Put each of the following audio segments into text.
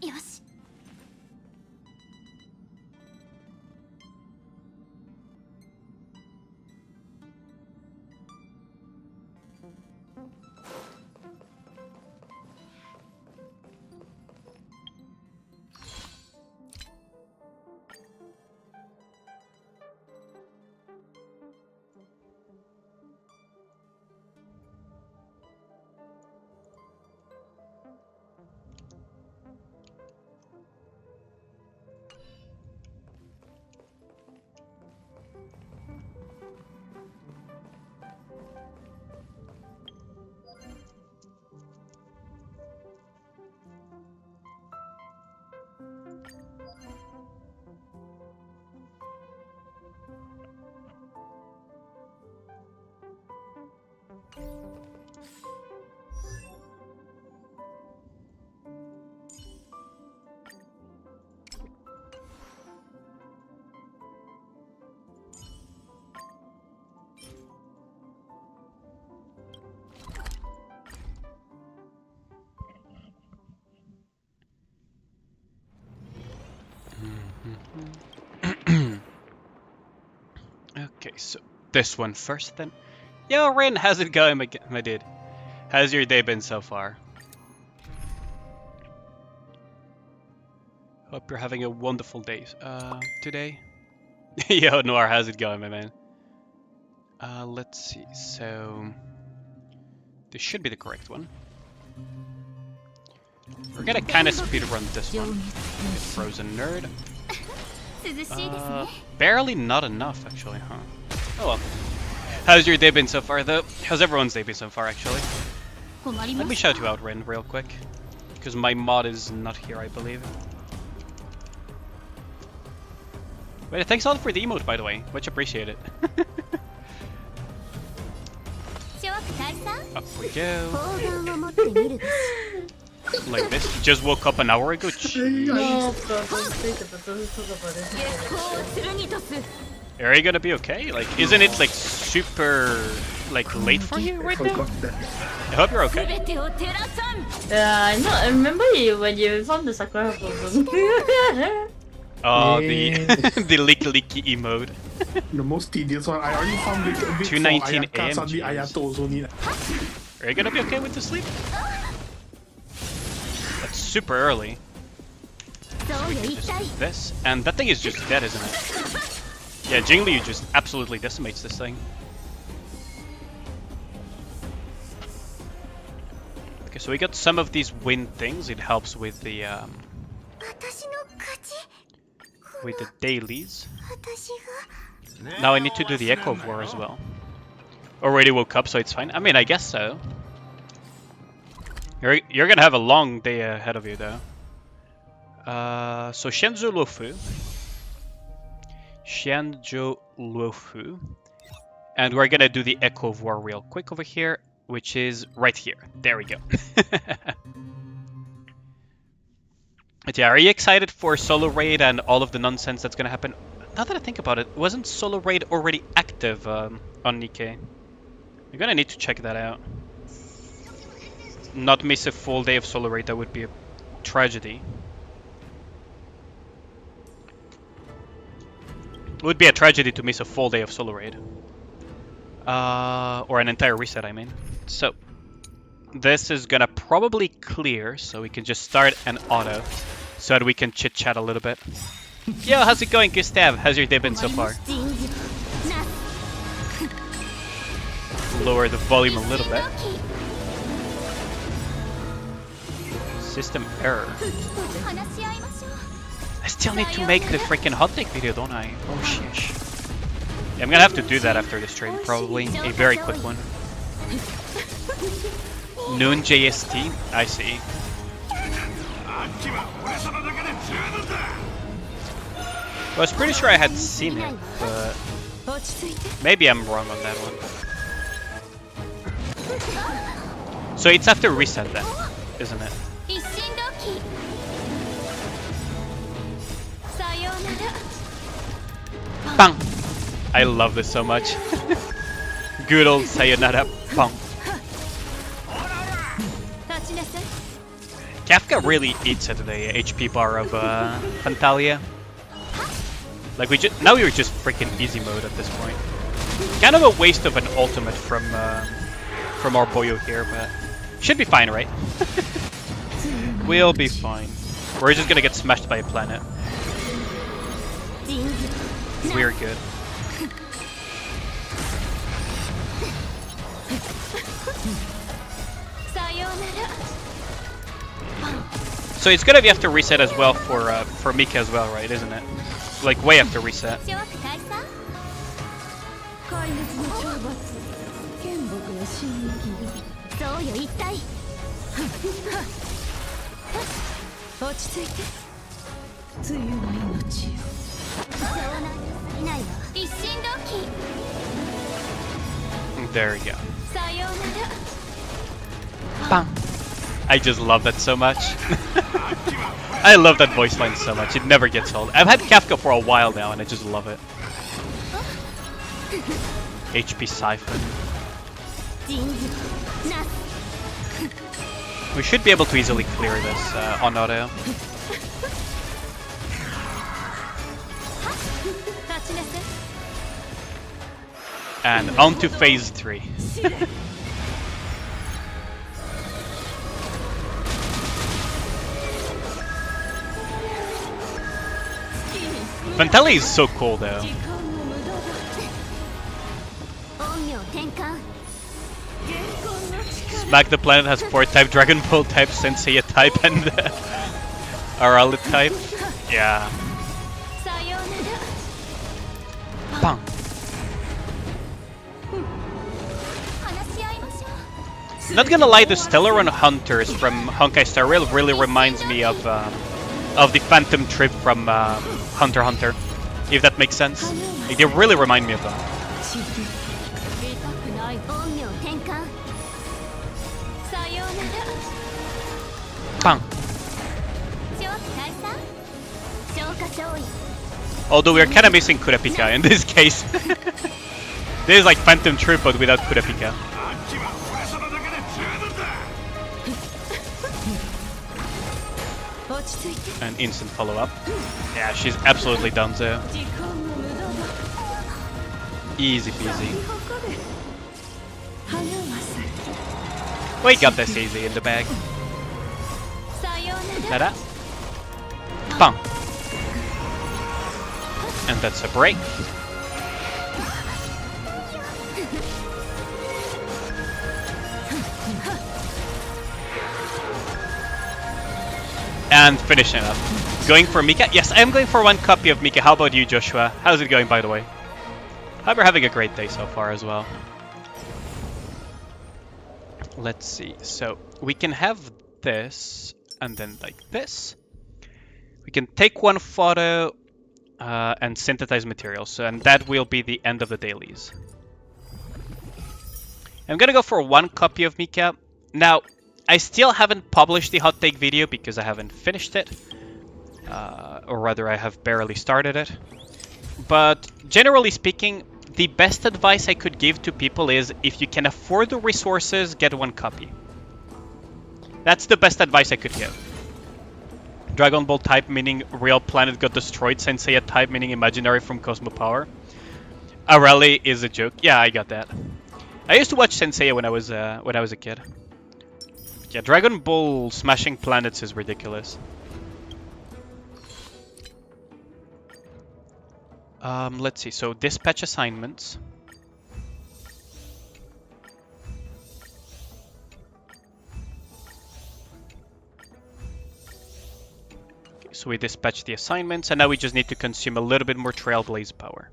よし。Okay, so this one first then. Yo, Rin, how's it going, my dude? How's your day been so far? Hope you're having a wonderful day today. Yo, Noir, how's it going, my man? Let's see, so... this should be the correct one. We're gonna kinda speedrun this one. Get Frozen Nerd. Barely not enough, actually, huh? Oh well. How's your day been so far, though? How's everyone's day been so far, actually? Let me shout you out, Rin, real quick. Because my mod is not here, I believe. Wait, thanks a lot for the emote, by the way. Much appreciated. Up we go. Like this? You just woke up an hour ago? Are you gonna be okay? Like, isn't it like super like late for you right now? I hope you're okay. Yeah, I know. I remember you when you found the Sakura Blossom. Oh, the the licky emote. The most tedious one. I already found it a bit 2:19 AM. Suddenly Ayato also need. Are you gonna be okay with the sleep? That's super early. So we can just do this, and that thing is just dead, isn't it? Yeah, Jingli just absolutely decimates this thing. Okay, so we got some of these wind things. It helps with the dailies. Now I need to do the Echo of War as well. Already woke up, so it's fine. I mean, I guess so. You're gonna have a long day ahead of you, though. So Xianzhou Luofu, and we're gonna do the Echo of War real quick over here, which is right here. There we go. But yeah, are you excited for Solo Raid and all of the nonsense that's gonna happen? Now that I think about it, wasn't Solo Raid already active on Nikke? You're gonna need to check that out. Not miss a full day of Solo Raid, that would be a tragedy. It would be a tragedy to miss a full day of Solo Raid. Or an entire reset, I mean. So, this is gonna probably clear, so we can just start an auto, so that we can chit-chat a little bit. Yo, how's it going, Gustav? How's your day been so far? Lower the volume a little bit. System error. I still need to make the freaking hot take video, don't I? Oh sheesh. Yeah, I'm gonna have to do that after this stream, probably. A very quick one. Noon JST? I see. I was pretty sure I had seen it, but maybe I'm wrong on that one. So it's after reset then, isn't it? Bang! I love this so much. Good old sayonara. Bang. Kafka really eats at the HP bar of Fantalia. Like now we're just freaking easy mode at this point. Kind of a waste of an ultimate from our boyo here, but should be fine, right? We'll be fine. We're just gonna get smashed by a planet. We're good. So it's gonna be after reset as well for Mica as well, right? Isn't it? Like way after reset. There we go. Bang. I just love that so much. I love that voice line so much. It never gets old. I've had Kafka for a while now and I just love it. HP Siphon. We should be able to easily clear this on auto. And on to phase 3. Fantalia is so cool though. Smack the Planet has 4 type, Dragon Ball type, Senseiya type, and Aralit type. Yeah. Bang. Not gonna lie, the Stellaron Hunters from Honkai Star Rail really reminds me of the Phantom Trip from Hunter x Hunter, if that makes sense. Like, they really remind me of them. Bang. Although we're kind of missing Kurapika in this case. This is like Phantom Trip but without Kurapika. An instant follow-up. Yeah, she's absolutely done so. Easy peasy. We got this easy in the bag. Ta-da. Bang. And that's a break. And finishing up. Going for Mica? Yes, I am going for 1 copy of Mica. How about you, Joshua? How's it going, by the way? Hope you're having a great day so far as well. Let's see. So, we can have this, and then like this. We can take 1 photo and synthesize materials. So, and that will be the end of the dailies. I'm gonna go for 1 copy of Mica. Now, I still haven't published the hot take video because I haven't finished it. Or rather, I have barely started it. But generally speaking, the best advice I could give to people is if you can afford the resources, get 1 copy. That's the best advice I could give. Dragon Ball type meaning real planet got destroyed. Senseiya type meaning imaginary from Cosmo Power. Arale is a joke. Yeah, I got that. I used to watch Senseiya when I was a kid. Yeah, Dragon Ball smashing planets is ridiculous. Let's see. So dispatch assignments. Okay, so we dispatch the assignments, and now we just need to consume a little bit more Trailblaze power.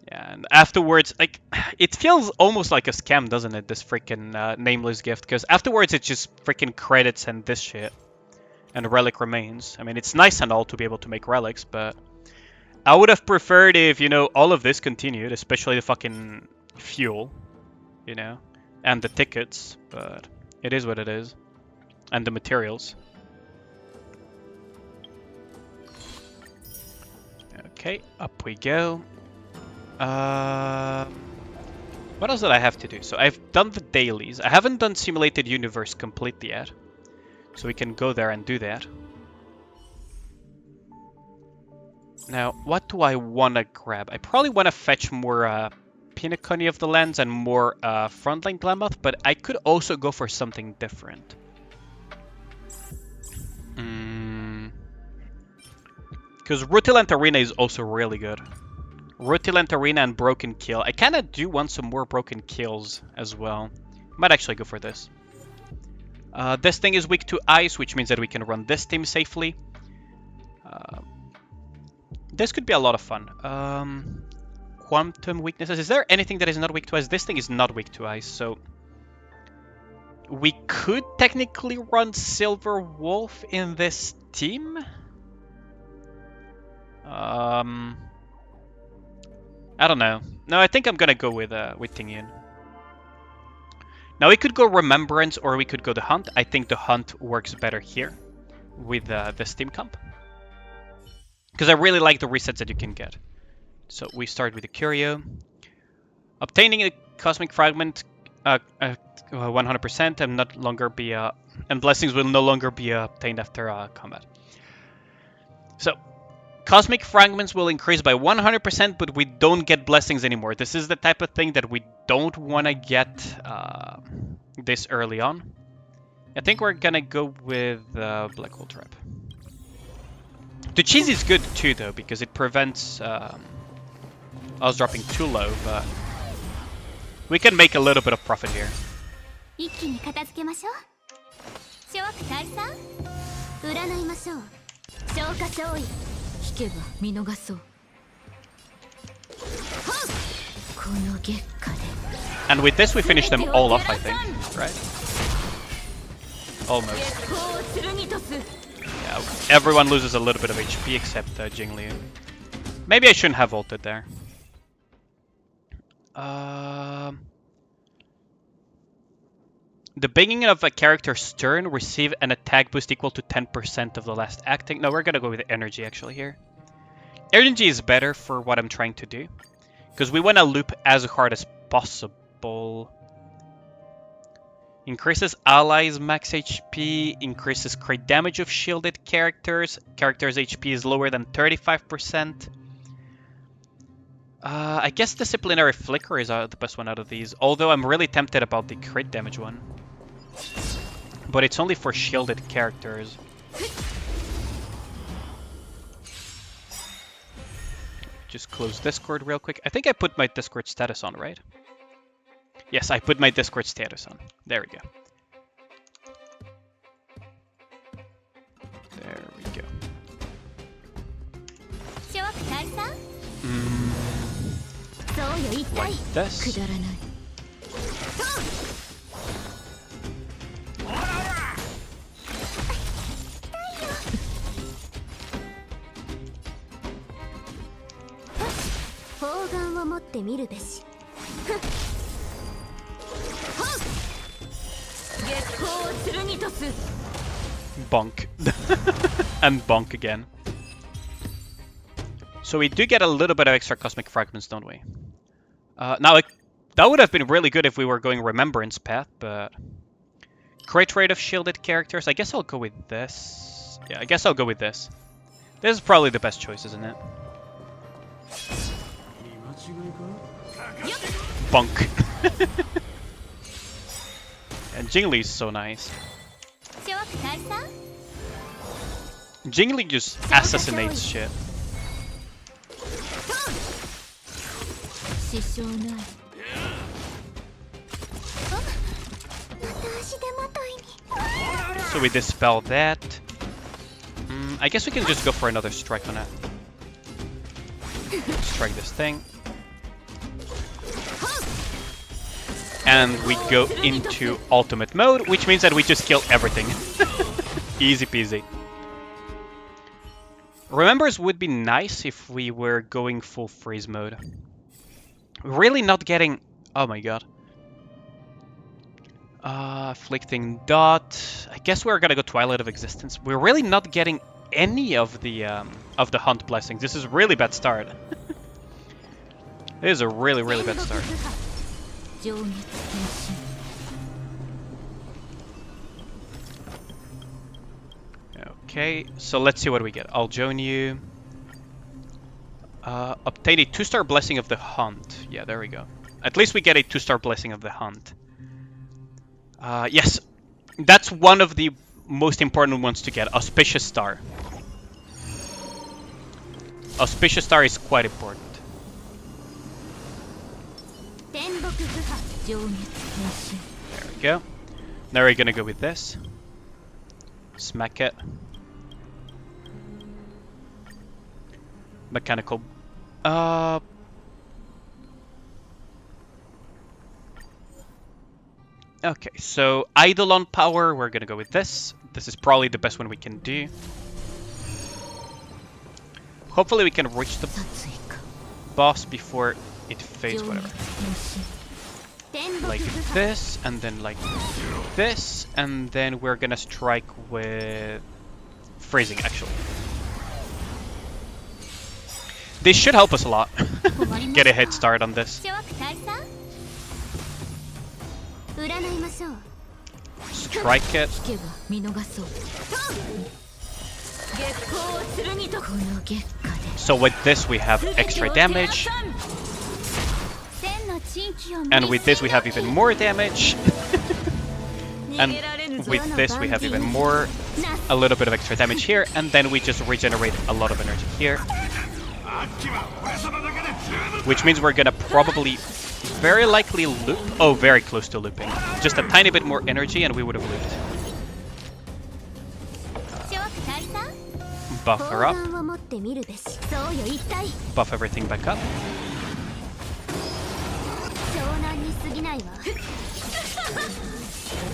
Yeah, and afterwards, like, it feels almost like a scam, doesn't it? This freaking nameless gift, because afterwards it's just freaking credits and this shit, and relic remains. I mean, it's nice and all to be able to make relics, but I would have preferred if, you know, all of this continued, especially the fucking fuel, you know, and the tickets, but it is what it is, and the materials. Okay, up we go. What else did I have to do? So I've done the dailies. I haven't done Simulated Universe completely yet. So we can go there and do that. Now, what do I want to grab? I probably want to fetch more Pinaconi of the Lands and more Frontline Glamouth, but I could also go for something different. Because Rutilant Arena is also really good. Rutilant Arena and Broken Kill. I kind of do want some more Broken Kills as well. Might actually go for this. This thing is weak to ice, which means that we can run this team safely. This could be a lot of fun. Quantum weaknesses. Is there anything that is not weak to ice? This thing is not weak to ice, so... We could technically run Silver Wolf in this team. I don't know. No, I think I'm gonna go with Tingyun. Now we could go Remembrance or we could go the Hunt. I think the Hunt works better here with the Steam comp. Because I really like the resets that you can get. So we start with the Curio. Obtaining a Cosmic Fragment 100% and not longer be and blessings will no longer be obtained after combat. So Cosmic Fragments will increase by 100%, but we don't get blessings anymore. This is the type of thing that we don't want to get this early on. I think we're gonna go with Black Hole Trap. The cheese is good too, though, because it prevents us dropping too low, but we can make a little bit of profit here. And with this we finish them all off, I think, right? Almost. Yeah, everyone loses a little bit of HP except Jingliu. Maybe I shouldn't have ulted there. The beginning of a character's turn receive an attack boost equal to 10% of the last acting. No, we're gonna go with energy actually here. Energy is better for what I'm trying to do, because we want to loop as hard as possible. Increases allies max HP, increases crit damage of shielded characters. Characters' HP is lower than 35%. I guess Disciplinary Flicker is the best one out of these, although I'm really tempted about the crit damage one. But it's only for shielded characters. Just close Discord real quick. I think I put my Discord status on, right? Yes, I put my Discord status on. There we go. There we go. Like this. Bonk. And bonk again. So we do get a little bit of extra Cosmic Fragments, don't we? Now, that would have been really good if we were going Remembrance path, but... Crit rate of shielded characters. I guess I'll go with this. Yeah, I guess I'll go with this. This is probably the best choice, isn't it? Bonk. And Jingli's so nice. Jingli just assassinates shit. So we dispel that. I guess we can just go for another strike on it. Strike this thing. And we go into ultimate mode, which means that we just kill everything. Easy peasy. Remembers would be nice if we were going full freeze mode. Really not getting... Oh my god. Afflicting Dot. I guess we're gonna go Twilight of Existence. We're really not getting any of the Hunt blessings. This is a really bad start. It is a really, really bad start. Okay, so let's see what we get. I'll join you. Obtain a 2-star blessing of the hunt. Yeah, there we go. At least we get a 2-star blessing of the hunt. Yes, that's one of the most important ones to get. Auspicious star. Auspicious star is quite important. There we go. Now we're gonna go with this. Smack it. Mechanical. Okay, so Eidolon power, we're gonna go with this. This is probably the best one we can do. Hopefully we can reach the boss before it fades, whatever. Like this, and then like this, and then we're gonna strike with freezing, actually. This should help us a lot. Get a head start on this. Strike it. So with this we have extra damage. And with this we have even more damage. And with this we have even more, a little bit of extra damage here, and then we just regenerate a lot of energy here. Which means we're gonna probably, very likely loop. Oh, very close to looping. Just a tiny bit more energy and we would have looped. Buff her up. Buff everything back up.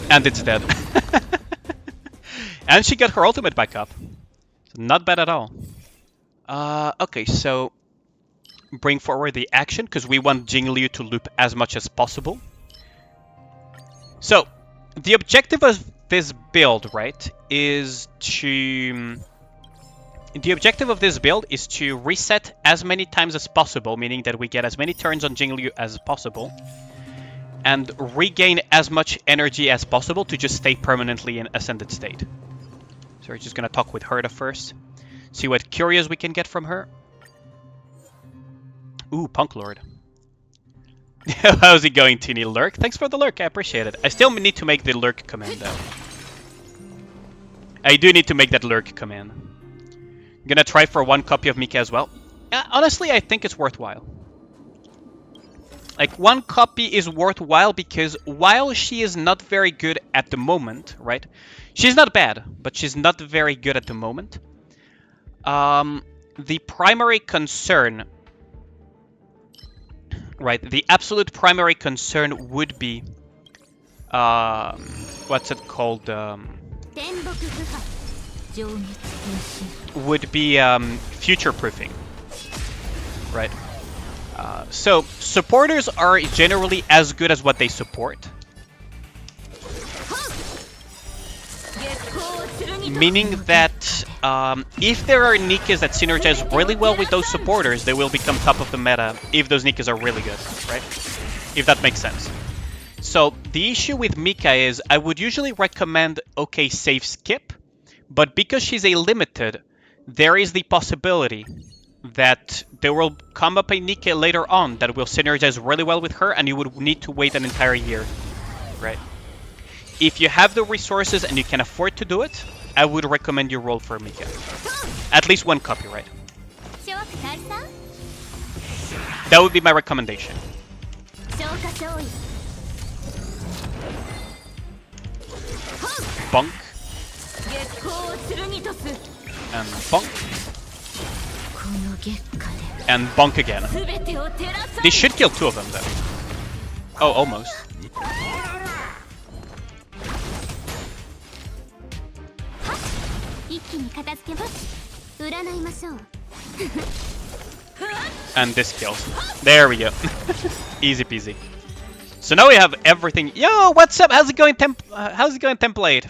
And it's dead. And she got her ultimate back up. So not bad at all. Okay, so bring forward the action because we want Jingliu to loop as much as possible. So the objective of this build, right, is to... The objective of this build is to reset as many times as possible, meaning that we get as many turns on Jingliu as possible, and regain as much energy as possible to just stay permanently in Ascended state. So we're just gonna talk with Herta first. See what curios we can get from her. Ooh, Punk Lord. How's it going, Teeny Lurk? Thanks for the lurk, I appreciate it. I still need to make the lurk command, though. I do need to make that lurk command. I'm gonna try for 1 copy of Mica as well. Honestly, I think it's worthwhile. Like, 1 copy is worthwhile because while she is not very good at the moment, right? She's not bad, but she's not very good at the moment. The primary concern, right? The absolute primary concern would be, what's it called? Would be future-proofing, right? So supporters are generally as good as what they support. Meaning that if there are Nikkes that synergize really well with those supporters, they will become top of the meta if those Nikkes are really good, right? If that makes sense. So the issue with Mica is I would usually recommend okay, save skip, but because she's a limited, there is the possibility that there will come up a Nikke later on that will synergize really well with her and you would need to wait an entire year, right? If you have the resources and you can afford to do it, I would recommend you roll for Mica. At least 1 copy, right? That would be my recommendation. Bonk. And bonk. And bonk again. They should kill 2 of them, though. Oh, almost. And this kills. There we go. Easy peasy. So now we have everything. Yo, what's up? How's it going, Template?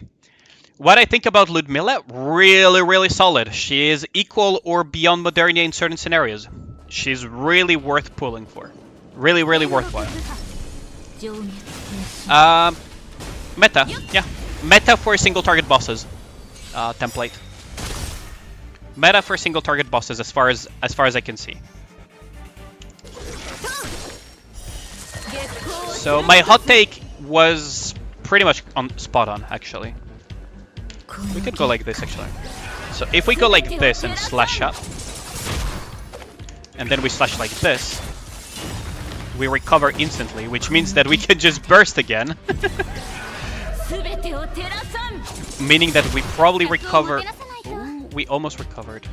What I think about Ludmilla? Really, really solid. She is equal or beyond Modernia in certain scenarios. She's really worth pulling for. Really, really worthwhile. Meta, yeah. Meta for single target bosses. Template. Meta for single target bosses as far as I can see. So my hot take was pretty much spot on, actually. We could go like this, actually. So if we go like this and slash up, and then we slash like this, we recover instantly, which means that we can just burst again. Meaning that we probably recover... Ooh, we almost recovered.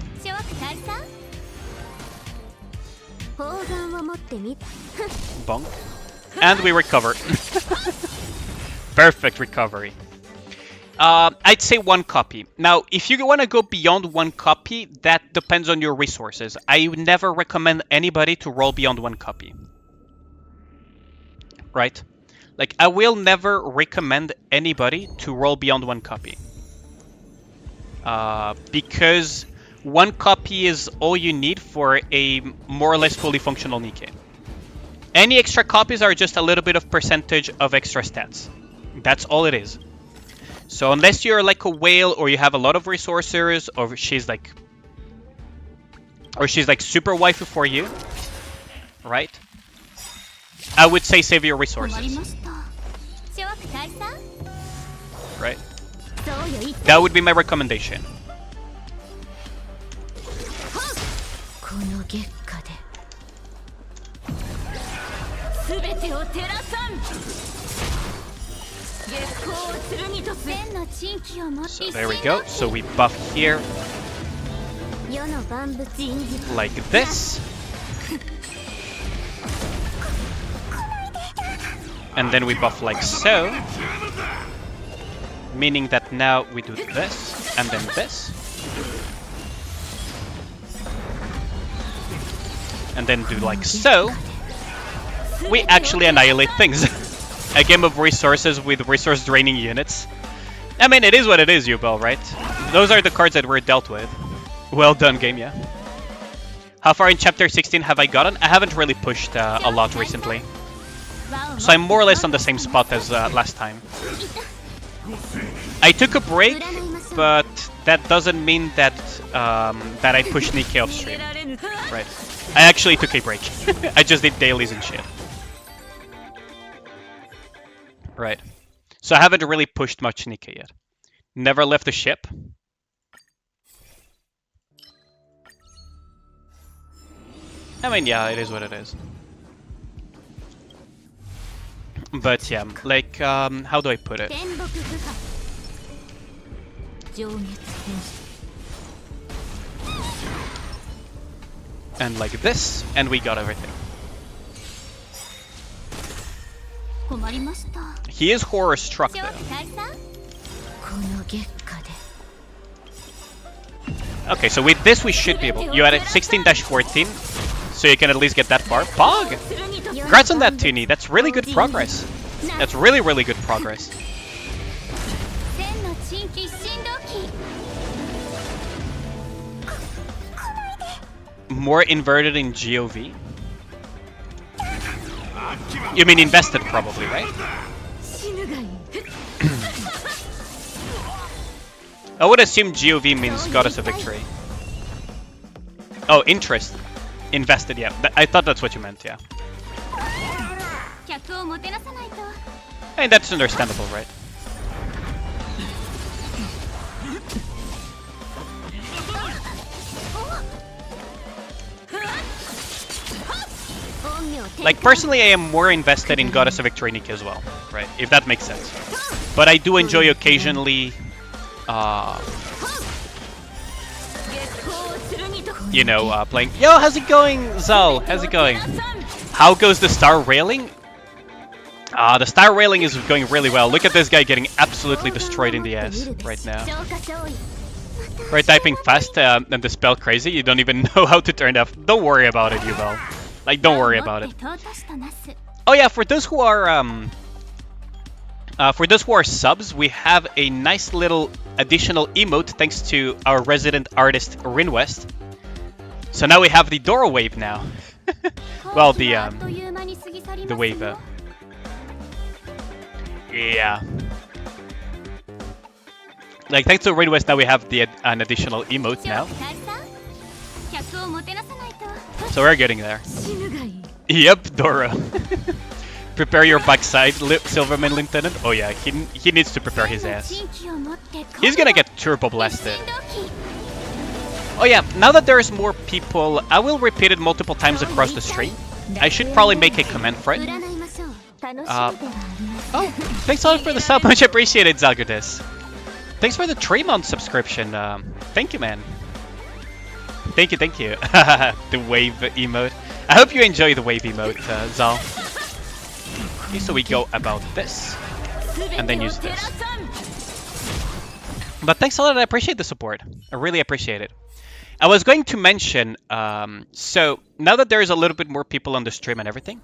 Bonk. And we recovered. Perfect recovery. I'd say 1 copy. Now, if you want to go beyond 1 copy, that depends on your resources. I would never recommend anybody to roll beyond 1 copy. Right? Like, I will never recommend anybody to roll beyond 1 copy. Because 1 copy is all you need for a more or less fully functional Nikke. Any extra copies are just a little bit of percentage of extra stats. That's all it is. So unless you're like a whale or you have a lot of resources or she's like super waifu for you, right? I would say save your resources. Right? That would be my recommendation. So there we go. So we buff here like this. And then we buff like so. Meaning that now we do this and then this. And then do like so. We actually annihilate things. A game of resources with resource draining units. I mean, it is what it is, Yubel, right? Those are the cards that we're dealt with. Well done, game, yeah. How far in chapter 16 have I gotten? I haven't really pushed a lot recently. So I'm more or less on the same spot as last time. I took a break, but that doesn't mean that that I pushed Nikke off stream. Right. I actually took a break. I just did dailies and shit. Right. So I haven't really pushed much Nikke yet. Never left the ship. I mean, yeah, it is what it is. But yeah, like, how do I put it? And like this, and we got everything. He is horror struck though. Okay, so with this we should be able. You added 16-14, so you can at least get that far. Pog! Congrats on that, Tini. That's really good progress. That's really, really good progress. More inverted in GOV? You mean invested probably, right? I would assume GOV means Goddess of Victory. Oh, interest. Invested, yeah. I thought that's what you meant, yeah. I mean, that's understandable, right? Like, personally, I am more invested in Goddess of Victory Nikke as well, right? If that makes sense. But I do enjoy occasionally, you know, playing... Yo, how's it going, Zal? How's it going? How goes the star railing? The star railing is going really well. Look at this guy getting absolutely destroyed in the ass right now. Right, typing fast and the spell crazy. You don't even know how to turn off. Don't worry about it, Yuval. Like, don't worry about it. Oh yeah, for those who are subs, we have a nice little additional emote thanks to our resident artist Rinwest. So now we have the Doro wave now. Well, the wave. Yeah. Like, thanks to Rinwest, now we have an additional emote now. So we're getting there. Yep, Dora. Prepare your backside, Silverman Lieutenant. Oh yeah, he needs to prepare his ass. He's gonna get turbo blasted. Oh yeah, now that there's more people, I will repeat it multiple times across the stream. I should probably make a comment for it. Oh, thanks a lot for the sub, much appreciated, Zalgudis. Thanks for the 3-month subscription. Thank you, man. Thank you, thank you. The wave emote. I hope you enjoy the wave emote, Zal. Okay, so we go about this, and then use this. But thanks a lot, I appreciate the support. I really appreciate it. I was going to mention, so now that there's a little bit more people on the stream and everything,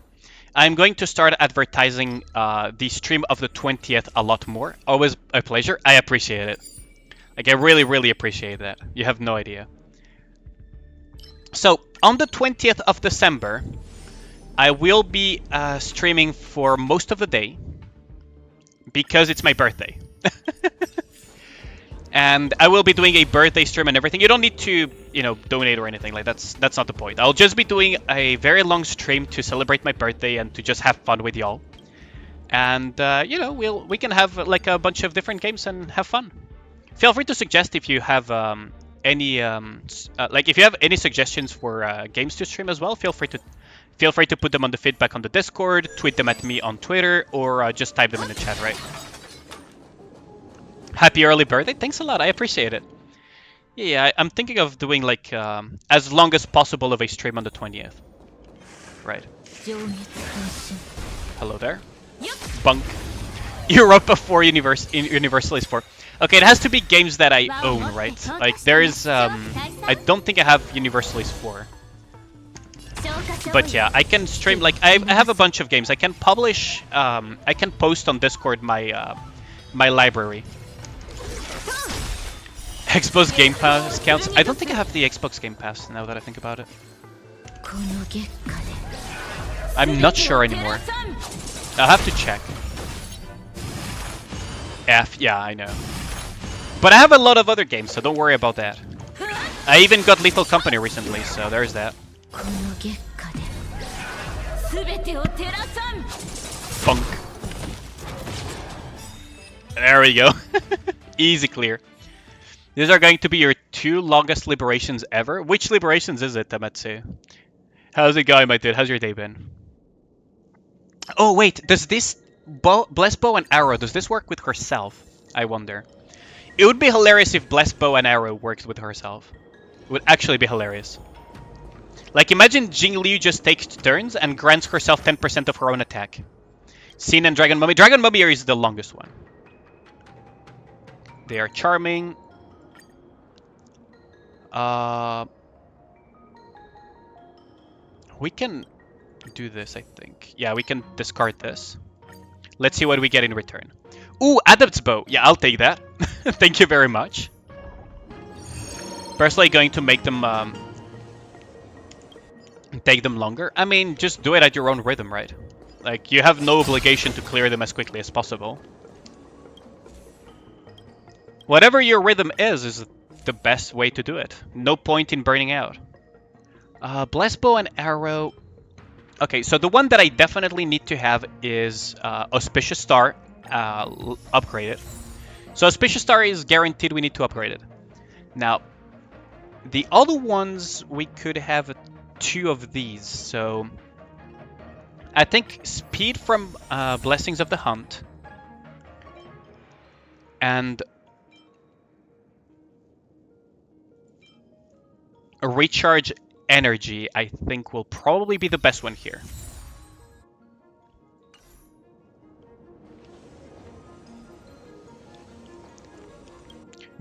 I'm going to start advertising the stream of the 20th a lot more. Always a pleasure. I appreciate it. Like, I really, really appreciate that. You have no idea. So, on the 20th of December, I will be streaming for most of the day because it's my birthday. And I will be doing a birthday stream and everything. You don't need to, you know, donate or anything. Like, that's not the point. I'll just be doing a very long stream to celebrate my birthday and to just have fun with y'all. And you know, we can have like a bunch of different games and have fun. Feel free to suggest if you have any if you have any suggestions for games to stream as well. Feel free to put them on the feedback on the Discord, tweet them at me on Twitter, or just type them in the chat, right? Happy early birthday! Thanks a lot, I appreciate it. Yeah, I'm thinking of doing like as long as possible of a stream on the 20th. Right. Hello there. Bunk. Europa 4 Universalis 4. Okay, it has to be games that I own, right? Like there is I don't think I have Universalis 4. But yeah, I can stream, like I have a bunch of games. I can publish I can post on Discord my my library. Xbox Game Pass counts. I don't think I have the Xbox Game Pass now that I think about it. I'm not sure anymore. I'll have to check. Yeah, I know. But I have a lot of other games, so don't worry about that. I even got Lethal Company recently, so there's that. Funk. There we go. Easy clear. These are going to be your 2 longest liberations ever. Which liberations is it, Tamatsu? How's it going, my dude? How's your day been? Oh, wait. Does this Blessed Bow and Arrow, does this work with herself? I wonder. It would be hilarious if Blessed Bow and Arrow worked with herself. It would actually be hilarious. Like, imagine Jing Liu just takes turns and grants herself 10% of her own attack. Xin and Dragon Mummy. Dragon Mummy is the longest one. They are charming. We can do this, I think. Yeah, we can discard this. Let's see what we get in return. Ooh, Adept's Bow. Yeah, I'll take that. Thank you very much. Personally going to make them take them longer. I mean, just do it at your own rhythm, right? Like, you have no obligation to clear them as quickly as possible. Whatever your rhythm is the best way to do it. No point in burning out. Blessed Bow and Arrow. Okay, so the one that I definitely need to have is Auspicious Star upgraded. So Auspicious Star is guaranteed we need to upgrade it. Now, the other ones, we could have 2 of these. So I think Speed from Blessings of the Hunt and a Recharge Energy, I think, will probably be the best one here.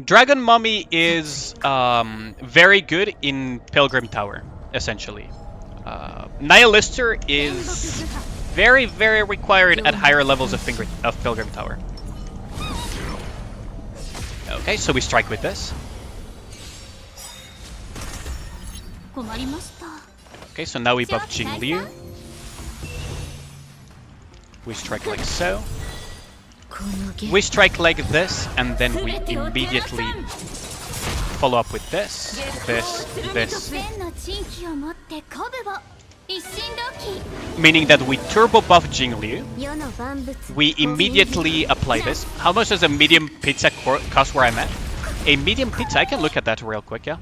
Dragon Mummy is very good in Pilgrim Tower, essentially. Nihilister is very, very required at higher levels of Pilgrim Tower. Okay, so we strike with this. Okay, so now we buff Jing Liu. We strike like so. We strike like this, and then we immediately follow up with this, this, this. Meaning that we turbo buff Jingliu. We immediately apply this. How much does a medium pizza cost where I'm at? A medium pizza, I can look at that real quick, yeah.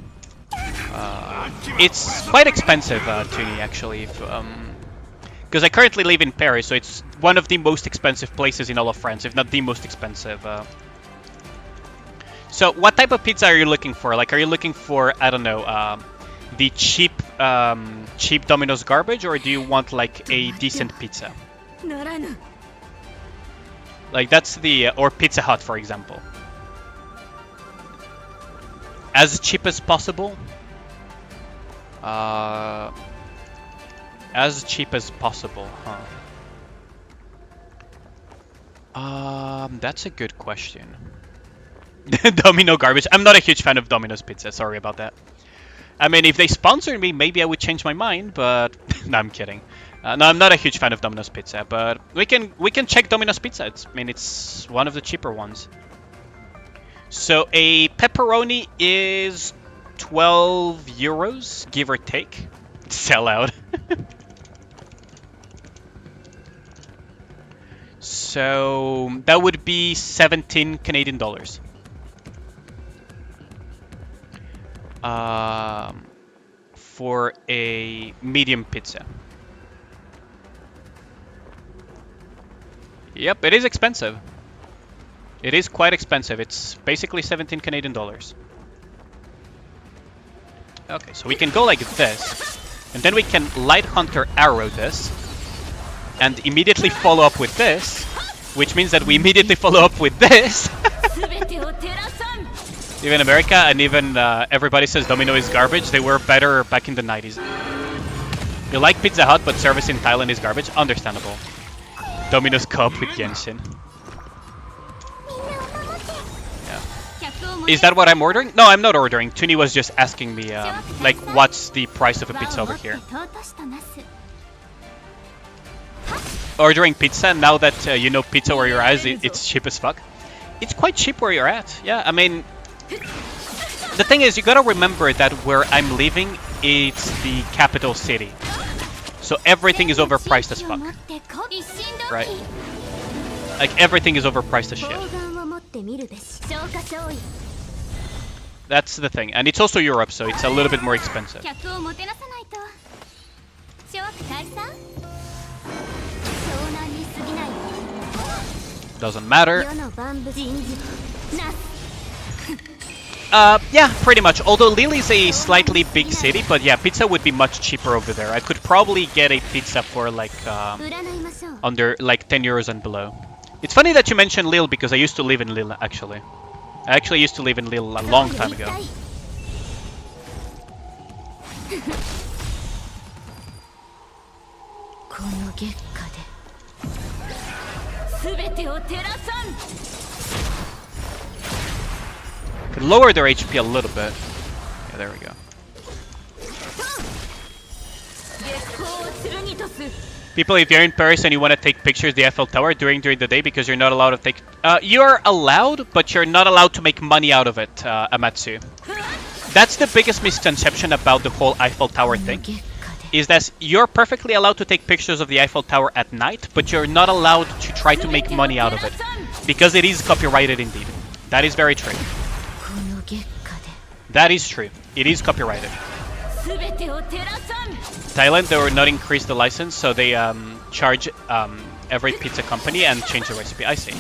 It's quite expensive, Tuni, actually. Because I currently live in Paris, so it's one of the most expensive places in all of France, if not the most expensive. So what type of pizza are you looking for? Like, are you looking for, I don't know, the cheap Domino's garbage, or do you want like a decent pizza? Like that's the or Pizza Hut, for example. As cheap as possible. As cheap as possible, huh? That's a good question. Domino garbage. I'm not a huge fan of Domino's pizza. Sorry about that. I mean, if they sponsored me, maybe I would change my mind, but no, I'm kidding. No, I'm not a huge fan of Domino's pizza, but we can check Domino's pizza. It's one of the cheaper ones. So a pepperoni is 12 euros, give or take. Sell out. So that would be 17 Canadian dollars. For a medium pizza. Yep, it is expensive. It is quite expensive. It's basically 17 Canadian dollars. Okay, so we can go like this, and then we can Light Hunter arrow this, and immediately follow up with this, which means that we immediately follow up with this. Even America and even everybody says Domino is garbage. They were better back in the 90s. You like Pizza Hut, but service in Thailand is garbage? Understandable. Domino's Cup with Genshin. Yeah. Is that what I'm ordering? No, I'm not ordering. Tuni was just asking me, like, what's the price of a pizza over here? Ordering pizza now that you know pizza where you're at, it's cheap as fuck. It's quite cheap where you're at. Yeah, I mean, the thing is, you gotta remember that where I'm living, it's the capital city. So everything is overpriced as fuck. Right? Like, everything is overpriced as shit. That's the thing. And it's also Europe, so it's a little bit more expensive. Doesn't matter. Yeah, pretty much. Although Lille is a slightly big city, but yeah, pizza would be much cheaper over there. I could probably get a pizza for like under like 10 euros and below. It's funny that you mentioned Lille because I used to live in Lille actually. I actually used to live in Lille a long time ago. Could lower their HP a little bit. Yeah, there we go. People, if you're in Paris and you want to take pictures of the Eiffel Tower during the day because you're not allowed to take... you're allowed, but you're not allowed to make money out of it, Amatsu. That's the biggest misconception about the whole Eiffel Tower thing. Is that you're perfectly allowed to take pictures of the Eiffel Tower at night, but you're not allowed to try to make money out of it. Because it is copyrighted indeed. That is very true. That is true. It is copyrighted. Thailand, they will not increase the license, so they charge every pizza company and change the recipe. I see.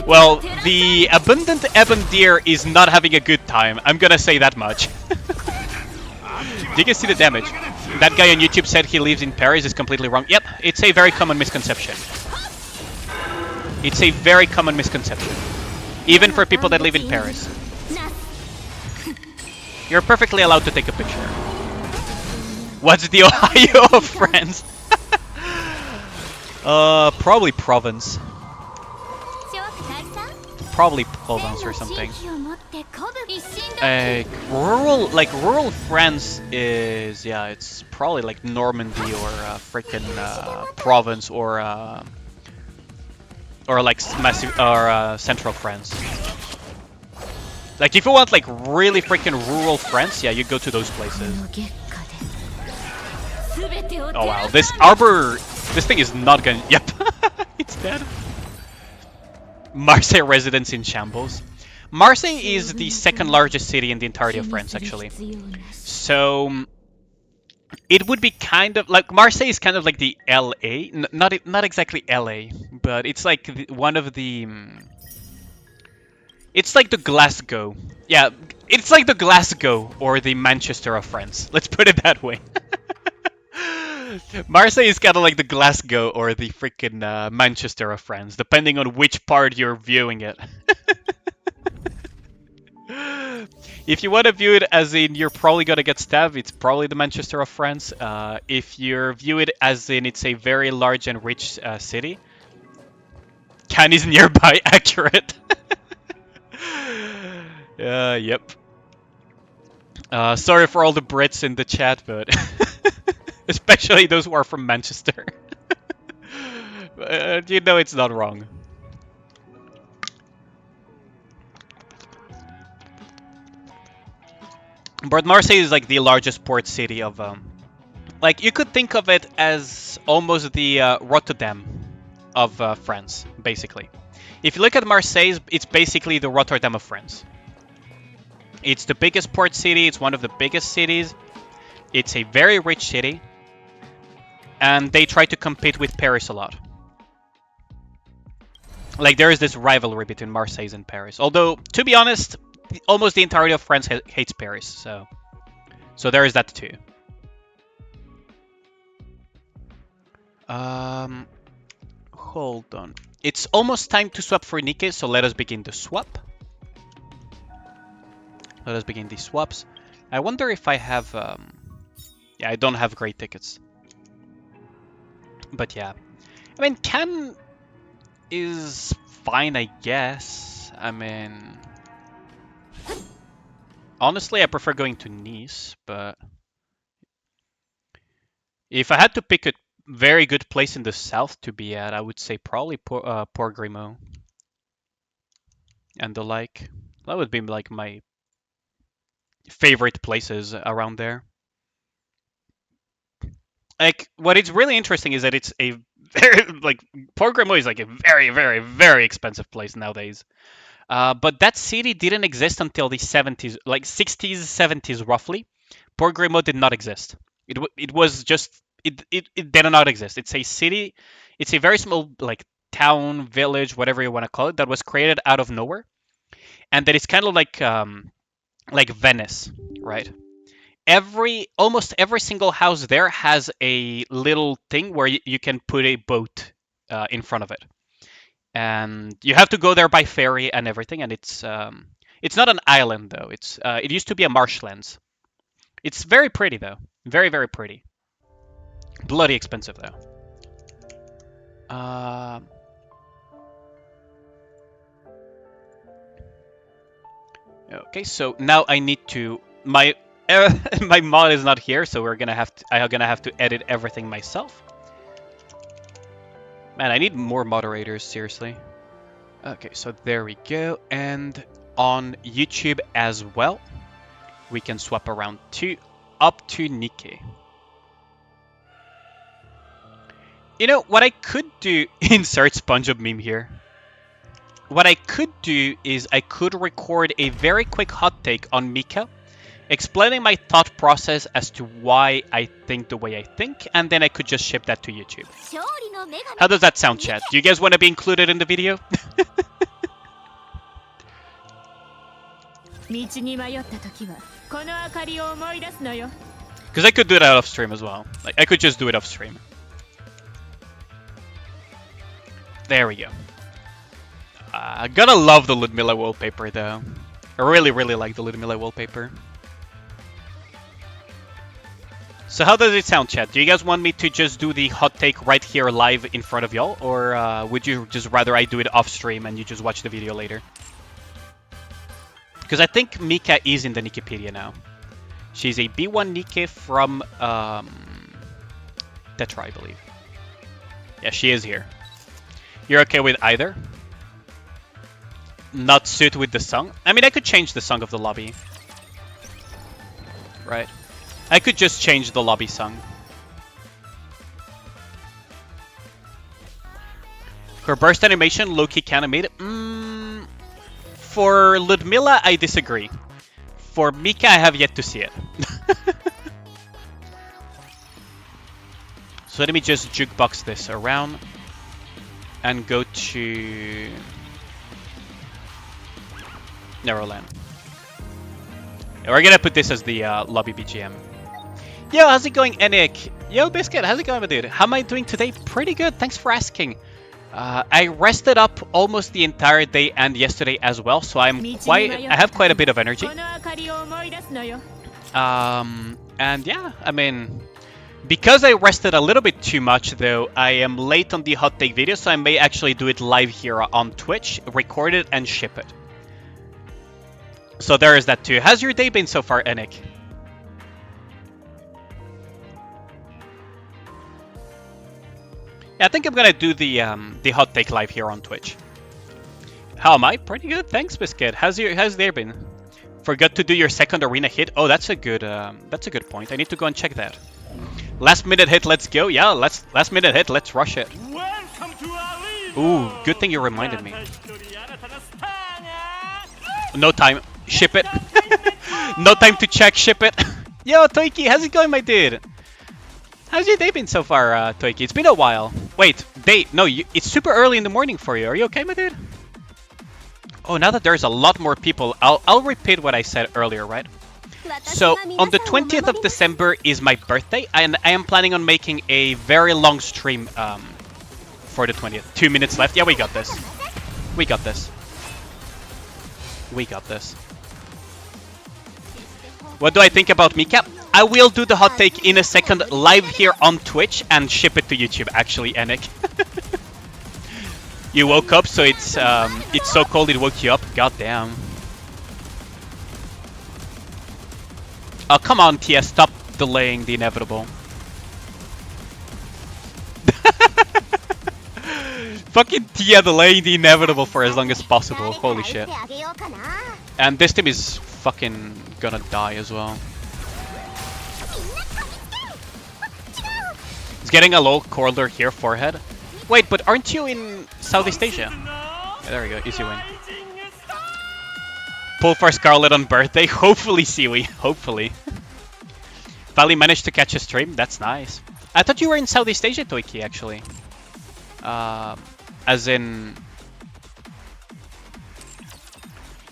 Well, the abundant ebon deer is not having a good time. I'm gonna say that much. You can see the damage. That guy on YouTube said he lives in Paris is completely wrong. Yep, it's a very common misconception. It's a very common misconception. Even for people that live in Paris. You're perfectly allowed to take a picture. What's the Ohio of France? Probably province. probably Provence or something. Rural France is, yeah, it's probably like Normandy or freaking Provence or like massive or central France. Like if you want like really freaking rural France, yeah, you go to those places. Oh wow, this arbor, this thing is not gonna. Yep, it's dead. Marseille residents in shambles. Marseille is the second largest city in the entirety of France, actually. So it would be kind of like Marseille is kind of like the LA, not exactly LA, but it's like one of the. It's like the Glasgow. Yeah, it's like the Glasgow or the Manchester of France. Let's put it that way. Marseille is kind of like the Glasgow or the freaking Manchester of France, depending on which part you're viewing it. If you want to view it as in you're probably gonna get stabbed, it's probably the Manchester of France. If you view it as in it's a very large and rich city, Cannes is nearby. Accurate. Yep. Sorry for all the Brits in the chat, but especially those who are from Manchester. You know it's not wrong. But Marseille is like the largest port city of like you could think of it as almost the Rotterdam of France, basically. If you look at Marseille, it's basically the Rotterdam of France. It's the biggest port city, it's one of the biggest cities. It's a very rich city. And they try to compete with Paris a lot. Like there is this rivalry between Marseille and Paris. Although, to be honest, almost the entirety of France hates Paris, so there is that too. Hold on. It's almost time to swap for Nikke, so let us begin the swap. Let us begin these swaps. I wonder if I have... yeah, I don't have great tickets. But yeah. I mean, Cannes is fine, I guess. I mean... Honestly, I prefer going to Nice, but... If I had to pick a very good place in the south to be at, I would say probably Port Grimaud. And the like. That would be like my favorite places around there. Like, what is really interesting is that it's a very, like, Port Grimaud is like a very, very, very expensive place nowadays. But that city didn't exist until the 70s, like 60s, 70s roughly. Port Grimaud did not exist. It was just, it did not exist. It's a city, it's a very small, like, town, village, whatever you want to call it, that was created out of nowhere. And that is kind of like Venice, right? Almost every single house there has a little thing where you can put a boat in front of it, and you have to go there by ferry and everything. And it's not an island though. It used to be a marshlands. It's very pretty though, very very pretty. Bloody expensive though. Okay, so now I need to my mod is not here, so I'm gonna have to edit everything myself. Man, I need more moderators, seriously. Okay, so there we go, and on YouTube as well, we can swap around up to Nikke. You know what I could do? Insert SpongeBob meme here. What I could do is I could record a very quick hot take on Mica, explaining my thought process as to why I think the way I think, and then I could just ship that to YouTube. How does that sound, chat? Do you guys want to be included in the video? Because I could do that off stream as well. Like, I could just do it off stream. There we go. I gotta love the Ludmilla wallpaper though. I really, really like the Ludmilla wallpaper. So how does it sound, chat? Do you guys want me to just do the hot take right here live in front of y'all? Or would you just rather I do it off stream and you just watch the video later? Because I think Mica is in the Nikkepedia now. She's a B1 Nikke from Tetra, I believe. Yeah, she is here. You're okay with either? Not suit with the song? I mean, I could change the song of the lobby. Right. I could just change the lobby song. Her burst animation, low-key kinda made it. For Ludmilla, I disagree. For Mica, I have yet to see it. So let me just jukebox this around and go to Neverland. And we're gonna put this as the lobby BGM. Yo, how's it going, Enik? Yo, Biscuit, how's it going, my dude? How am I doing today? Pretty good, thanks for asking. I rested up almost the entire day and yesterday as well, so I have quite a bit of energy. And yeah, I mean, because I rested a little bit too much though, I am late on the hot take video, so I may actually do it live here on Twitch, record it and ship it. So there is that too. How's your day been so far, Enik? Yeah, I think I'm gonna do the hot take live here on Twitch. How am I? Pretty good, thanks, Biscuit. How's there been? Forgot to do your second arena hit. Oh, that's a good point. I need to go and check that. Last minute hit, let's go. Yeah, last minute hit, let's rush it. Ooh, good thing you reminded me. No time. Ship it. No time to check. Ship it. Yo, Toiki, how's it going, my dude? How's your day been so far, Toiki? It's been a while. Wait, no, it's super early in the morning for you. Are you okay, my dude? Oh, now that there's a lot more people, I'll repeat what I said earlier, right? So, on the 20th of December is my birthday, and I am planning on making a very long stream for the 20th. 2 minutes left. Yeah, we got this. We got this. We got this. What do I think about Mica? I will do the hot take in a second live here on Twitch and ship it to YouTube, actually, Enik. You woke up, so it's so cold it woke you up. God damn. Oh, come on, Tia, stop delaying the inevitable. Fucking Tia delaying the inevitable for as long as possible. Holy shit. And this team is fucking gonna die as well. It's getting a low corridor here, forehead. Wait, but aren't you in Southeast Asia? Yeah, there we go, easy win. Pull for Scarlet on birthday. Hopefully, Siwi. Hopefully. Finally managed to catch a stream. That's nice. I thought you were in Southeast Asia, Toiki, actually. As in...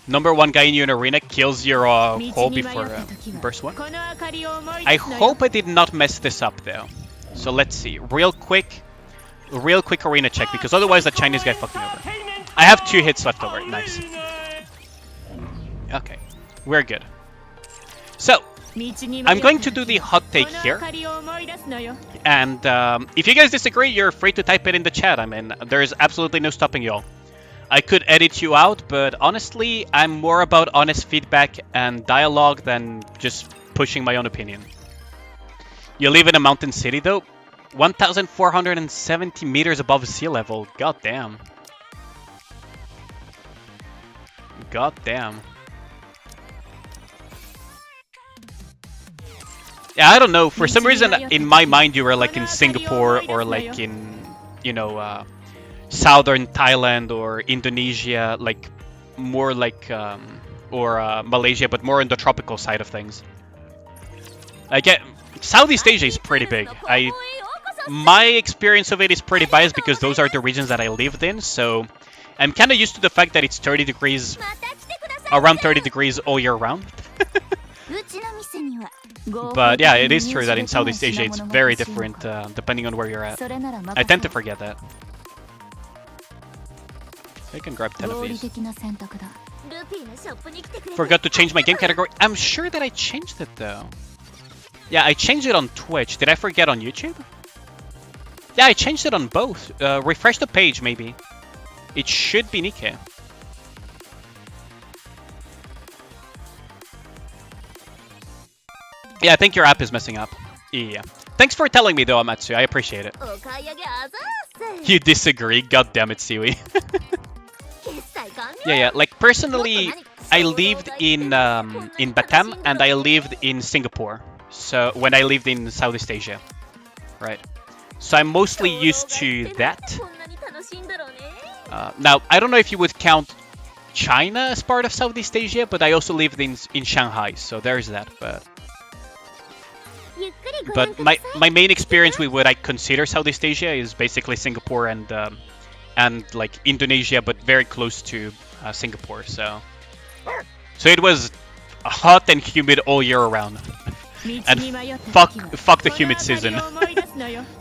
#1 guy in your arena kills your whole before burst 1. I hope I did not mess this up, though. So let's see. Real quick arena check, because otherwise the Chinese guy fucked me over. I have 2 hits left over. Nice. Okay, we're good. So, I'm going to do the hot take here. And if you guys disagree, you're free to type it in the chat. I mean, there's absolutely no stopping y'all. I could edit you out, but honestly, I'm more about honest feedback and dialogue than just pushing my own opinion. You live in a mountain city, though? 1,470 meters above sea level. God damn. God damn. Yeah, I don't know. For some reason, in my mind, you were like in Singapore or like in, you know, southern Thailand or Indonesia, like more like, or Malaysia, but more on the tropical side of things. I get Southeast Asia is pretty big. My experience of it is pretty biased because those are the regions that I lived in, so I'm kind of used to the fact that it's 30 degrees, around 30 degrees all year round. But yeah, it is true that in Southeast Asia it's very different depending on where you're at. I tend to forget that. I can grab 10 of these. Forgot to change my game category. I'm sure that I changed it though. Yeah, I changed it on Twitch. Did I forget on YouTube? Yeah, I changed it on both. Refresh the page, maybe. It should be Nikke. Yeah, I think your app is messing up. Yeah. Thanks for telling me though, Amatsu. I appreciate it. You disagree? God damn it, Siwi. Yeah. Like personally, I lived in Batam and I lived in Singapore. So when I lived in Southeast Asia, right? So I'm mostly used to that. Now I don't know if you would count China as part of Southeast Asia, but I also lived in Shanghai, so there's that. But my main experience with what I consider Southeast Asia is basically Singapore and like Indonesia, but very close to Singapore. So it was hot and humid all year around. And fuck the humid season.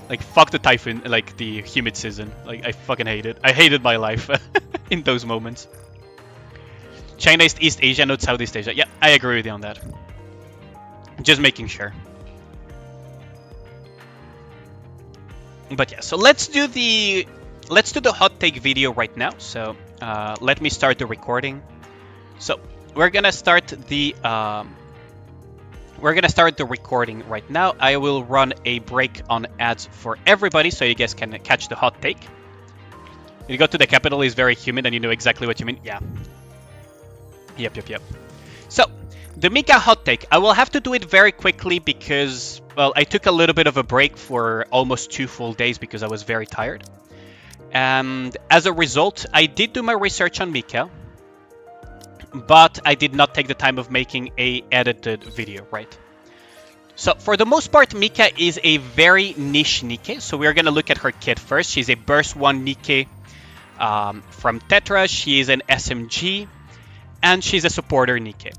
Like fuck the typhoon, like the humid season. Like I fucking hate it. I hated my life in those moments. China is East Asia, not Southeast Asia. Yeah, I agree with you on that. Just making sure. But yeah, so let's do the hot take video right now. So let me start the recording. So we're gonna start the recording right now. I will run a break on ads for everybody so you guys can catch the hot take. You go to the capital is very humid and you know exactly what you mean. Yeah. Yep. So the Mica hot take, I will have to do it very quickly because, well, I took a little bit of a break for almost 2 full days because I was very tired. And as a result, I did do my research on Mica, but I did not take the time of making a edited video, right? So for the most part, Mica is a very niche Nikke. So we're going to look at her kit first. She's a Burst 1 Nikke from Tetra. She is an SMG, and she's a supporter Nikke.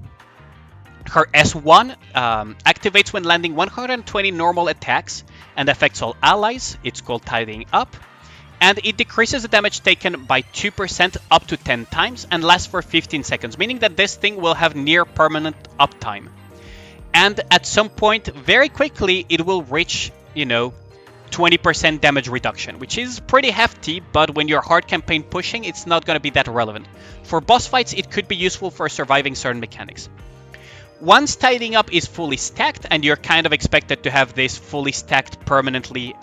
Her S1 activates when landing 120 normal attacks and affects all allies. It's called Tidying Up. And it decreases the damage taken by 2% up to 10 times and lasts for 15 seconds, meaning that this thing will have near permanent uptime. And at some point, very quickly, it will reach, 20% damage reduction, which is pretty hefty, but when you're hard campaign pushing, it's not going to be that relevant. For boss fights, it could be useful for surviving certain mechanics. Once Tidying Up is fully stacked, and you're kind of expected to have this fully stacked permanently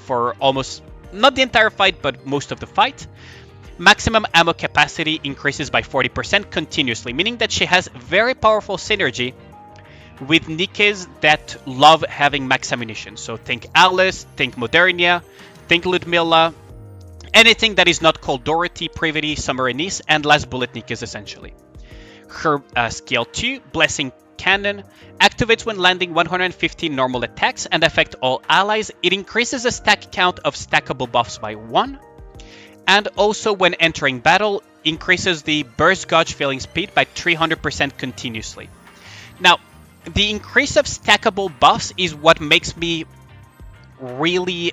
for almost, not the entire fight, but most of the fight, maximum ammo capacity increases by 40% continuously, meaning that she has very powerful synergy with Nikkes that love having max ammunition. So think Alice, think Modernia, think Ludmilla, anything that is not called Dorothy, Privity, Summer Anise, and Last Bullet Nikkes essentially. Her skill 2, Blessing Cannon, activates when landing 150 normal attacks and affect all allies. It increases the stack count of stackable buffs by 1. And also when entering battle, increases the burst gauge filling speed by 300% continuously. Now, the increase of stackable buffs is what makes me really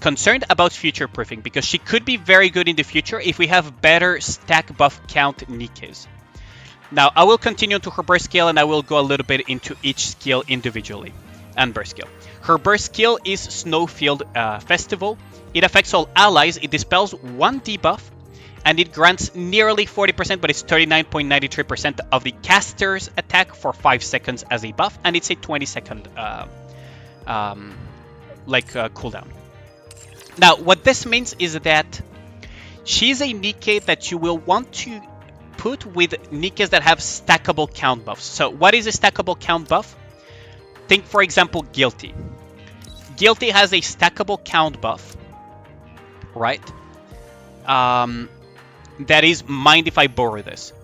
concerned about future proofing, because she could be very good in the future if we have better stack buff count Nikkes. Now I will continue to her burst skill and I will go a little bit into each skill individually and burst skill. Her burst skill is Snowfield Festival. It affects all allies. It dispels 1 debuff and it grants nearly 40%, but it's 39.93% of the caster's attack for 5 seconds as a buff, and it's a 20-second cooldown. Now, what this means is that she's a Nikke that you will want to put with Nikkes that have stackable count buffs. So what is a stackable count buff? Think, for example, Guilty. Guilty has a stackable count buff, right? That is, mind if I borrow this.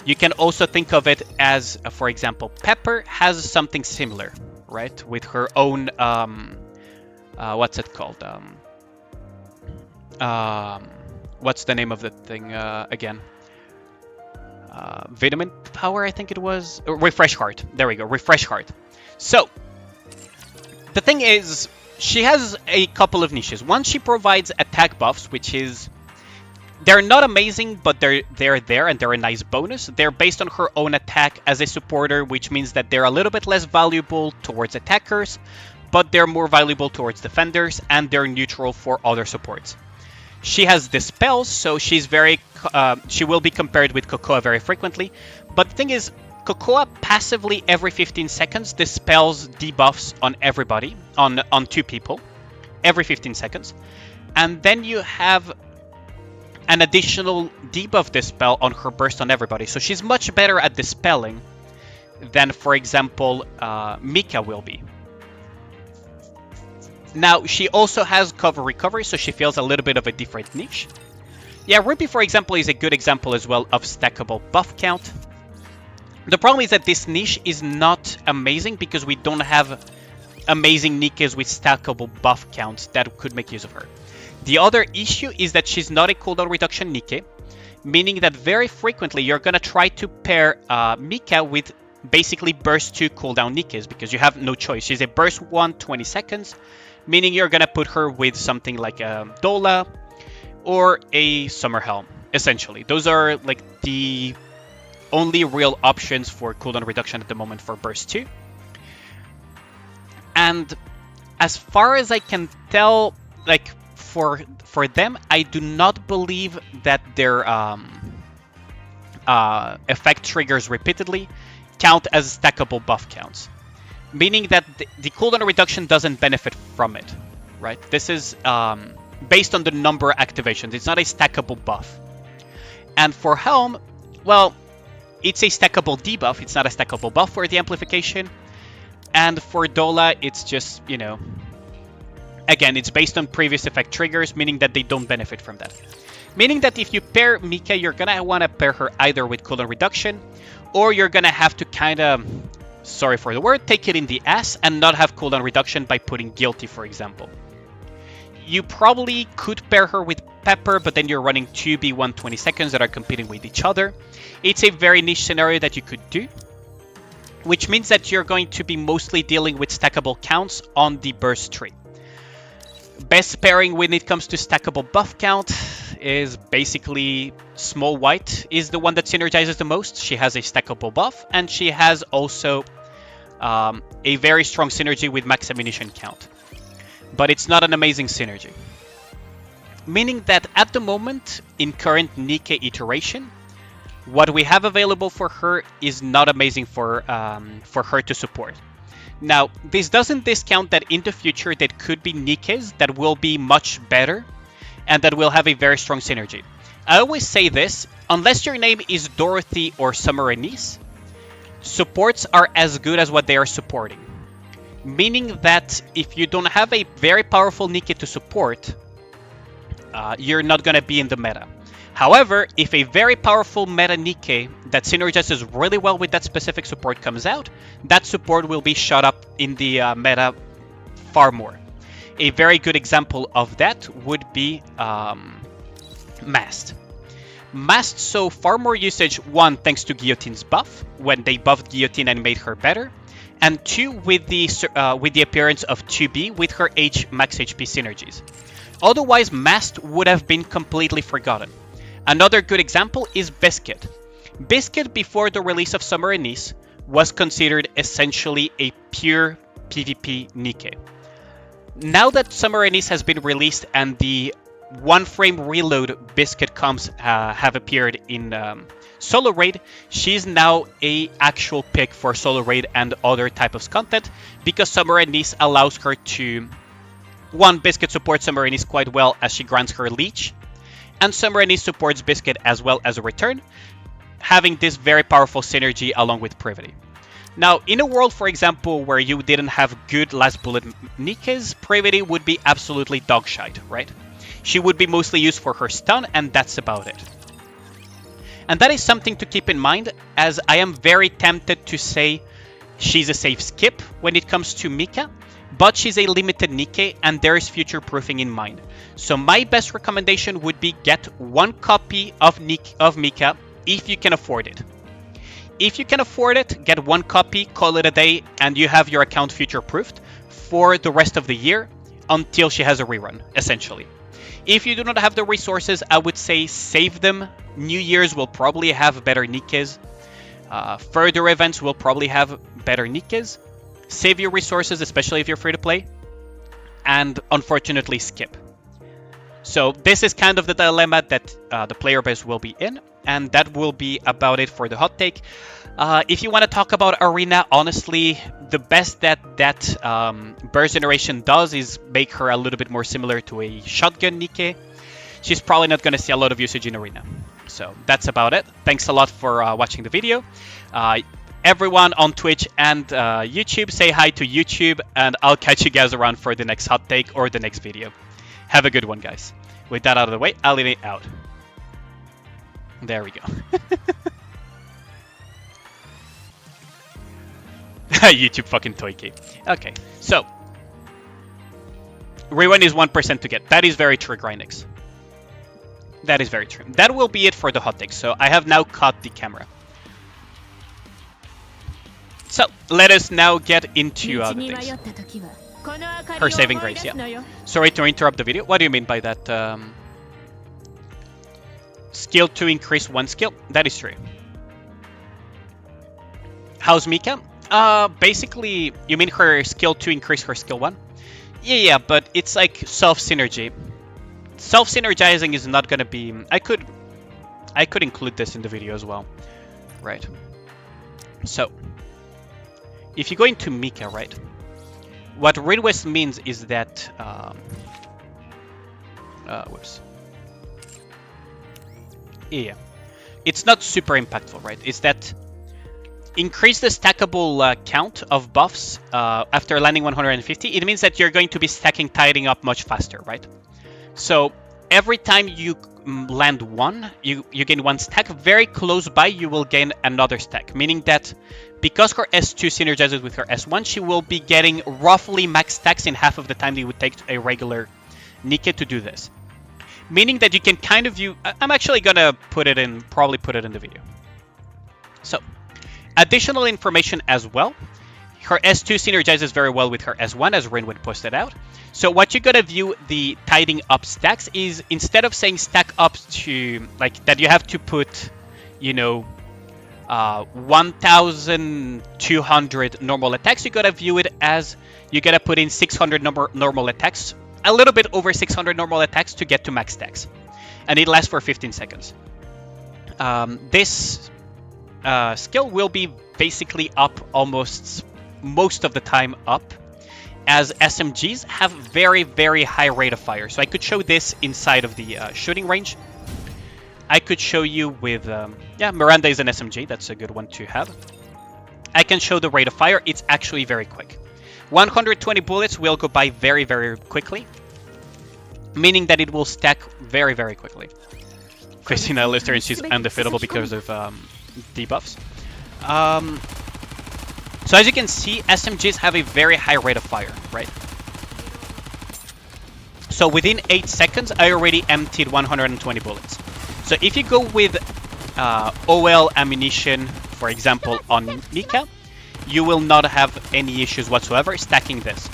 You can also think of it as, for example, Pepper has something similar, right? With her own, what's it called? What's the name of the thing again? Vitamin Power, I think it was. Refresh Heart. There we go, Refresh Heart. So, the thing is, she has a couple of niches. One, she provides attack buffs, which is... They're not amazing, but they're there and they're a nice bonus. They're based on her own attack as a supporter, which means that they're a little bit less valuable towards attackers, but they're more valuable towards defenders, and they're neutral for other supports. She has Dispels, so she's very... she will be compared with Cocoa very frequently. But the thing is, Cocoa passively every 15 seconds dispels debuffs on everybody, on 2 people, every 15 seconds. And then you have an additional debuff dispel on her burst on everybody. So she's much better at dispelling than, for example, Mica will be. Now, she also has cover recovery, so she feels a little bit of a different niche. Yeah, Ruby, for example, is a good example as well of stackable buff count. The problem is that this niche is not amazing because we don't have amazing Nikkes with stackable buff counts that could make use of her. The other issue is that she's not a cooldown reduction Nikke, meaning that very frequently you're going to try to pair Mica with basically burst 2 cooldown Nikkes because you have no choice. She's a burst 1, 20 seconds, meaning you're going to put her with something like a Dola or a Summer Helm, essentially. Those are like the only real options for cooldown reduction at the moment for burst 2. And as far as I can tell, like for them, I do not believe that their effect triggers repeatedly count as stackable buff counts, meaning that the cooldown reduction doesn't benefit from it, right? This is based on the number of activations. It's not a stackable buff. And for Helm, well, it's a stackable debuff. It's not a stackable buff for the amplification. And for Dola, it's just, you know, again, it's based on previous effect triggers, meaning that they don't benefit from that. Meaning that if you pair Mica, you're going to want to pair her either with cooldown reduction, or you're going to have to kind of, sorry for the word, take it in the ass and not have cooldown reduction by putting Guilty, for example. You probably could pair her with Pepper, but then you're running 2B 120 seconds that are competing with each other. It's a very niche scenario that you could do, which means that you're going to be mostly dealing with stackable counts on the burst tree. Best pairing when it comes to stackable buff count is basically Small White is the one that synergizes the most. She has a stackable buff, and she has also a very strong synergy with max ammunition count. But it's not an amazing synergy. Meaning that at the moment, in current Nikke iteration, what we have available for her is not amazing for her to support. Now, this doesn't discount that in the future there could be Nikkes that will be much better and that will have a very strong synergy. I always say this, unless your name is Dorothy or Summer Anise, supports are as good as what they are supporting. Meaning that if you don't have a very powerful Nikke to support, you're not going to be in the meta. However, if a very powerful meta Nikke that synergizes really well with that specific support comes out, that support will be shot up in the meta far more. A very good example of that would be Mast. Mast saw far more usage, 1, thanks to Guillotine's buff, when they buffed Guillotine and made her better, and 2, with the appearance of 2B with her max HP synergies. Otherwise, Mast would have been completely forgotten. Another good example is Biscuit. Biscuit, before the release of Summer Anise, was considered essentially a pure PvP Nikke. Now that Summer Anise has been released and the one-frame reload Biscuit comps have appeared in Solo Raid, she's now a actual pick for Solo Raid and other type of content because Summer Anise allows her to... 1, Biscuit supports Summer Anise quite well as she grants her Leech, and Summer Anise supports Biscuit as well as a return, having this very powerful synergy along with Privity. Now, in a world, for example, where you didn't have good last bullet Nikkes, Privity would be absolutely dogshite, right? She would be mostly used for her stun, and that's about it. And that is something to keep in mind, as I am very tempted to say she's a safe skip when it comes to Mica, but she's a limited Nikke and there is future proofing in mind. So my best recommendation would be get 1 copy of Mica if you can afford it. If you can afford it, get 1 copy, call it a day, and you have your account future proofed for the rest of the year until she has a rerun, essentially. If you do not have the resources, I would say save them. New Year's will probably have better Nikkes. Further events will probably have better Nikkes. Save your resources, especially if you're free to play. And unfortunately, skip. So this is kind of the dilemma that the player base will be in, and that will be about it for the hot take. If you want to talk about Arena, honestly, the best that burst generation does is make her a little bit more similar to a shotgun Nikke. She's probably not going to see a lot of usage in Arena. So that's about it. Thanks a lot for watching the video. Everyone on Twitch and YouTube, say hi to YouTube, and I'll catch you guys around for the next hot take or the next video. Have a good one, guys. With that out of the way, I'll leave it out. There we go. YouTube fucking toy key. Okay, so rewind is 1% to get. That is very true, Grindix. That is very true. That will be it for the hot take. So I have now cut the camera. So let us now get into the things. Her saving grace, yeah. Sorry to interrupt the video. What do you mean by that? Skill to increase one skill? That is true. How's Mica? Basically, you mean her skill to increase her skill 1? Yeah, but it's like self-synergy. Self-synergizing is not gonna be... I could include this in the video as well. Right. So, if you go into Mica, right? What Ridwest means is that... whoops. Yeah. It's not super impactful, right? It's that... Increase the stackable count of buffs after landing 150. It means that you're going to be stacking tidying up much faster, right? So every time you land one, you gain one stack. Very close by, you will gain another stack. Meaning that because her S2 synergizes with her S1, she will be getting roughly max stacks in half of the time that it would take a regular Nikke to do this. Meaning that you can kind of view... I'm actually gonna probably put it in the video. So... Additional information as well. Her S2 synergizes very well with her S1, as Rinwood posted out. So what you're going to view the tidying up stacks is, instead of saying stack up to, like, that you have to put, you know, 1,200 normal attacks, you got to view it as you got to put in 600 normal attacks, a little bit over 600 normal attacks to get to max stacks. And it lasts for 15 seconds. This... skill will be basically up almost most of the time up, as SMGs have very, very high rate of fire. So I could show this inside of the shooting range. I could show you with, yeah, Miranda is an SMG. That's a good one to have. I can show the rate of fire. It's actually very quick. 120 bullets will go by very, very quickly, meaning that it will stack very, very quickly. Christina Lister, and she's undefeatable because of debuffs. So as you can see, SMGs have a very high rate of fire, right? So within 8 seconds, I already emptied 120 bullets. So if you go with OL ammunition, for example, on Mica, you will not have any issues whatsoever stacking this.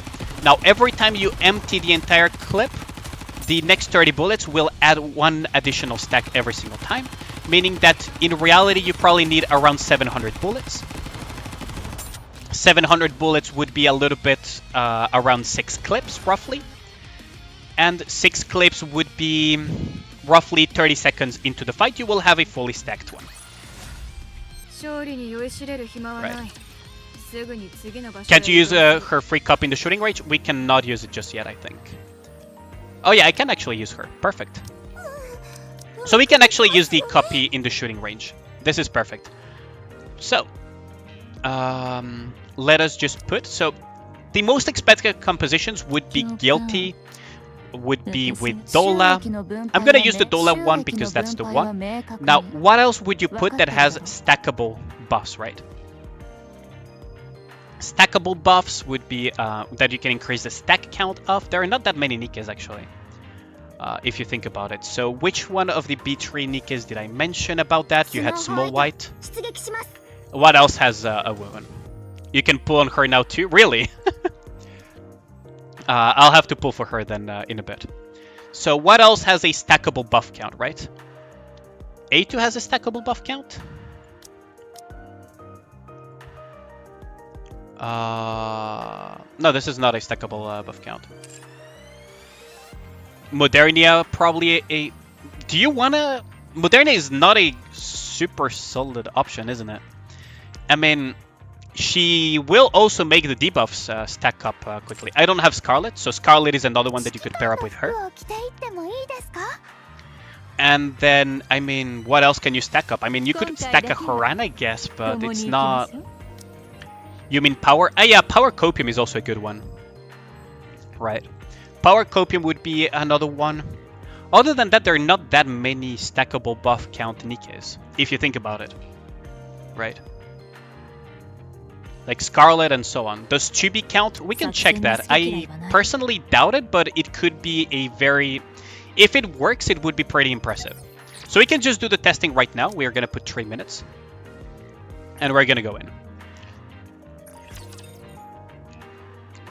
Now, every time you empty the entire clip, the next 30 bullets will add one additional stack every single time. Meaning that in reality, you probably need around 700 bullets. 700 bullets would be a little bit around 6 clips, roughly. And 6 clips would be roughly 30 seconds into the fight. You will have a fully stacked one. Right. Can't you use her free cup in the shooting range? We cannot use it just yet, I think. Oh yeah, I can actually use her. Perfect. So we can actually use the copy in the shooting range. This is perfect. So, let us just put... So, the most expected compositions would be Guilty, would be with Dola. I'm gonna use the Dola one because that's the one. Now, what else would you put that has stackable buffs, right? Stackable buffs would be that you can increase the stack count of. There are not that many Nikkes, actually. If you think about it. So which one of the B3 Nikkes did I mention about that? You had Small White. What else has a woman? You can pull on her now too? Really? I'll have to pull for her then in a bit. So what else has a stackable buff count, right? A2 has a stackable buff count? No, this is not a stackable buff count. Modernia probably a... Do you wanna... Modernia is not a super solid option, isn't it? I mean, she will also make the debuffs stack up quickly. I don't have Scarlet, so Scarlet is another one that you could pair up with her. And then, I mean, what else can you stack up? I mean, you could stack a Horan, I guess, but it's not... You mean Power? Ah, yeah, Power Copium is also a good one. Right. Power Copium would be another one. Other than that, there are not that many stackable buff count Nikkes, if you think about it. Right. Like Scarlet and so on. Does Chibi count? We can check that. I personally doubt it, but it could be a very... If it works, it would be pretty impressive. So we can just do the testing right now. We're going to put 3 minutes. And we're going to go in.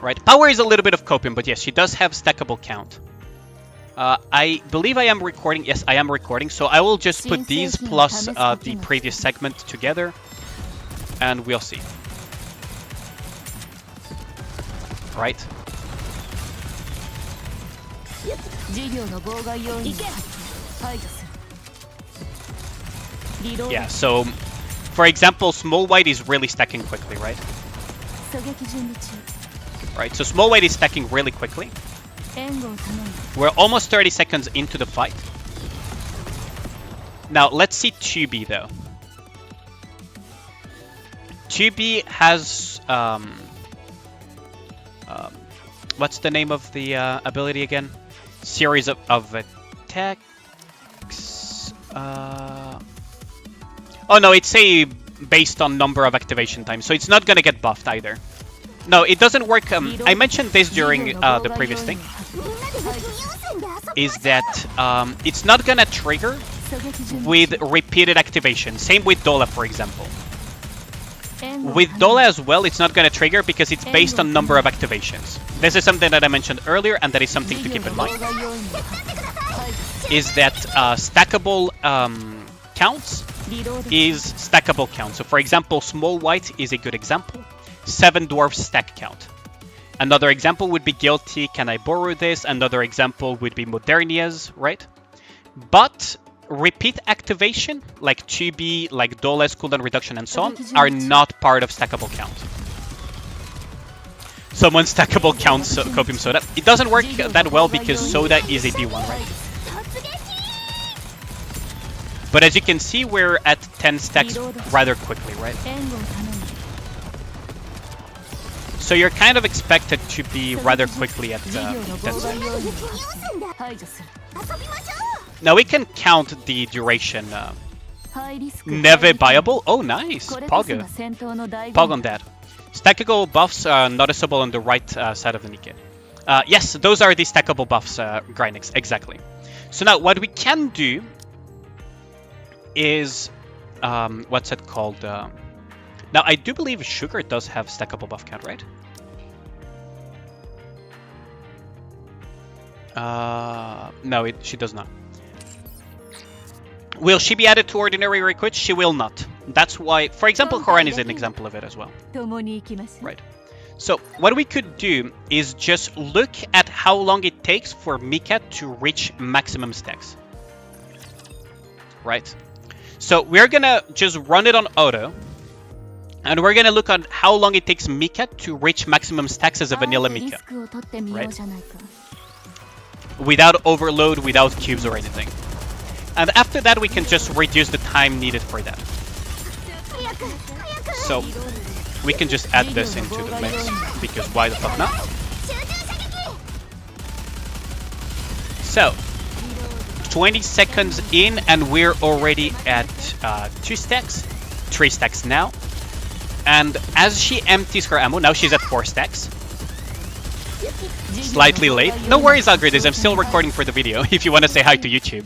Right. Power is a little bit of copium, but yes, she does have stackable count. I believe I am recording. Yes, I am recording. So I will just put these plus the previous segment together. And we'll see. Right. Yeah, so for example, Small White is really stacking quickly, right? Right, so Small White is stacking really quickly. We're almost 30 seconds into the fight. Now, let's see 2B though. 2B has... what's the name of the ability again? Series of attacks... Oh no, it's a based on number of activation time, so it's not gonna get buffed either. No, it doesn't work. I mentioned this during the previous thing. Is that it's not gonna trigger with repeated activation. Same with Dola, for example. With Dola as well, it's not gonna trigger because it's based on number of activations. This is something that I mentioned earlier, and that is something to keep in mind. Is that stackable counts is stackable count. So for example, Small White is a good example. 7 dwarfs stack count. Another example would be Guilty, Can I Borrow This? Another example would be Modernia's, right? But repeat activation, like Chibi, like Dola's cooldown reduction and so on, are not part of stackable count. Someone stackable counts Copium Soda. It doesn't work that well because Soda is a D1, right? But as you can see, we're at 10 stacks rather quickly, right? So you're kind of expected to be rather quickly at 10 stacks. Now we can count the duration. Neve viable. Oh, nice. Pog on that. Stackable buffs are noticeable on the right side of the Nikke. Yes, those are the stackable buffs, Grindix. Exactly. So now what we can do is what's it called? Now I do believe Sugar does have stackable buff count, right? No, she does not. Will she be added to Ordinary Requits? She will not. That's why, for example, Horan is an example of it as well. Right. So what we could do is just look at how long it takes for Mica to reach maximum stacks. Right. So we're gonna just run it on auto. And we're gonna look at how long it takes Mica to reach maximum stacks as a vanilla Mica. Right? Without overload, without cubes or anything. And after that, we can just reduce the time needed for that. So we can just add this into the mix, because why the fuck not? So 20 seconds in, and we're already at 2 stacks, 3 stacks now. And as she empties her ammo, now she's at 4 stacks. Slightly late. No worries, Algridis, I'm still recording for the video, if you want to say hi to YouTube.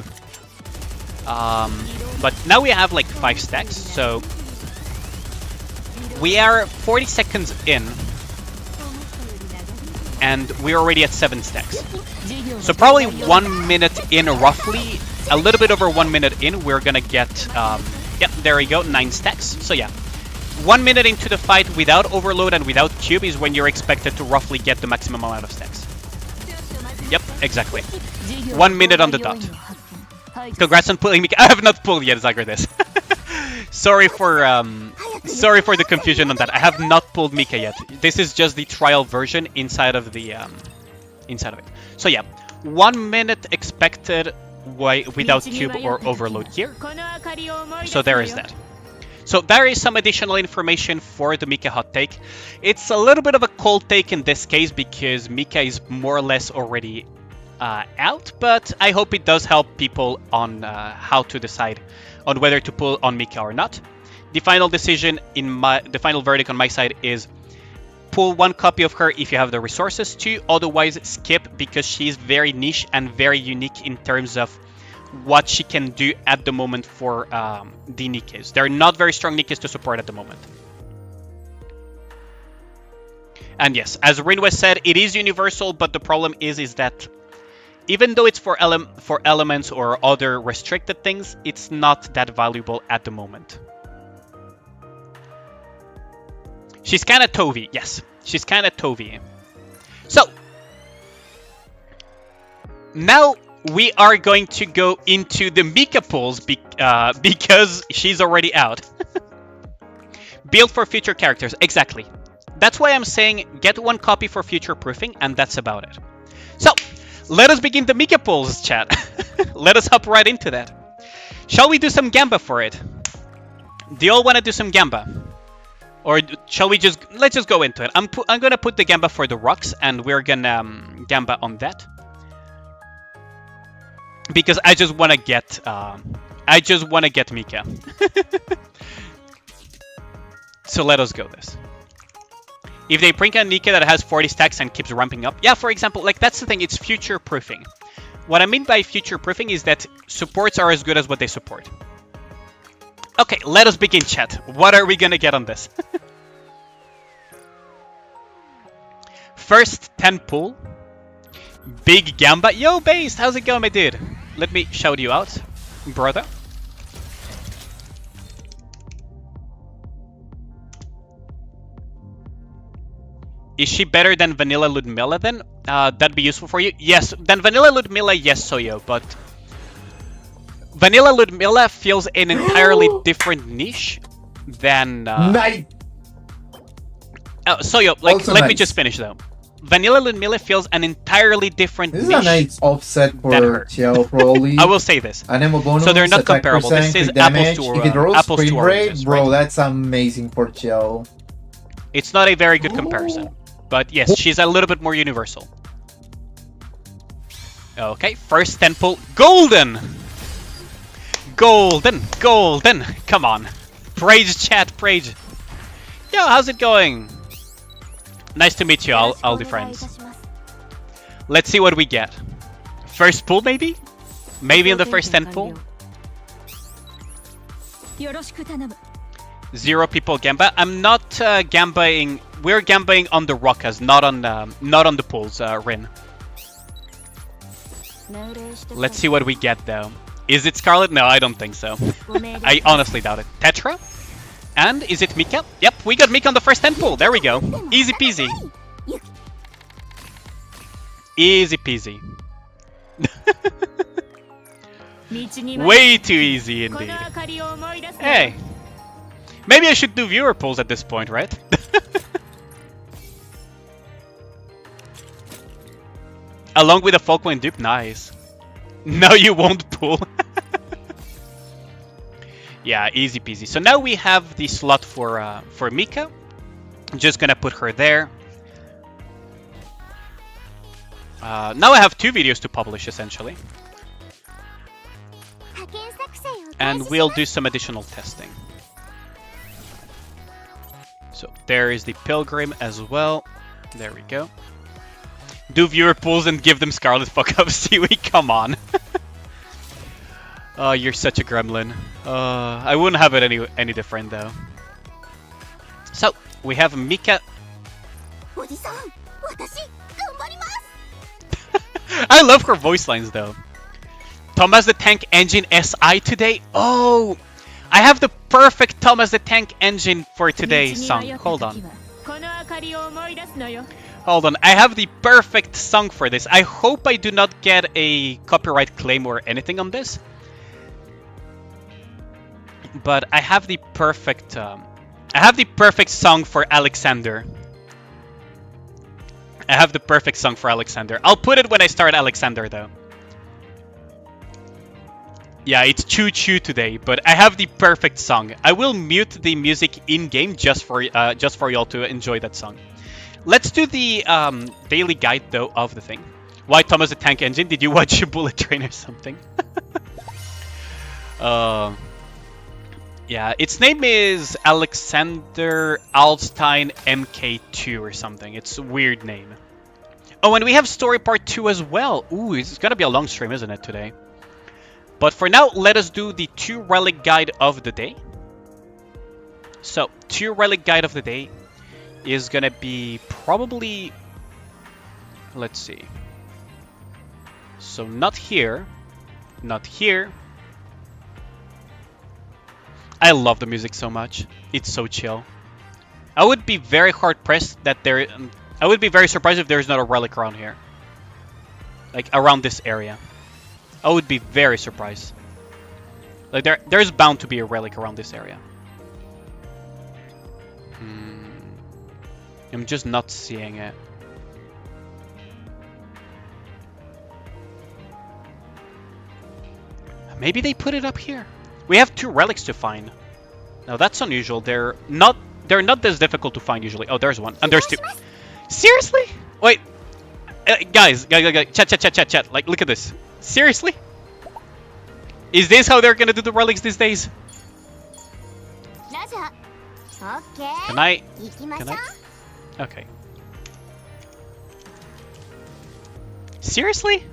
But now we have like 5 stacks, so we are 40 seconds in, and we're already at 7 stacks. So probably 1 minute in, roughly, a little bit over 1 minute in, we're gonna get, yep, there we go, 9 stacks. So yeah, 1 minute into the fight without overload and without cube is when you're expected to roughly get the maximum amount of stacks. Yep, exactly. 1 minute on the dot. Congrats on pulling Mica. I have not pulled yet, Zagredes. Sorry for the confusion on that. I have not pulled Mica yet. This is just the trial version inside of the inside of it. So yeah, 1 minute expected without cube or overload here. So there is that. So there is some additional information for the Mica hot take. It's a little bit of a cold take in this case because Mica is more or less already out, but I hope it does help people on how to decide on whether to pull on Mica or not. The final decision the final verdict on my side is pull 1 copy of her if you have the resources to, otherwise skip because she's very niche and very unique in terms of what she can do at the moment for the Nikkes. They're not very strong Nikkes to support at the moment. And yes, as Rinwe said, it is universal, but the problem is that even though it's for elements or other restricted things, it's not that valuable at the moment. She's kind of Tovi, yes. She's kind of Tovi. So, now we are going to go into the Mica pulls because she's already out. Build for future characters, exactly. That's why I'm saying get 1 copy for future proofing, and that's about it. So, let us begin the Mica pulls, chat. Let us hop right into that. Shall we do some Gamba for it? Do you all want to do some Gamba? Or shall we let's just go into it. I'm gonna put the Gamba for the rocks, and we're gonna Gamba on that. Because I just want to get Mica. So let us go this. If they bring a Nikke that has 40 stacks and keeps ramping up, yeah, for example, like that's the thing, it's future proofing. What I mean by future proofing is that supports are as good as what they support. Okay, let us begin, chat. What are we gonna get on this? First 10 pull. Big Gamba. Yo, Based, how's it going, my dude? Let me shout you out, brother. Is she better than Vanilla Ludmilla then? That'd be useful for you? Yes, than Vanilla Ludmilla, yes, Soyo, but Vanilla Ludmilla feels an entirely different niche than... Nice! Soyo, like, Also let nice. me just finish though. Vanilla Ludmilla feels an entirely different This is niche. a nice offset than her. for Chiao, probably. I will say this. Anemo bonus, So they're not attack comparable. percent, This is crit damage. apples to If it rolls apples to frame rate, oranges, bro, right? that's amazing for Chiao. It's not a very good comparison. But yes, she's a little bit more universal. Okay, first 10 pull. Golden! Golden! Golden! Come on. Praise, chat, praise. Yo, how's it going? Nice to meet you, all the friends. Let's see what we get. First pull, maybe? Maybe in the first 10 pull? 0 people Gamba. I'm not Gambaing. We're Gambaing on the Rockas, not on the pulls, Rin. Let's see what we get though. Is it Scarlet? No, I don't think so. I honestly doubt it. Tetra? And is it Mica? Yep, we got Mica on the first 10 pull. There we go. Easy peasy. Easy peasy. Way too easy indeed. Hey. Maybe I should do viewer polls at this point, right? Along with a Falkland dupe, nice. No, you won't pull. Yeah, easy peasy. So now we have the slot for Mica. I'm just gonna put her there. Now I have 2 videos to publish, essentially. And we'll do some additional testing. So there is the Pilgrim as well. There we go. Do viewer pulls and give them Scarlet fuck up, Seaweed. Come on. Oh, you're such a gremlin. I wouldn't have it any different though. So we have Mica. I love her voice lines though. Thomas the Tank Engine SI today. Oh, I have the perfect Thomas the Tank Engine for today's song. Hold on. Hold on, I have the perfect song for this. I hope I do not get a copyright claim or anything on this. But I have the perfect song for Alexander. I have the perfect song for Alexander. I'll put it when I start Alexander though. Yeah, it's Choo Choo today, but I have the perfect song. I will mute the music in-game just for y'all to enjoy that song. Let's do the daily guide though of the thing. Why Thomas the Tank Engine? Did you watch a Bullet Train or something? Yeah, its name is Alexander Alstein MK2 or something. It's a weird name. Oh, and we have story part 2 as well. Ooh, it's gonna be a long stream, isn't it, today? But for now, let us do the 2 relic guide of the day. So, 2 relic guide of the day is gonna be probably... Let's see. So, not here. Not here. I love the music so much. It's so chill. I would be very hard pressed that there... I would be very surprised if there's not a relic around here. Like, around this area. I would be very surprised. Like, there's bound to be a relic around this area. I'm just not seeing it. Maybe they put it up here. We have 2 relics to find. Now that's unusual. They're not this difficult to find usually. Oh, there's one. And there's 2. Seriously? Wait. Guys, chat. Like, look at this. Seriously? Is this how they're gonna do the relics these days? Can I? Okay. Seriously?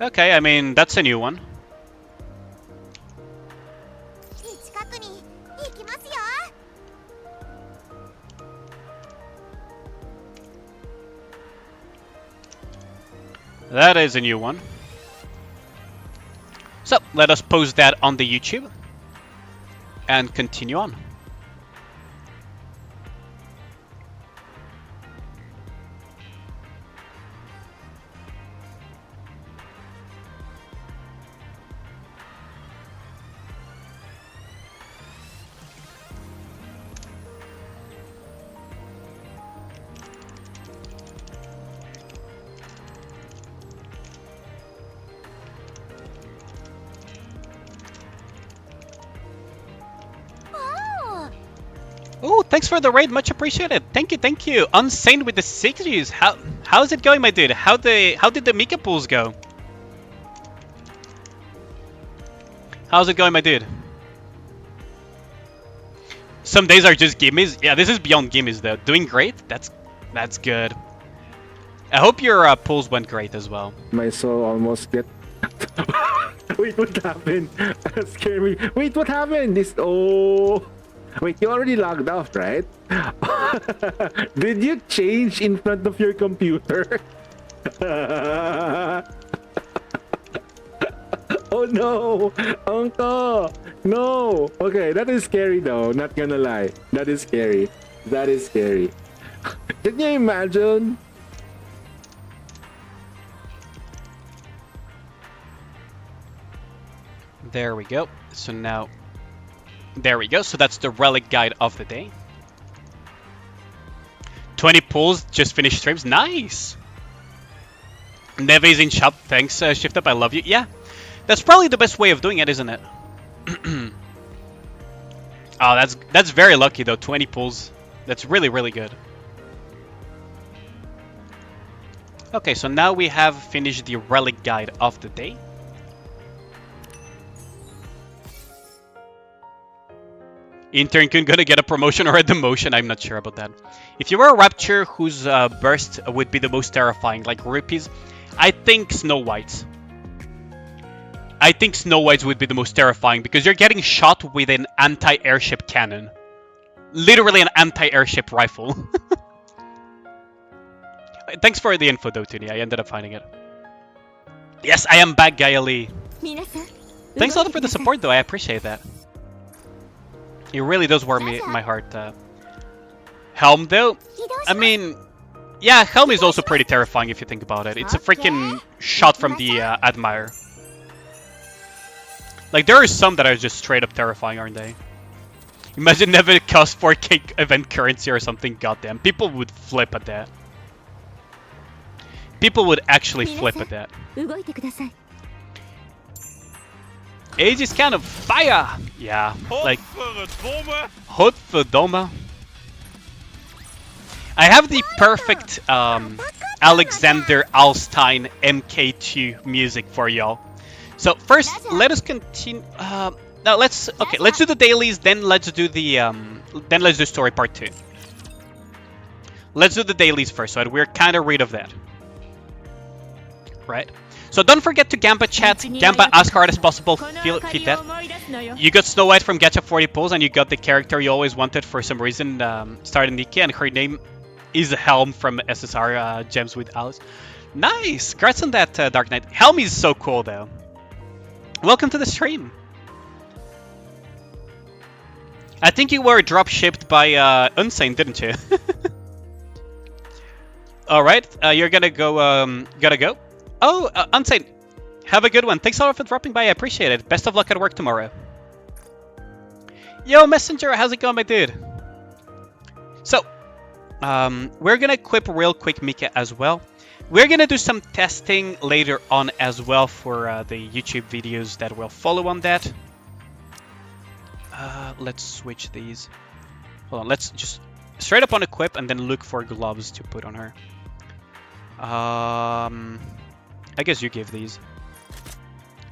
Okay, I mean, that's a new one. That is a new one. So, let us post that on the YouTube and continue on. Oh, thanks for the raid, much appreciated. Thank you. Unsane with the 60s. How's it going, my dude? How did the Mica pools go? How's it going, my dude? Some days are just gimmies. Yeah, this is beyond gimmies though. Doing great. That's good. I hope your pools went great as well. My soul almost get. Wait, what happened? That scared me. Wait, what happened? Wait, you already logged off, right? Did you change in front of your computer? Oh no! Uncle! No! Okay, that is scary though, not gonna lie. That is scary. Can you imagine? There we go. So now... There we go. So that's the relic guide of the day. 20 pulls, just finished streams. Nice! Neve's in shop. Thanks, Shift Up. I love you. Yeah. That's probably the best way of doing it, isn't it? Oh, that's very lucky though. 20 pulls. That's really, really good. Okay, so now we have finished the relic guide of the day. Intern Kun gonna get a promotion or a demotion? I'm not sure about that. If you were a rapture whose burst would be the most terrifying, like rupees, I think Snow White's. I think Snow White's would be the most terrifying because you're getting shot with an anti-airship cannon. Literally an anti-airship rifle. Thanks for the info though, Tuni. I ended up finding it. Yes, I am back, Gaia Lee. Thanks a lot for the support though. I appreciate that. It really does warm my heart. Helm though, I mean, yeah, Helm is also pretty terrifying if you think about it. It's a freaking shot from the Admire. Like, there are some that are just straight up terrifying, aren't they? Imagine never cost 4k event currency or something, goddamn. People would flip at that. People would actually flip at that. Age is kind of fire! Yeah, like... Hot for Doma. I have the perfect Alexander Alstein MK2 music for y'all. So first, let us continue. Now let's do the dailies. Then let's do the story part 2. Let's do the dailies first, so we're kind of rid of that, right? So don't forget to Gamba chat. Gamba as hard as possible. Feed that. You got Snow White from Gacha 40 Pulls, and you got the character you always wanted for some reason. Started Nikke, and her name is Helm from SSR Gems with Alice. Nice! Congrats on that, Dark Knight. Helm is so cool, though. Welcome to the stream. I think you were drop shipped by Unsane, didn't you? All right, you're gonna go. Gotta go. Oh, Unsane, have a good one. Thanks a lot for dropping by. I appreciate it. Best of luck at work tomorrow. Yo, Messenger, how's it going, my dude? So, we're gonna equip real quick Mica as well. We're gonna do some testing later on as well for the YouTube videos that will follow on that. Let's switch these. Hold on, let's just straight up on equip and then look for gloves to put on her. I guess you give these.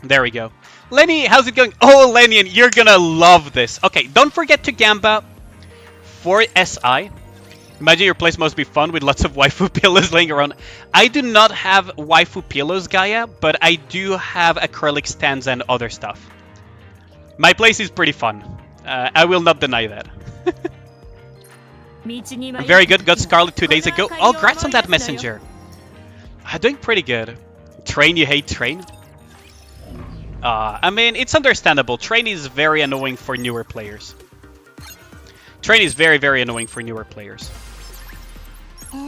There we go. Lenny, how's it going? Oh, Lenny, you're gonna love this. Okay, don't forget to Gamba for SI. Imagine your place must be fun with lots of waifu pillows laying around. I do not have waifu pillows, Gaia, but I do have acrylic stands and other stuff. My place is pretty fun. I will not deny that. Very good. Got Scarlet 2 days ago. Oh, congrats on that, Messenger. I'm doing pretty good. Train, you hate Train? I mean, it's understandable. Train is very annoying for newer players. Train is very, very annoying for newer players.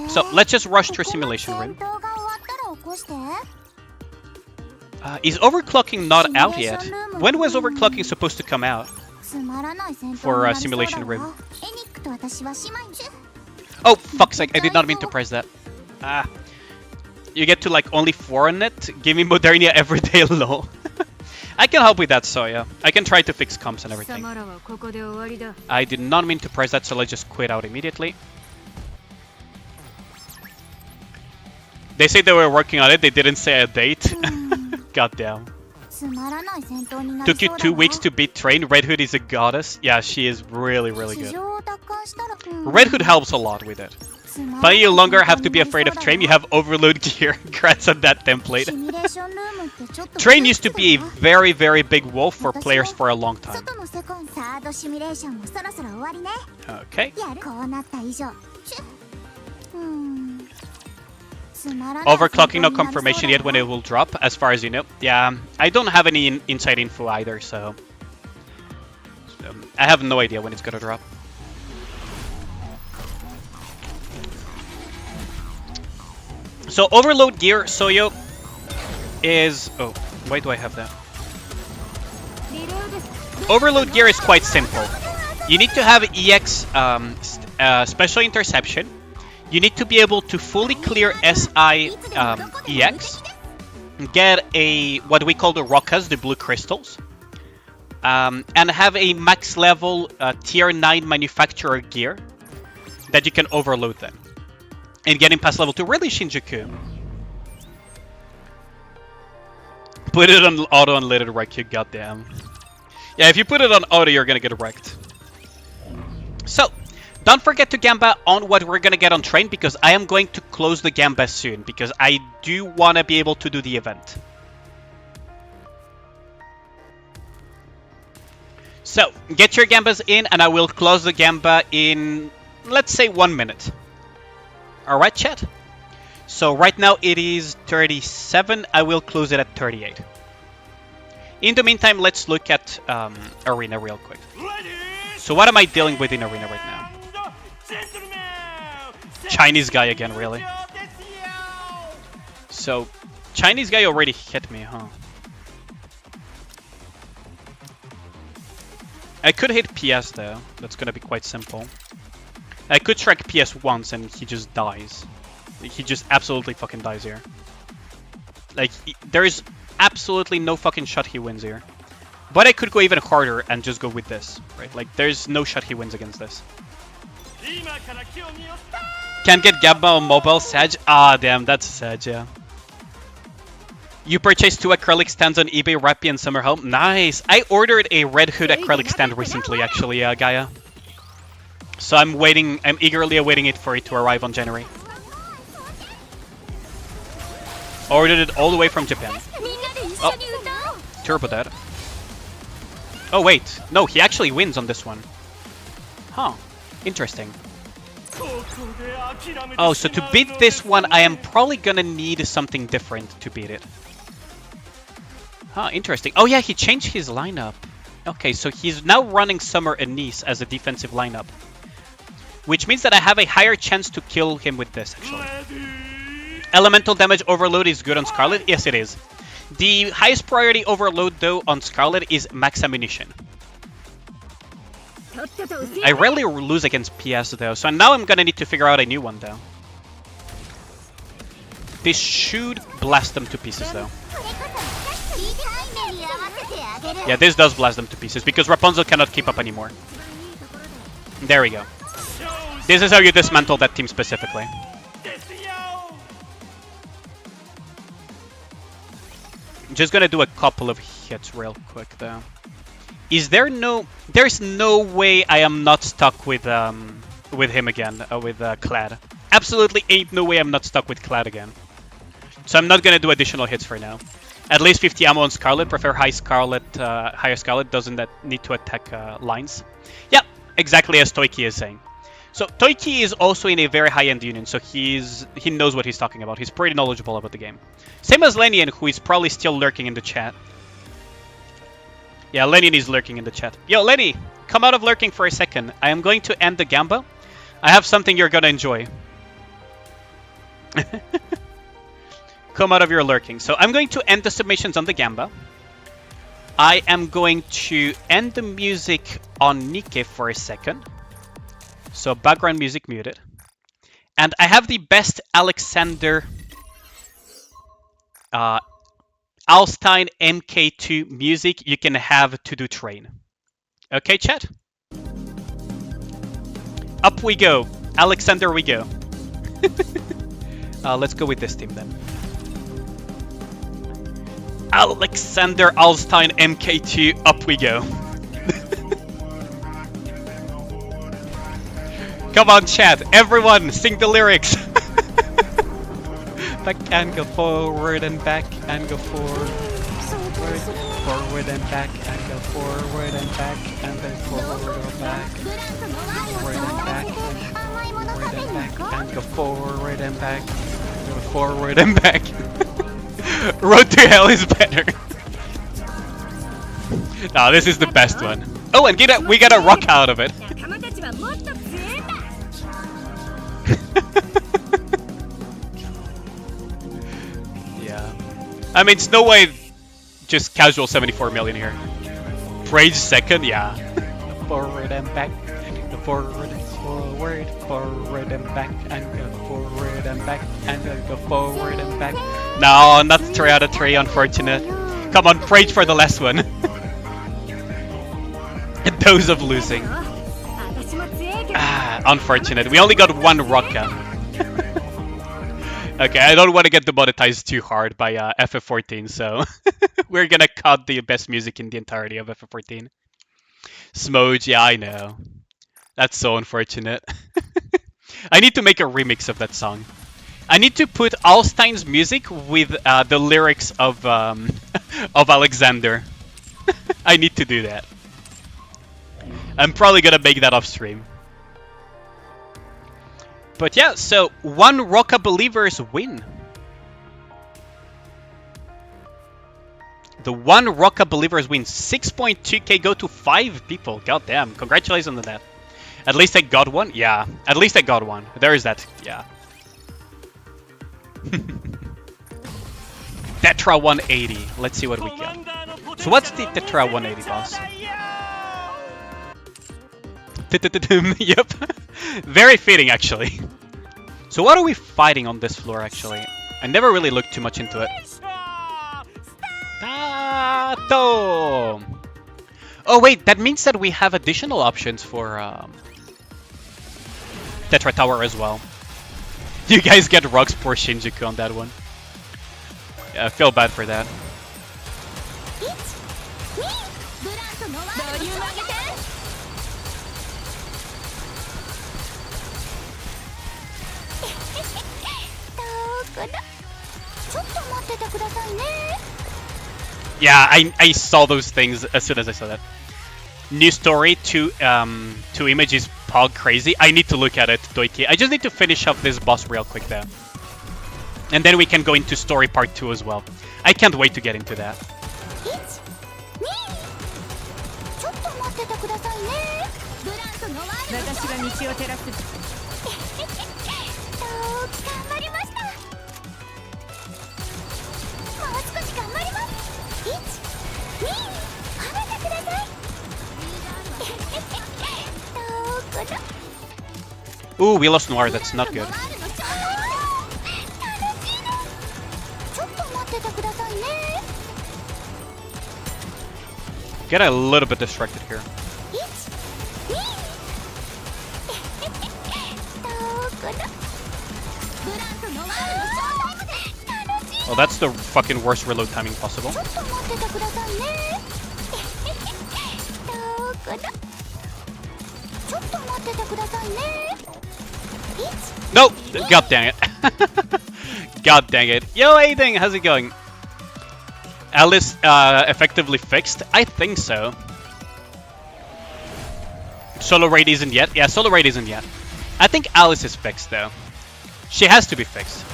So, let's just rush through Simulation Room. Is overclocking not out yet? When was overclocking supposed to come out? For Simulation Room. Oh, fuck's sake, I did not mean to press that. You get to like only 4 on it? Give me Modernia everyday low. I can help with that, Soya. I can try to fix comps and everything. I did not mean to press that, so let's just quit out immediately. They say they were working on it, they didn't say a date. Goddamn. Took you 2 weeks to beat Train. Red Hood is a goddess. Yeah, she is really, really good. Red Hood helps a lot with it. But you no longer have to be afraid of Train, you have Overload gear. Congrats on that template. Train used to be a very, very big wolf for players for a long time. Okay. Overclocking, no confirmation yet when it will drop, as far as you know. Yeah, I don't have any inside info either, so... I have no idea when it's gonna drop. So Overload gear, Soyo, is... Oh, why do I have that? Overload gear is quite simple. You need to have EX Special Interception. You need to be able to fully clear SI EX. Get a what we call the Rockas, the blue crystals. And have a max level tier 9 manufacturer gear that you can overload them. And getting past level 2, really Shinjuku. Put it on auto and let it wreck you, goddamn. Yeah, if you put it on auto, you're gonna get wrecked. So, don't forget to Gamba on what we're gonna get on Train, because I am going to close the Gamba soon, because I do want to be able to do the event. So, get your Gambas in, and I will close the Gamba in, let's say, 1 minute. Alright, chat? So right now it is 37. I will close it at 38. In the meantime, let's look at Arena real quick. So what am I dealing with in Arena right now? Chinese guy again, really. So, Chinese guy already hit me, huh? I could hit PS though. That's gonna be quite simple. I could strike PS once and he just dies. He just absolutely fucking dies here. Like, there is absolutely no fucking shot he wins here. But I could go even harder and just go with this, right? Like, there's no shot he wins against this. Can't get Gamma on mobile, Sag? Ah, damn, that's Sag, yeah. You purchased 2 acrylic stands on eBay, Rappi, and Summer Home? Nice! I ordered a Red Hood acrylic stand recently, actually, Gaia. So I'm eagerly awaiting it for it to arrive on January. Ordered it all the way from Japan. Oh, Turbo Dead. Oh wait, no, he actually wins on this one. Huh, interesting. Oh, so to beat this one, I am probably gonna need something different to beat it. Huh, interesting. Oh yeah, he changed his lineup. Okay, so he's now running Summer and Nice as a defensive lineup. Which means that I have a higher chance to kill him with this, actually. Elemental damage overload is good on Scarlet? Yes, it is. The highest priority overload, though, on Scarlet is max ammunition. I rarely lose against PS, though, so now I'm gonna need to figure out a new one, though. This should blast them to pieces, though. Yeah, this does blast them to pieces, because Rapunzel cannot keep up anymore. There we go. This is how you dismantle that team specifically. Just gonna do a couple of hits real quick, though. There's no way I am not stuck with him again, with Clad. Absolutely ain't no way I'm not stuck with Clad again. So I'm not gonna do additional hits for now. At least 50 ammo on Scarlet. Prefer higher Scarlet. Doesn't that need to attack lines? Yeah, exactly as Toiki is saying. So Toiki is also in a very high-end union, so he knows what he's talking about. He's pretty knowledgeable about the game. Same as Lenian, who is probably still lurking in the chat. Yeah, Lenian is lurking in the chat. Yo, Lenny, come out of lurking for a second. I am going to end the Gamba. I have something you're gonna enjoy. Come out of your lurking. So I'm going to end the submissions on the Gamba. I am going to end the music on Nikke for a second. So background music muted. And I have the best Alexander Alstein MK2 music you can have to do train. Okay, chat? Up we go. Alexander we go. Let's go with this team then. Alexander Alstein MK2, up we go. Come on, chat. Everyone, sing the lyrics. Back and go forward and back and go forward. Forward and back and go forward and back and then forward or back. Forward and back and go forward and back. Go forward and back. Road to Hell is better. No, this is the best one. Oh, and we get a rock out of it. Yeah. I mean, it's no way just casual 74 million here. Praise second, yeah. Forward and back. Forward and back, and go forward and back, and go forward and back. No, not 3 out of 3, unfortunate. Come on, pray for the last one. Dose of losing. Unfortunate. We only got 1 Rocka. Okay, I don't want to get demonetized too hard by FF14, so we're gonna cut the best music in the entirety of FF14. Smoj, yeah, I know. That's so unfortunate. I need to make a remix of that song. I need to put Alstein's music with the lyrics of Alexander. I need to do that. I'm probably gonna make that off stream. But yeah, so 1 Rocka Believers win. The 1 Rocka Believers win. 6.2k go to 5 people. God damn. Congratulations on that. At least I got one? Yeah. At least I got one. There is that. Yeah. Tetra 180. Let's see what we get. So what's the Tetra 180, boss? Yep. Very fitting, actually. So what are we fighting on this floor, actually? I never really looked too much into it. Tato! Oh wait, that means that we have additional options for Tetra Tower as well. You guys get rocks for Shinjuku on that one. Yeah, I feel bad for that. Yeah, I saw those things as soon as I saw that. New story, two images, Pog crazy. I need to look at it, Doiki. I just need to finish up this boss real quick there. And then we can go into story part 2 as well. I can't wait to get into that. Ooh, we lost Noir, that's not good. Get a little bit distracted here. Oh, that's the fucking worst reload timing possible. No! God dang it. God dang it. Yo, Aiding, how's it going? Alice effectively fixed? I think so. Solo raid isn't yet? Yeah, solo raid isn't yet. I think Alice is fixed though. She has to be fixed.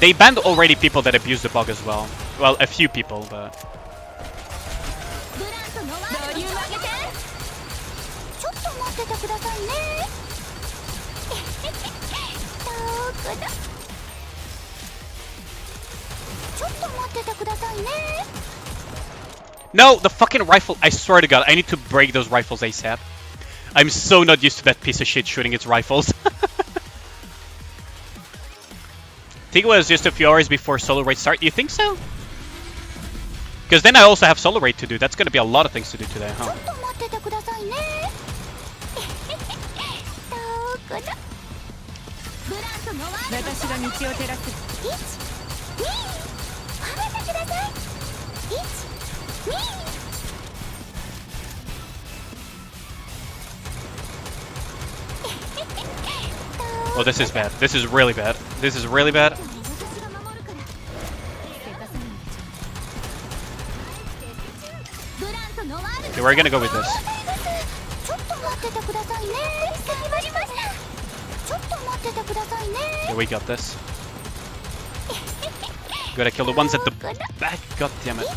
They banned already people that abuse the bug as well. Well, a few people, but... No, the fucking rifle. I swear to God, I need to break those rifles ASAP. I'm so not used to that piece of shit shooting its rifles. I think it was just a few hours before solo raid start. You think so? Because then I also have solo raid to do. That's going to be a lot of things to do today, huh? Oh, this is bad. This is really bad. This is really bad. Okay, we're gonna go with this. Okay, we got this. Gotta kill the ones at the back. God damn it.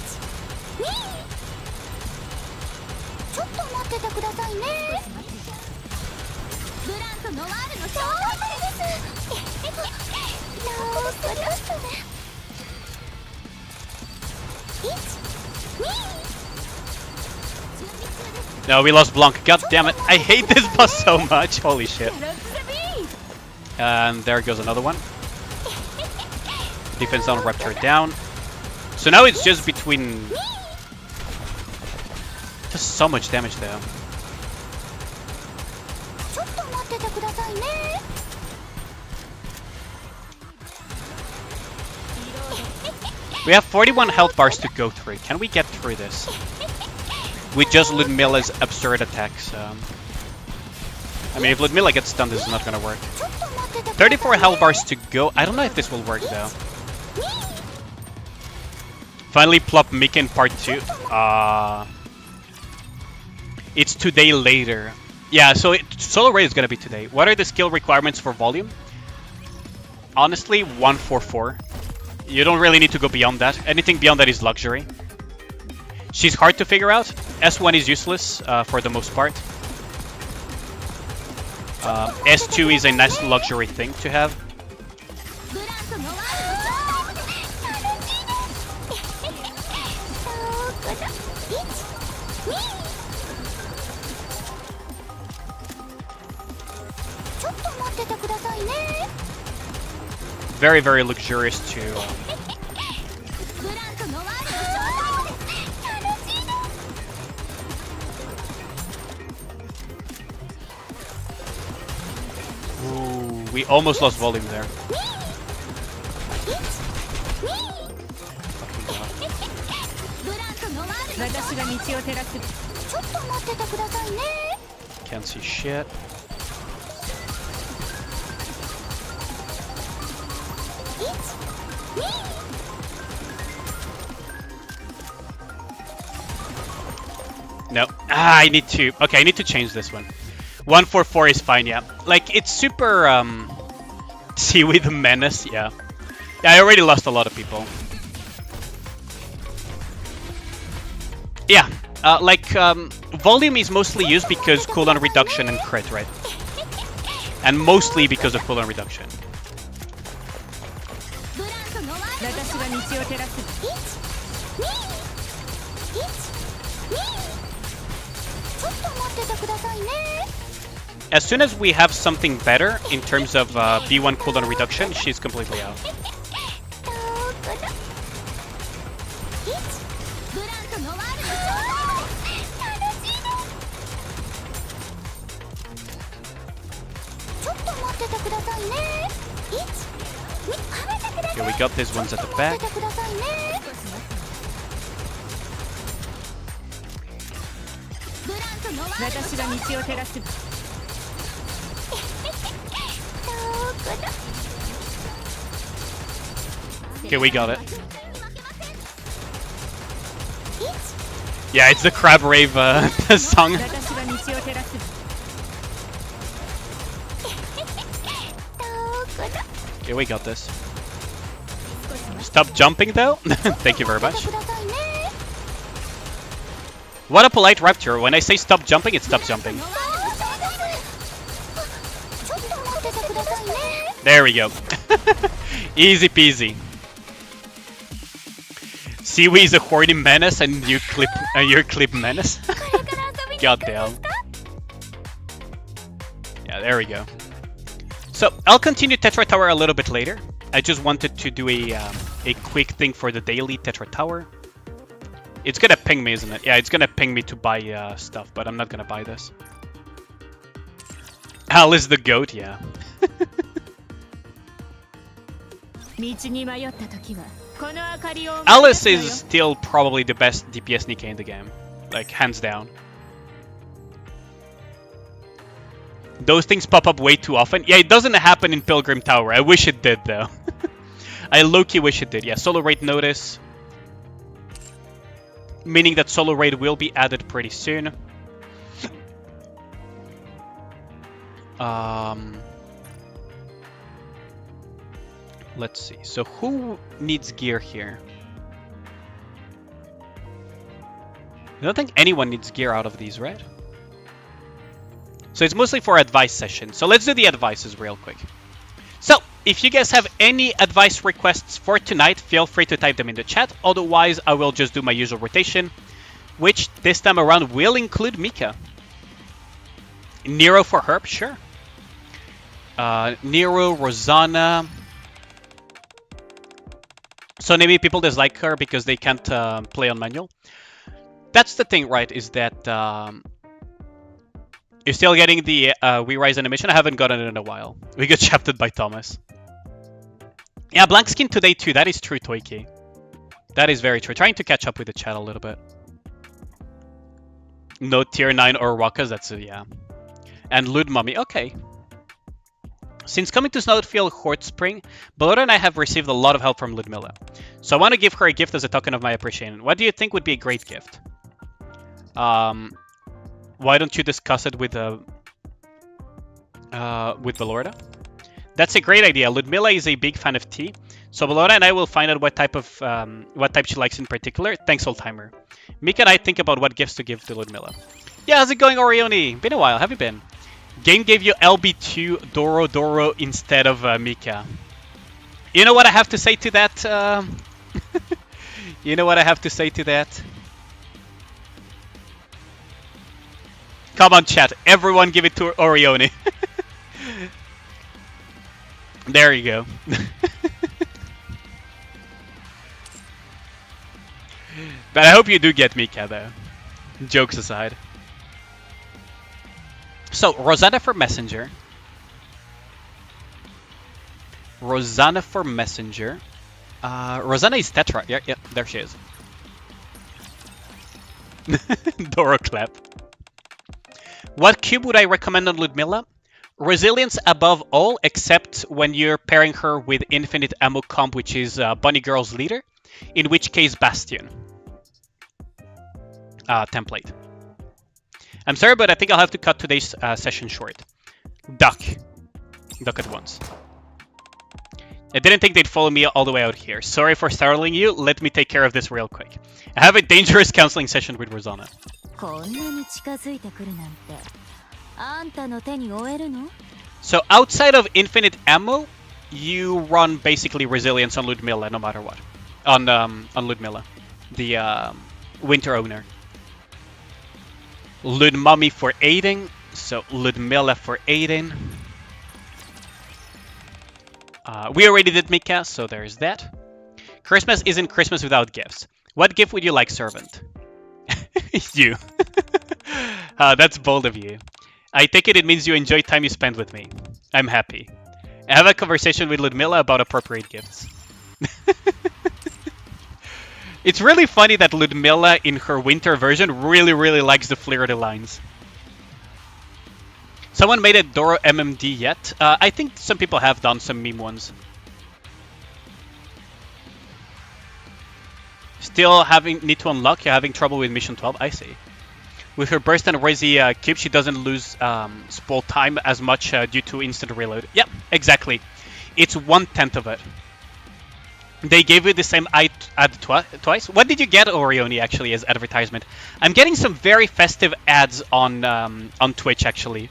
No, we lost Blanc. God damn it. I hate this boss so much. Holy shit. And there goes another one. Defense on Rapture down. So now it's just between... Just so much damage there. We have 41 health bars to go through. Can we get through this? With just Ludmilla's absurd attacks. I mean, if Ludmilla gets stunned, this is not gonna work. 34 health bars to go. I don't know if this will work though. Finally plop Mica in part 2. It's today later. Yeah, so solo raid is gonna be today. What are the skill requirements for volume? Honestly, 144. You don't really need to go beyond that. Anything beyond that is luxury. She's hard to figure out. S1 is useless for the most part. S2 is a nice luxury thing to have. Very, very luxurious too. Ooh, we almost lost volume there. Can't see shit. No. I need to... Okay, I need to change this one. 144 is fine, yeah. Like, it's super, Seaweed Menace, yeah. Yeah, I already lost a lot of people. Yeah, volume is mostly used because cooldown reduction and crit, right? And mostly because of cooldown reduction. As soon as we have something better in terms of B1 cooldown reduction, she's completely out. Okay, we got these ones at the back. Okay, we got it. Yeah, it's the Crab Rave song. Okay, we got this. Stop jumping though. Thank you very much. What a polite rapture. When I say stop jumping, it stops jumping. There we go. Easy peasy. Seaweed is a horny menace and you clip menace. God damn. Yeah, there we go. So I'll continue Tetra Tower a little bit later. I just wanted to do a quick thing for the daily Tetra Tower. It's gonna ping me, isn't it? Yeah, it's gonna ping me to buy stuff, but I'm not gonna buy this. Alice the goat, yeah. Alice is still probably the best DPS Nikke in the game. Like, hands down. Those things pop up way too often. Yeah, it doesn't happen in Pilgrim Tower. I wish it did, though. I low-key wish it did. Yeah, solo raid notice. Meaning that solo raid will be added pretty soon. Let's see. So who needs gear here? I don't think anyone needs gear out of these, right? So it's mostly for advice sessions. So let's do the advices real quick. So if you guys have any advice requests for tonight, feel free to type them in the chat. Otherwise, I will just do my usual rotation, which this time around will include Mica. Nero for Herb, sure. Nero, Rosanna. So maybe people dislike her because they can't play on manual. That's the thing, right? Is that you're still getting the We Rise animation. I haven't gotten it in a while. We got chaptered by Thomas. Yeah, blank skin today too. That is true, Toiki. That is very true. Trying to catch up with the chat a little bit. No tier 9 or Rockers. That's yeah. And Lud Mummy. Okay. Since coming to Snowfield Hort Spring, Balora and I have received a lot of help from Ludmilla. So I want to give her a gift as a token of my appreciation. What do you think would be a great gift? Why don't you discuss it with Balora? That's a great idea. Ludmilla is a big fan of tea, so Balora and I will find out what type she likes in particular. Thanks, Oldtimer. Mica and I think about what gifts to give to Ludmilla. Yeah, how's it going, Orioni? Been a while. Have you been? Game gave you LB2 Doro Doro instead of Mica. You know what I have to say to that? You know what I have to say to that? Come on, chat. Everyone give it to Orioni. There you go. But I hope you do get Mica, though. Jokes aside. So, Rosanna for Messenger. Rosanna for Messenger. Rosanna is Tetra. Yeah, there she is. Doro clap. What cube would I recommend on Ludmilla? Resilience above all, except when you're pairing her with Infinite Ammo comp, which is Bunny Girl's leader. In which case, Bastion. Template. I'm sorry, but I think I'll have to cut today's session short. Duck. Duck at once. I didn't think they'd follow me all the way out here. Sorry for startling you. Let me take care of this real quick. I have a dangerous counseling session with Rosanna. So outside of Infinite Ammo, you run basically Resilience on Ludmilla no matter what. On Ludmilla. The Winter Owner. Ludmummy for aiding. So Ludmilla for aiding. We already did Mica, so there's that. Christmas isn't Christmas without gifts. What gift would you like, servant? You. That's bold of you. I take it means you enjoy time you spend with me. I'm happy. I have a conversation with Ludmilla about appropriate gifts. It's really funny that Ludmilla in her winter version really likes the flirty lines. Someone made a Doro MMD yet? I think some people have done some meme ones. Still need to unlock? You're having trouble with Mission 12? I see. With her burst and Resi cube, she doesn't lose spoil time as much due to instant reload. Yep, exactly. It's 1/10 of it. They gave you the same ad twice. What did you get, Orioni, actually, as advertisement? I'm getting some very festive ads on Twitch, actually.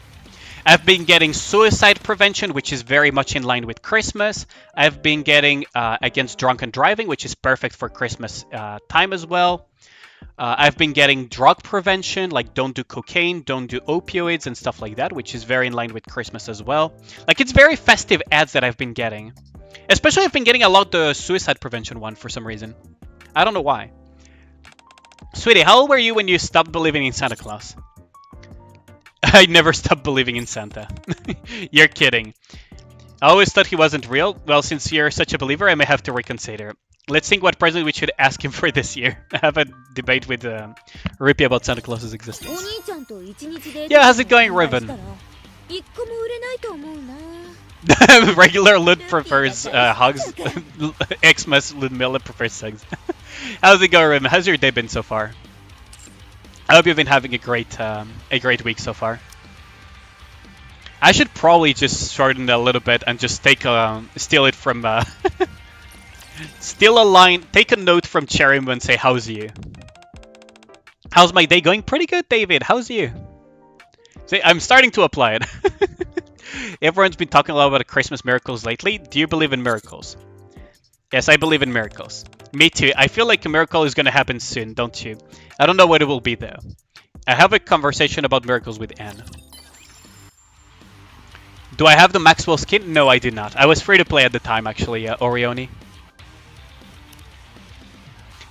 I've been getting suicide prevention, which is very much in line with Christmas. I've been getting against drunken driving, which is perfect for Christmas time as well. I've been getting drug prevention, like don't do cocaine, don't do opioids and stuff like that, which is very in line with Christmas as well. Like, it's very festive ads that I've been getting. Especially I've been getting a lot the suicide prevention one for some reason. I don't know why. Sweetie, how old were you when you stopped believing in Santa Claus? I never stopped believing in Santa. You're kidding. I always thought he wasn't real. Well, since you're such a believer, I may have to reconsider. Let's think what present we should ask him for this year. I have a debate with Rippy about Santa Claus's existence. Yeah, how's it going, Riven? Regular Lud prefers hugs. Xmas Ludmilla prefers hugs. How's it going, Riven? How's your day been so far? I hope you've been having a great week so far. I should probably just shorten it a little bit and just take steal it from steal a line, take a note from Cherim and say, how's you? How's my day going? Pretty good, David. How's you? See, I'm starting to apply it. Everyone's been talking a lot about Christmas miracles lately. Do you believe in miracles? Yes, I believe in miracles. Me too. I feel like a miracle is going to happen soon, don't you? I don't know what it will be, though. I have a conversation about miracles with Anne. Do I have the Maxwell skin? No, I do not. I was free to play at the time, actually, Orioni.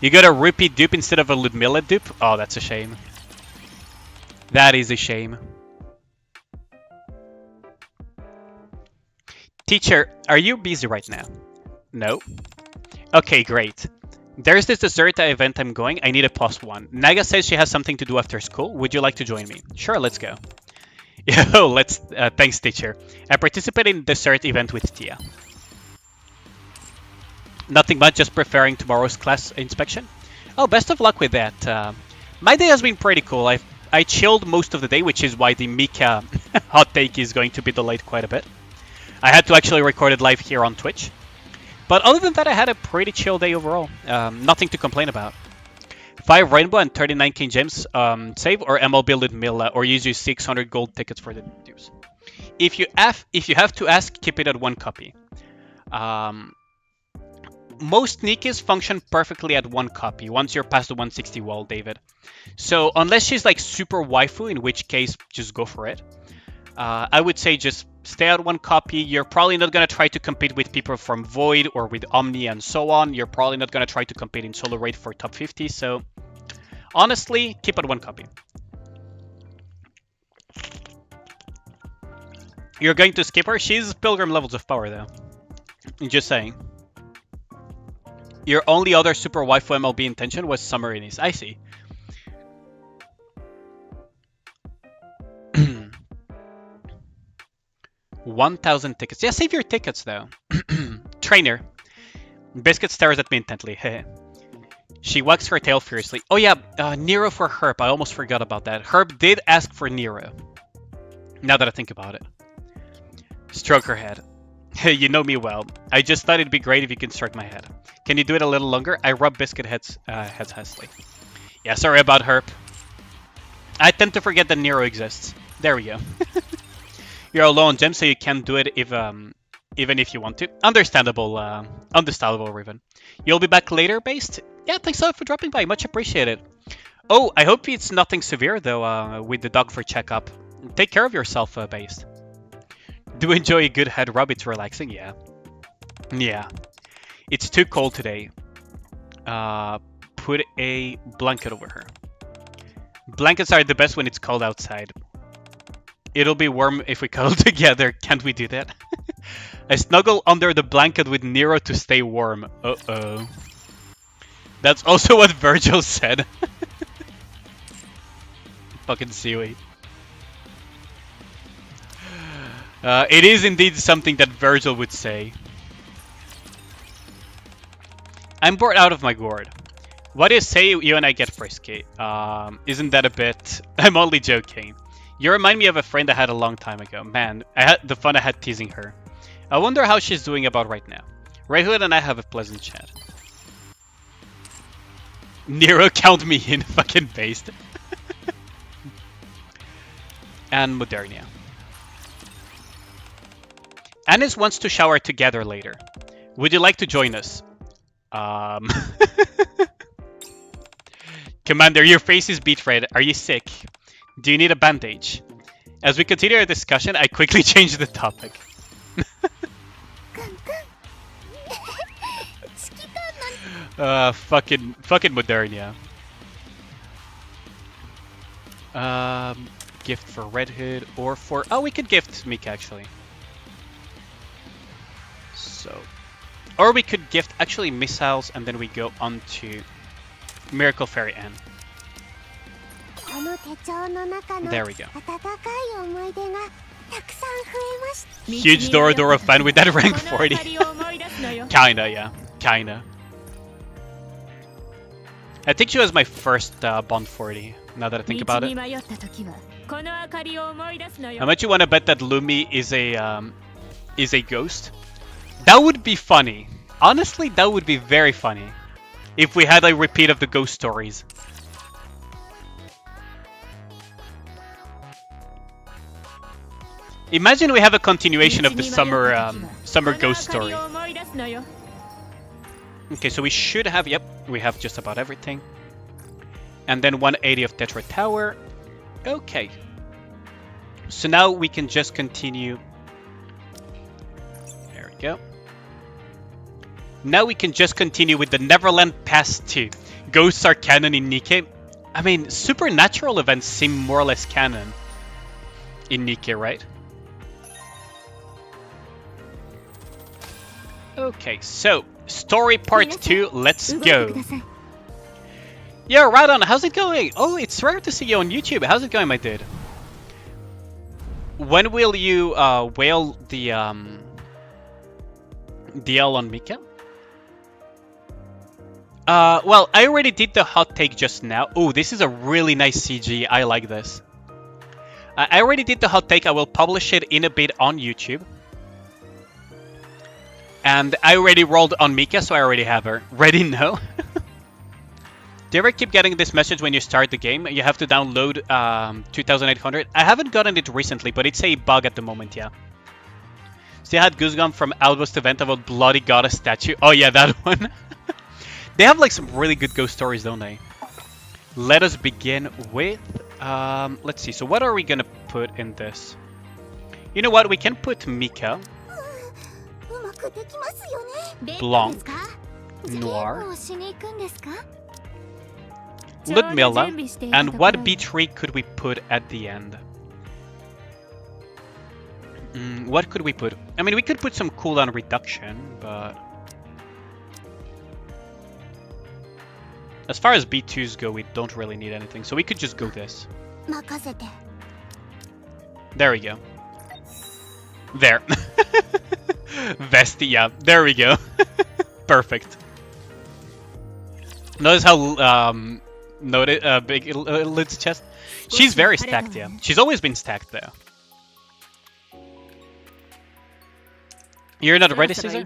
You got a Rippy dupe instead of a Ludmilla dupe? Oh, that's a shame. That is a shame. Teacher, are you busy right now? No. Okay, great. There's this dessert event I'm going. I need a +1. Naga says she has something to do after school. Would you like to join me? Sure, let's go. Yo, let's... thanks, teacher. I participated in the dessert event with Tia. Nothing much, just preparing tomorrow's class inspection. Oh, best of luck with that. My day has been pretty cool. I chilled most of the day, which is why the Mica hot take is going to be delayed quite a bit. I had to actually record it live here on Twitch. But other than that, I had a pretty chill day overall. Nothing to complain about. 5 rainbow and 39 king gems save, or ML build it Milla, or use your 600 gold tickets for the dues. If you have to ask, keep it at 1 copy. Most Nikkes function perfectly at 1 copy once you're past the 160 wall, David. So unless she's like super waifu, in which case just go for it. I would say just stay at 1 copy. You're probably not going to try to compete with people from Void or with Omni and so on. You're probably not going to try to compete in solo raid for top 50. So honestly, keep at 1 copy. You're going to skip her? She's Pilgrim levels of power though. I'm just saying. Your only other super waifu MLB intention was Summerinis. I see. 1,000 tickets. Yeah, save your tickets though. Trainer. Biscuit stares at me intently. She wags her tail furiously. Oh yeah, Nero for Herb. I almost forgot about that. Herb did ask for Nero. Now that I think about it. Stroke her head. Hey, you know me well. I just thought it'd be great if you can stroke my head. Can you do it a little longer? I rub Biscuit heads hastily. Yeah, sorry about Herb. I tend to forget that Nero exists. There we go. You're low on gems, so you can't do it if even if you want to. Understandable, understandable, Riven. You'll be back later, Based? Yeah, thanks a lot for dropping by. Much appreciated. Oh, I hope it's nothing severe, though, with the dog for checkup. Take care of yourself, Based. Do enjoy a good head rub. It's relaxing, yeah. Yeah. It's too cold today. Put a blanket over her. Blankets are the best when it's cold outside. It'll be warm if we cuddle together. Can't we do that? I snuggle under the blanket with Nero to stay warm. Uh-oh. That's also what Virgil said. Fucking seaweed. It is indeed something that Virgil would say. I'm bored out of my gourd. What do you say you and I get frisky? Isn't that a bit... I'm only joking. You remind me of a friend I had a long time ago. Man, I had the fun I had teasing her. I wonder how she's doing about right now. Red Hood and I have a pleasant chat. Nero, count me in, fucking based. And Modernia. Anis wants to shower together later. Would you like to join us? Commander, your face is beet red. Are you sick? Do you need a bandage? As we continue our discussion, I quickly change the topic. Fucking Modernia. Gift for Red Hood or for... Oh, we could gift Mica actually. So... Or we could gift actually missiles and then we go on to Miracle Fairy Anne. There we go. Huge Dorodoro fan with that rank 40. Kinda, yeah. Kinda. I think she was my first Bond 40, now that I think about it. How much you want to bet that Lumi is a ghost? That would be funny. Honestly, that would be very funny. If we had a repeat of the ghost stories. Imagine we have a continuation of the summer ghost story. Okay, so we should have, yep, we have just about everything. And then 180 of Tetra Tower. Okay. So now we can just continue. There we go. Now we can just continue with the Neverland Pass 2. Ghosts are canon in Nikke. I mean, supernatural events seem more or less canon in Nikke, right? Okay, so story part 2, let's go. Yo, Radon, how's it going? Oh, it's rare to see you on YouTube. How's it going, my dude? When will you whale the DL on Mica? Well, I already did the hot take just now. Oh, this is a really nice CG. I like this. I already did the hot take. I will publish it in a bit on YouTube. And I already rolled on Mica, so I already have her. Ready? No? Do you ever keep getting this message when you start the game? You have to download 2800. I haven't gotten it recently, but it's a bug at the moment, yeah. So you had Goosegum from Outpost event about Bloody Goddess statue. Oh yeah, that one. They have like some really good ghost stories, don't they? Let us begin with... let's see, so what are we gonna put in this? You know what, we can put Mica, Blanc, Noir, Ludmilla, and what B3 could we put at the end? What could we put? I mean, we could put some cooldown reduction, but... As far as B2s go, we don't really need anything, so we could just go this. There we go. There. Vesti, yeah, there we go. Perfect. Notice how big Lid's chest? She's very stacked, yeah. She's always been stacked, though. You're not ready, Caesar?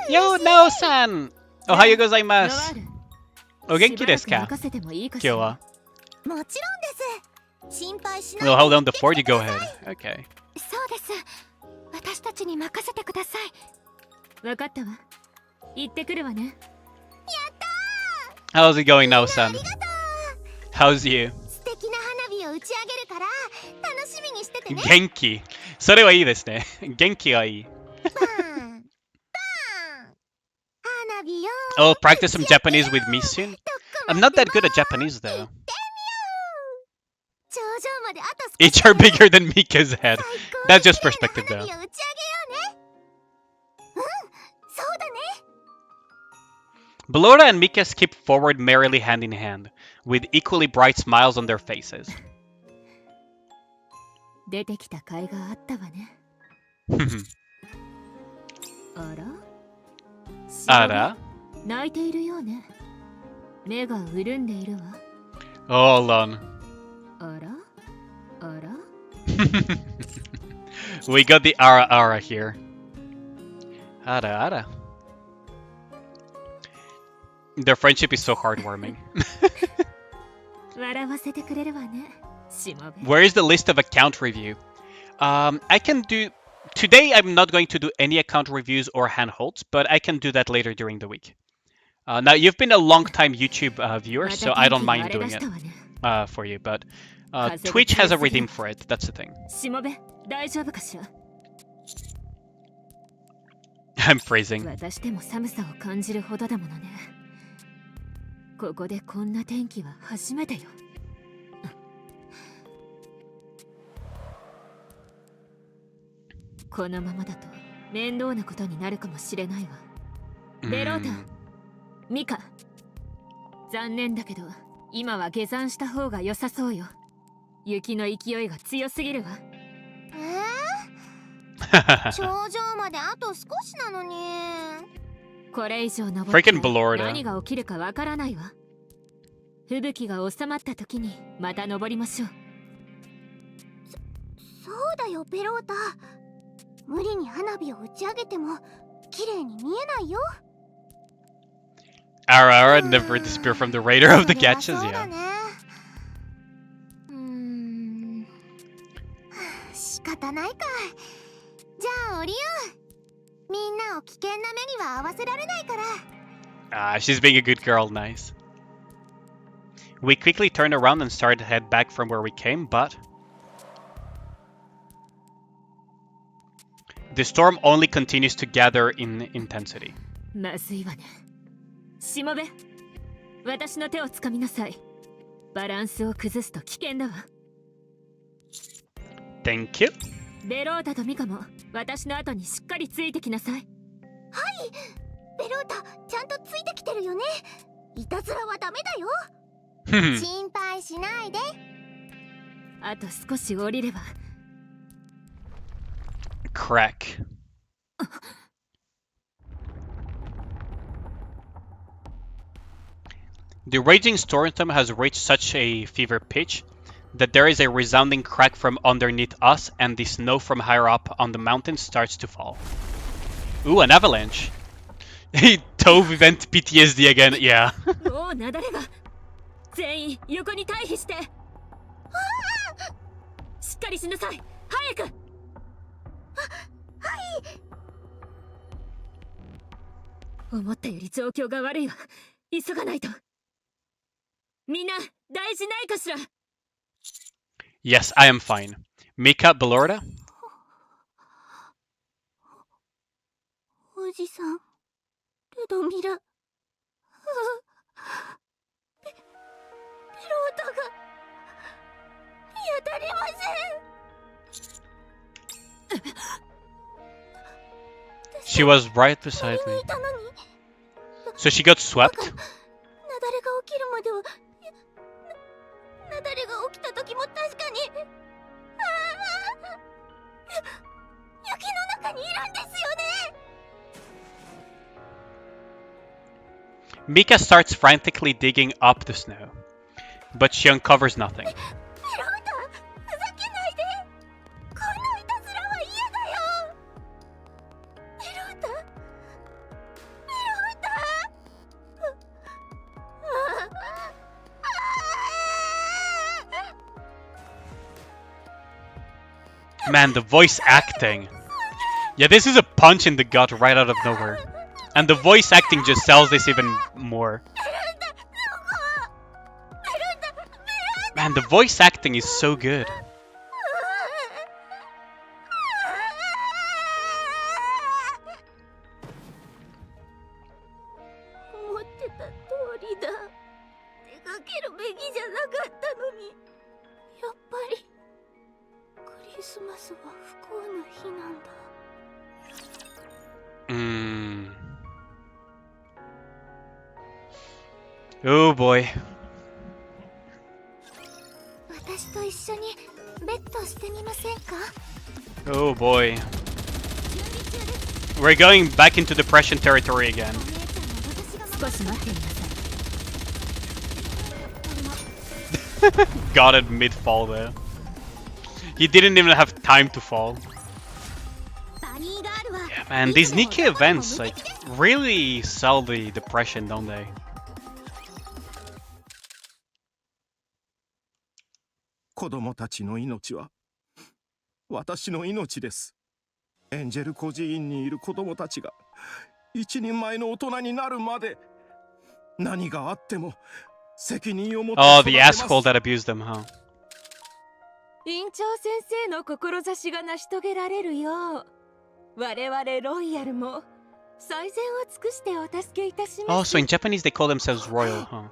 Yo, Nao-san! Ohayo gozaimasu! O genki desu ka? Kyou wa? Well, hold on the fort, you go ahead. Okay. How's it going now, son? How's you? Genki. それはいいですね。元気はいい。Oh, practice some Japanese with me soon? I'm not that good at Japanese, though. Each are bigger than Mika's head. That's just perspective, though. Ballora and Mika skip forward merrily hand in hand, with equally bright smiles on their faces. Ara? Hold on. We got the Ara here. Ara. Their friendship is so heartwarming. Where is the list of account review? I can do... Today I'm not going to do any account reviews or handholds, but I can do that later during the week. Now, you've been a long-time YouTube viewer, so I don't mind doing it for you, but Twitch has a redeem for it, that's the thing. I'm phrasing. Mica. 残念だけど、今は下山した方が良さそうよ。雪の勢いが強すぎるわ。頂上まであと少しなのに。これ以上登って Freaking Ballora. 何が起きるかわからないわ。吹雪が収まった時にまた登りましょう。そうだよ、ベロータ。無理に花火を打ち上げても綺麗に見えないよ。Ara never disappear from the radar of the catches, yeah. 仕方ないか。じゃあ降りよう。みんなを危険な目には合わせられないから。Ah, she's being a good girl, nice. We quickly turned around and started to head back from where we came, but... The storm only continues to gather in intensity. まずいわね。しもべ、私の手をつかみなさい。バランスを崩すと危険だわ。Thank you. ベロータとミカも私の後にしっかりついてきなさい。はい、ベロータ、ちゃんとついてきてるよね。いたずらはダメだよ。心配しないで。あと少し降りれば。Crack. The raging storm has reached such a fever pitch that there is a resounding crack from underneath us and the snow from higher up on the mountain starts to fall. Ooh, an avalanche. Hey, Tove event PTSD again. Yeah. もうなだれが全員横に退避して。しっかりしなさい。早く。思ったより状況が悪いわ。急がないと。みんな大事ないかしら。 Yes, I am fine. Mica, Belorda? おじさん、ルドミラ。ペロータが見当たりません。 She was right beside me. So she got swept? 雪崩が起きるまでは、雪崩が起きた時も確かに、雪の中にいるんですよね。 Mica starts frantically digging up the snow, but she uncovers nothing. ペロータ、ふざけないで。このいたずらは嫌だよ。ペロータ、ペロータ。 Man, the voice acting. Yeah, this is a punch in the gut right out of nowhere. And the voice acting just sells this even more. Man, the voice acting is so good. 思ってた通りだ。出かけるべきじゃなかったのに。やっぱりクリスマスは不幸な日なんだ。 Oh boy. 私と一緒にベッドしてみませんか？ Oh boy. We're going back into depression territory again. 少し待っていなさい。 Got it mid-fall though. He didn't even have time to fall. Yeah, man, these Nikke events like really sell the depression, don't they? 子供たちの命は私の命です。エンジェル孤児院にいる子供たちが一人前の大人になるまで何があっても責任を持って Oh, 育 the てます。 asshole that abused them, huh? 院長先生の志が成し遂げられるよう、我々ロイヤルも最善を尽くしてお助けいたし Oh, ます。 so in Japanese they call themselves royal, huh?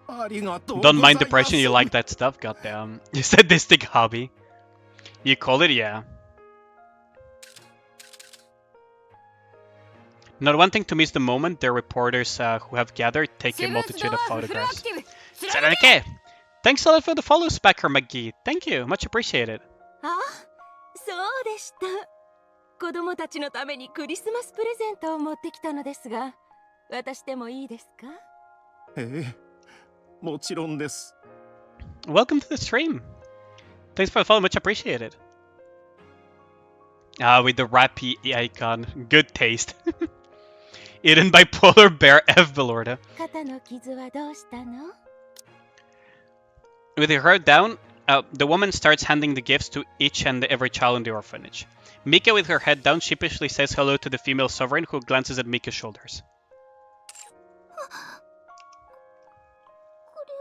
ありがとうござい Don't ます。 mind depression, you like that stuff, goddamn. You sadistic hobby. You call it, yeah. Not wanting to miss the moment, the reporters who have gathered take a multitude of photographs. Nikke! Thanks a lot for the follow, Spacker McGee. Thank you, much appreciated. あ、そうでした。子供たちのためにクリスマスプレゼントを持ってきたのですが、渡してもいいですか？ええ、もちろんです。 Welcome to the stream. Thanks for the follow, much appreciated. Ah, with the rappy icon. Good taste. Eaten by Polar Bear F. Belorda. 肩の傷はどうしたの？ With her head down, the woman starts handing the gifts to each and every child in the orphanage. Mica, with her head down, sheepishly says hello to the female sovereign, who glances at Mica's shoulders. これ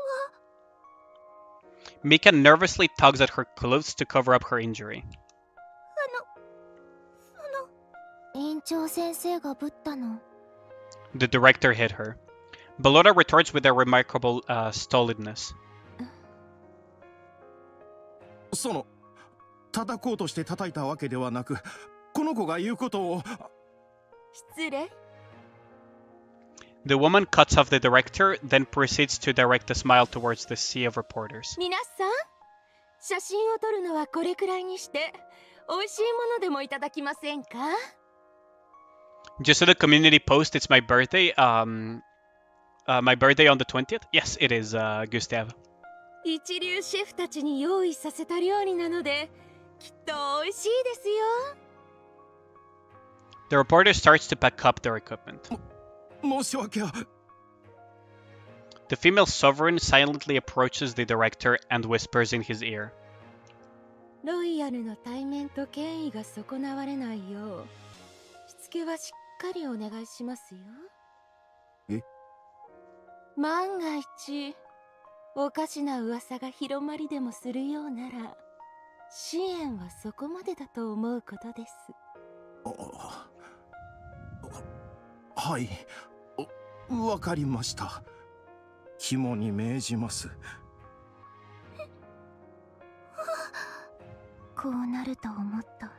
は Mica nervously tugs at her clothes to cover up her injury. 園長先生がぶったの。 The director hit her. Belorda retorts with a remarkable stolidness. その叩こうとして叩いたわけではなく、この子が言うことを。失礼。 The woman cuts off the director, then proceeds to direct a smile towards the sea of reporters. 皆さん、写真を撮るのはこれくらいにして、美味しいものでもいただきませんか？ Just so the community post, it's my birthday. My birthday on the 20th? Yes, it is, Gustav. 一流シェフたちに用意させた料理なので、きっと美味しいですよ。The reporter starts to pack up their equipment. 申し訳は The female sovereign silently approaches the director and whispers in his ear. ロイヤルの体面と権威が損なわれないようしつけはしっかりお願いしますよ。え？万が一おかしな噂が広まりでもするようなら支援はそこまでだと思うことです。はい、わかりました。肝に銘じます。こうなると思った。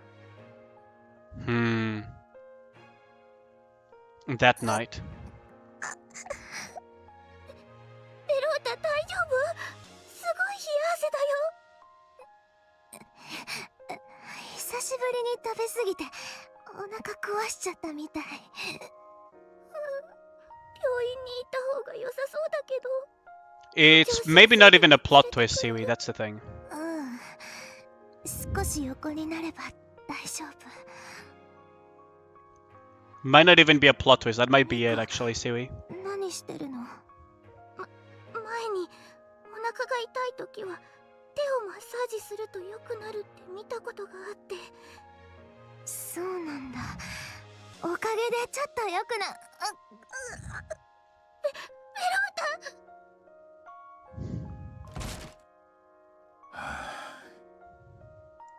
That night. ベロータ大丈夫？すごい冷や汗だよ。久しぶりに食べ過ぎてお腹壊しちゃったみたい。病院に行った方が良さそうだけど。It's maybe not even a plot twist, Siwi, that's the thing. 少し横になれば大丈夫。 Might not even be a plot twist, that might be it actually, Siwi. 何してるの？前にお腹が痛い時は手をマッサージすると良くなるって見たことがあって。そうなんだ。おかげでちょっと良くな。ベロータ。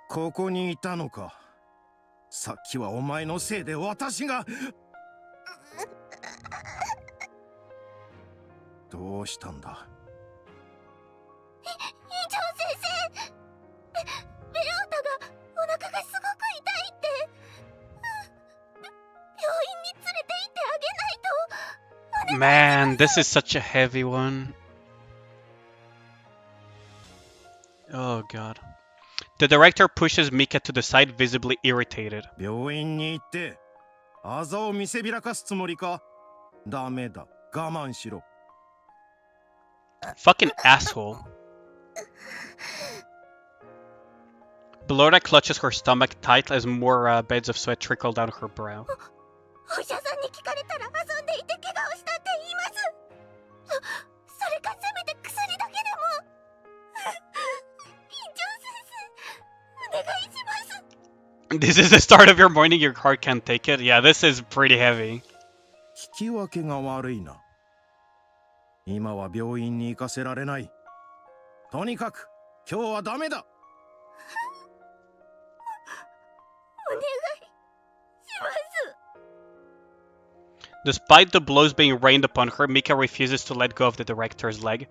ここにいたのか。さっきはお前のせいで私が。どうしたんだ。院長先生。ベロータがお腹がすごく痛いって。病院に連れて行ってあげないと。 Man, this is such a heavy one. Oh god. The director pushes Mica to the side, visibly irritated. 病院に行ってあざを見せびらかすつもりか。ダメだ、我慢しろ。 Fucking asshole. Belorda clutches her stomach tight as more beds of sweat trickle down her brow. お医者さんに聞かれたら遊んでいて怪我をしたって言います。それかせめて薬だけでも。院長先生、お願いします。 This is the start of your morning, your heart can't take it? Yeah, this is pretty heavy. 聞き分けが悪いな。今は病院に行かせられない。とにかく今日はダメだ。お願いします。 Despite the blows being rained upon her, Mica refuses to let go of the director's leg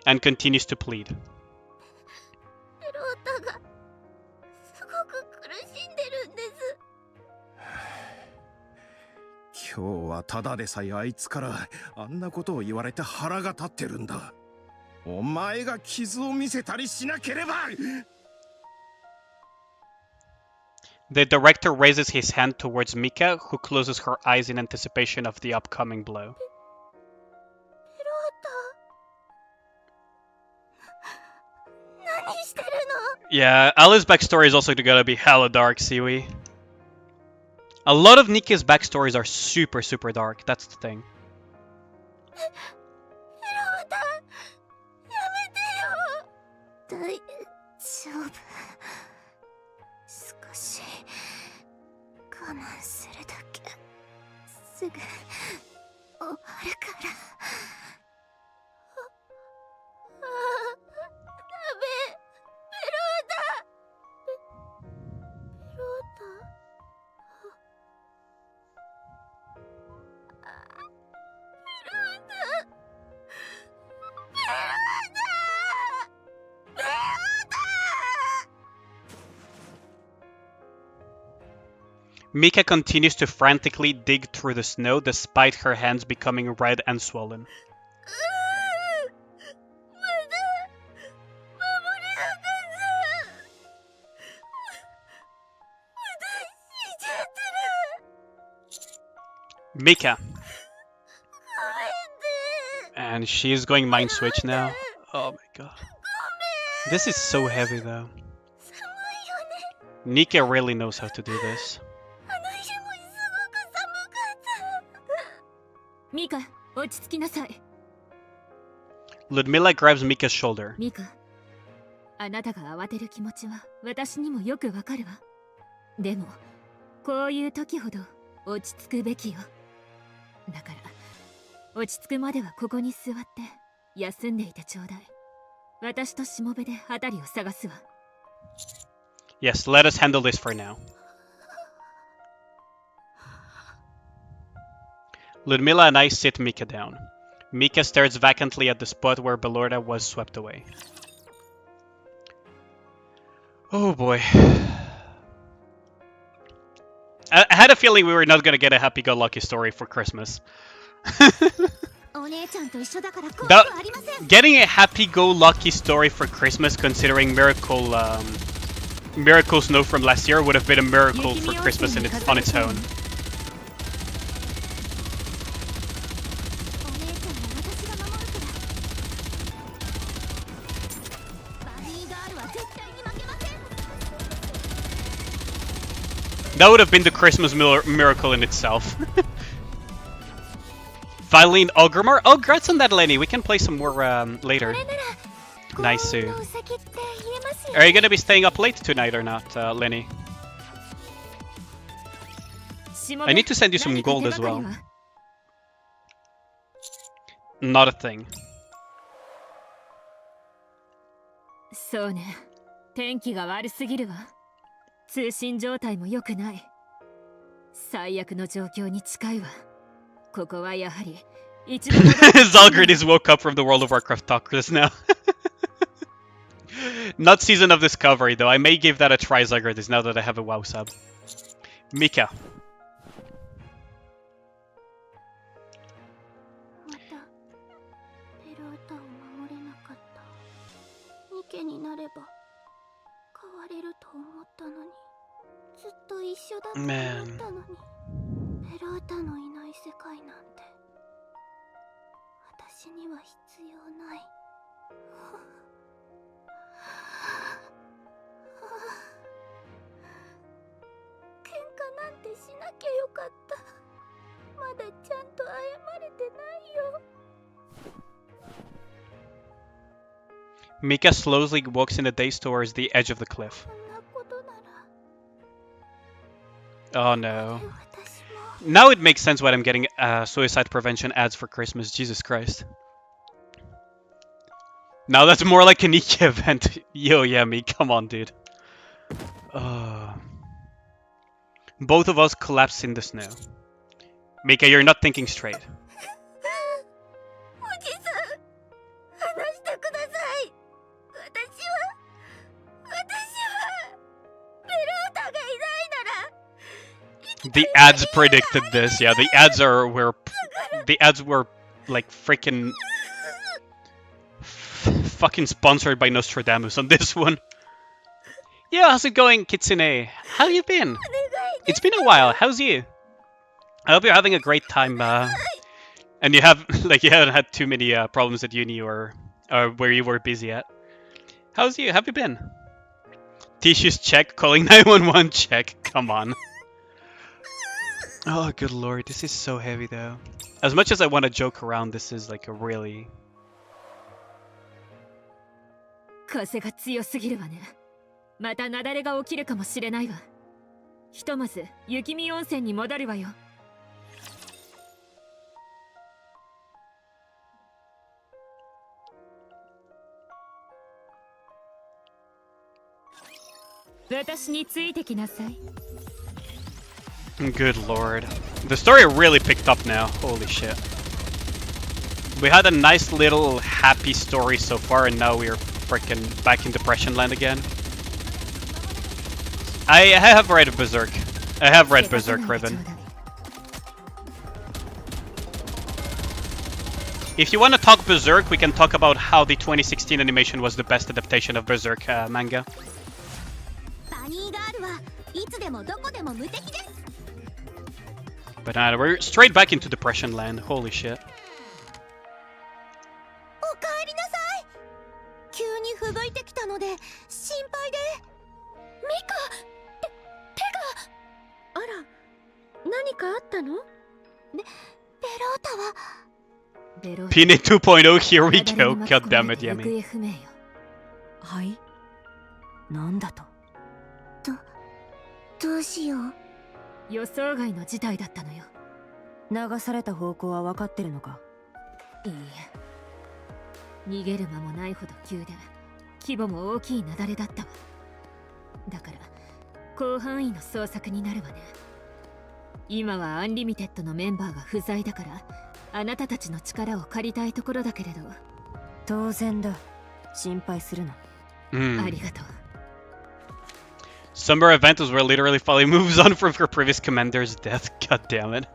and continues to plead. ベロータがすごく苦しんでるんです。今日はただでさえあいつからあんなことを言われて腹が立ってるんだ。お前が傷を見せたりしなければ。 The director raises his hand towards Mica, who closes her eyes in anticipation of the upcoming blow. ベロータ、何してるの？ Yeah, Alice's backstory is also gonna be hella dark, Siwi. A lot of Nikke's backstories are super, super dark. That's the thing. ベロータ、やめてよ。大丈夫。少し我慢するだけ。すぐ終わるから。ダメ。ベロータ。ベロータ。Mica continues to frantically dig through the snow despite her hands becoming red and swollen. Mica. And she is going mind switch now. Oh my god. This is so heavy though. Nikke really knows how to do this. ミカ、落ち着きなさい。 Ludmilla grabs Mika's shoulder. ミカ、あなたが慌てる気持ちは私にもよくわかるわ。でも、こういう時ほど落ち着くべきよ。だから、落ち着くまではここに座って休んでいてちょうだい。私としもべで辺りを探すわ。 Yes, let us handle this for now. Ludmilla and I sit Mika down. Mika stares vacantly at the spot where Belorda was swept away. Oh boy. I had a feeling we were not gonna get a happy-go-lucky story for Christmas. Getting a happy-go-lucky story for Christmas, considering Miracle Snow from last year, would have been a miracle for Christmas on its own. That would have been the Christmas miracle in itself. Violin Ogremar? Oh, congrats on that, Lenny. We can play some more later. Nice. Are you gonna be staying up late tonight or not, Lenny? I need to send you some gold as well. Not a thing. そうね。天気が悪すぎるわ。通信状態も良くない。最悪の状況に近いわ。ここはやはり一度 Zalgrid woke up from the World of Warcraft talkers now. Not Season of Discovery though. I may give that a try, Zalgrid, now that I have a WoW sub. Mica. またペロータを守れなかった。ニケになれば変われると思ったのに、ずっと一緒だと思ったのに、ペロータのいない世界なんて私には必要ない。喧嘩なんてしなきゃよかった。まだちゃんと謝れてないよ。 Mica slowly walks in the daze towards the edge of the cliff. Oh no. Now it makes sense why I'm getting suicide prevention ads for Christmas. Jesus Christ. Now that's more like a Nikke event. Yo, yeah, me. Come on, dude. Both of us collapse in the snow. Mica, you're not thinking straight. The ads predicted this. Yeah, the ads were like freaking fucking sponsored by Nostradamus on this one. Yeah, how's it going, Kitsune? How you been? It's been a while. How's you? I hope you're having a great time. And you haven't had too many problems at uni or where you were busy at. How's you? Have you been? Tissues check. Calling 911 check. Come on. Oh, good lord, this is so heavy though. As much as I want to joke around, this is like a really... 風が強すぎるわね。また雪崩が起きるかもしれないわ。ひとまず雪見温泉に戻るわよ。私についてきなさい。 Good lord. The story really picked up now. Holy shit. We had a nice little happy story so far, and now we're freaking back in Depression Land again. I have read Berserk. I have read Berserk, Ribbon. If you want to talk Berserk, we can talk about how the 2016 animation was the best adaptation of Berserk manga. But we're straight back into Depression Land. Holy shit. おかえりなさい。急に吹雪いてきたので心配で。ミカ、手が。あら、何かあったの？ベロータはベロー Pine 2.0, here we タ go. God damn it, 行 Yami. 方不明よ。はい。なんだと。どうしよう。予想外の事態だったのよ。流された方向は分かってるのか。いいえ。逃げる間もないほど急で、規模も大きい雪崩だったわ。だから広範囲の捜索になるわね。今はアンリミテッドのメンバーが不在だから、あなたたちの力を借りたいところだけれど。当然だ。心配するな。ありがとう。Summer event was where literally Folly moves on from her previous commander's death. God damn it.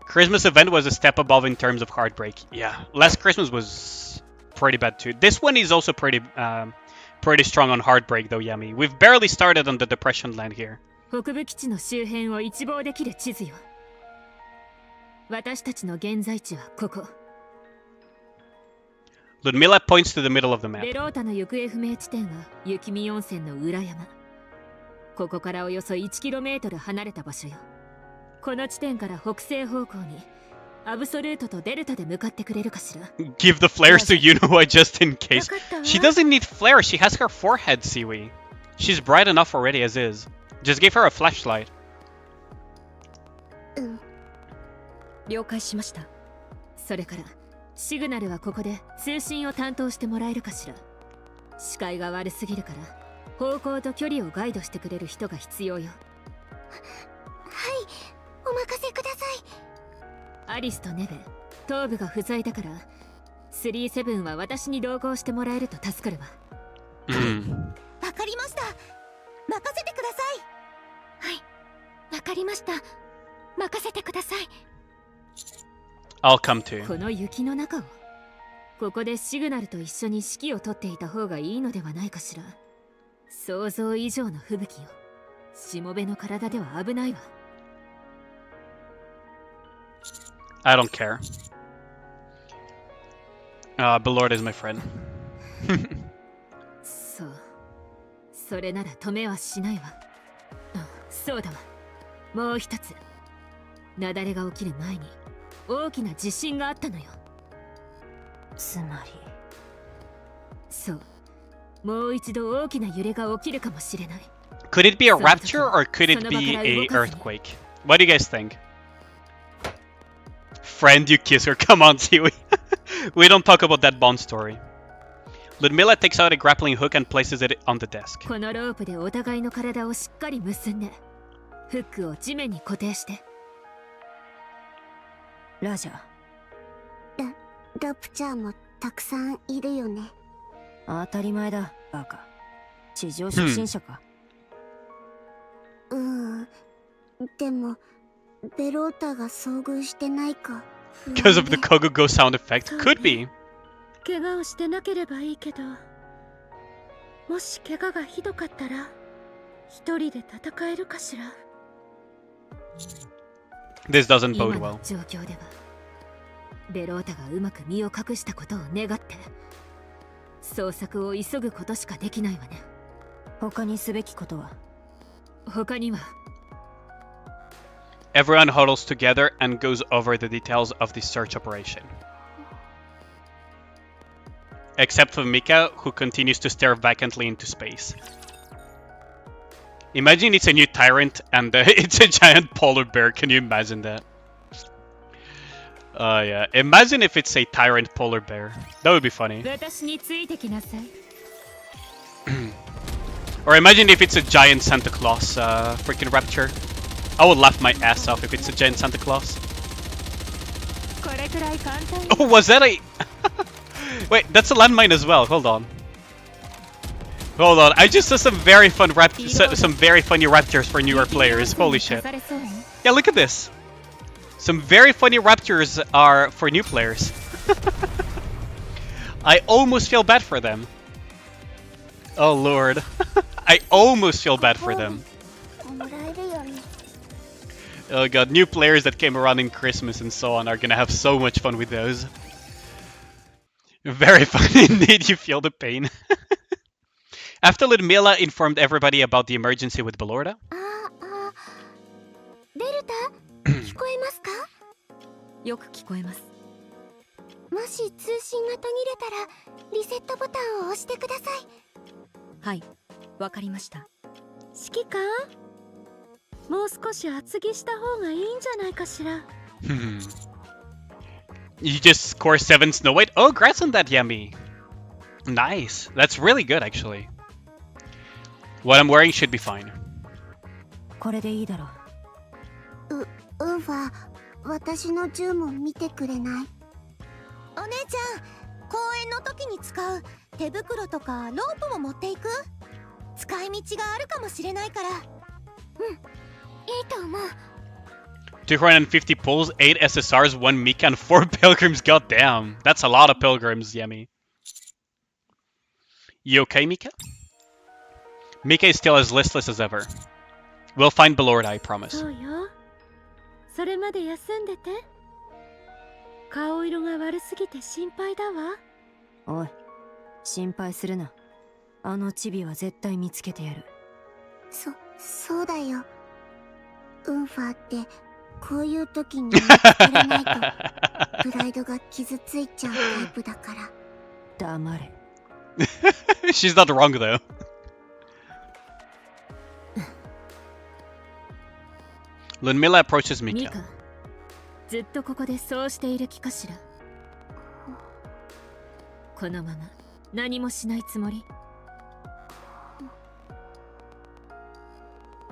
Christmas event was a step above in terms of heartbreak. Yeah, last Christmas was pretty bad too. This one is also pretty strong on heartbreak though, Yami. We've barely started on the depression land here. 北部基地の周辺を一望できる地図よ。私たちの現在地はここ。Ludmilla points to the middle of the ベ map. ロータの行方不明地点は雪見温泉の裏山。ここからおよそ 1km 離れた場所よ。この地点から北西方向にアブソルートとデルタで向かってくれるかしら。 Give the flares to Yunoa just in case. She doesn't need flares, she has her forehead, Siwi. She's bright enough already as is. Just give her a flashlight. 了解しました。それからシグナルはここで通信を担当してもらえるかしら。視界が悪すぎるから方向と距離をガイドしてくれる人が必要よ。はい、お任せください。アリスとネベ、頭部が不在だから37は私に同行してもらえると助かるわ。わかりました。任せてください。はい、わかりました。任せてください。I'll come too. この雪の中をここでシグナルと一緒に指揮を取っていた方がいいのではないかしら。想像以上の吹雪よ。しもべの体では危ないわ。I don't care. Belord is my friend. そう。それなら止めはしないわ。そうだわ。もう一つ。雪崩が起きる前に大きな地震があったのよ。つまりそうもう一度大きな揺れが起きるかもしれない。 Could it be a rapture or could it be a earthquake? What do you guys think? Friend, you kiss her. Come on, Siwi. We don't talk about that Bond story. Ludmilla takes out a grappling hook and places it on the desk. このロープでお互いの体をしっかり結んでフックを地面に固定して。ラジャー。ラプチャーもたくさんいるよね。当たり前だ、バカ。地上初心者か。でもベロータが遭遇してないか。Because of the Kogugo sound effect? Could be. 怪我をしてなければいいけど、もし怪我がひどかったら一人で戦えるかしら。This doesn't bode 今 well. の状況ではベロータがうまく身を隠したことを願って捜索を急ぐことしかできないわね。他にすべきことは？他には Everyone huddles together and goes over the details of the search operation. Except for Mica, who continues to stare vacantly into space. Imagine it's a new tyrant and it's a giant polar bear. Can you imagine that? Yeah. Imagine if it's a tyrant polar bear. That would be funny. 私についてきなさい。Or imagine if it's a giant Santa Claus freaking rapture. I would laugh my ass off if it's a giant Santa Claus. これくらい簡単。 Oh, was that a... Wait, that's a landmine as well. Hold on. Hold on. I just saw some very fun some very funny raptors for newer players. Holy shit. Yeah, look at this. Some very funny raptors are for new players. I almost feel bad for them. Oh lord. I almost feel bad for them. Oh god, new players that came around in Christmas and so on are gonna have so much fun with those. Very funny indeed, you feel the pain. After Ludmilla informed everybody about the emergency with Belorda. デルタ、聞こえますか？よく聞こえます。もし通信が途切れたらリセットボタンを押してください。はい、わかりました。指揮官、もう少し厚着した方がいいんじゃないかしら。You just score 7 Snow White? Oh, congrats on that, Yami. Nice. That's really good, actually. What I'm wearing should be fine. これでいいだろう。ウンファ、私の銃も見てくれない？お姉ちゃん、公演の時に使う手袋とかロープも持っていく？使い道があるかもしれないから。うん、いいと思う。250 pulls, 8 SSRs, 1 Mica, and 4 pilgrims. Goddamn. That's a lot of pilgrims, Yemi. You okay, Mica? Mica is still as listless as ever. We'll find Belord, I promise. そうよ。それまで休んでて。顔色が悪すぎて心配だわ。おい、心配するな。あのチビは絶対見つけてやる。そうだよ。ウンファってこういう時に見つからないとプライドが傷ついちゃうタイプだから。黙れ。She's not wrong though. Ludmilla approaches Mica. ミカ、ずっとここでそうしている気かしら。このまま何もしないつもり？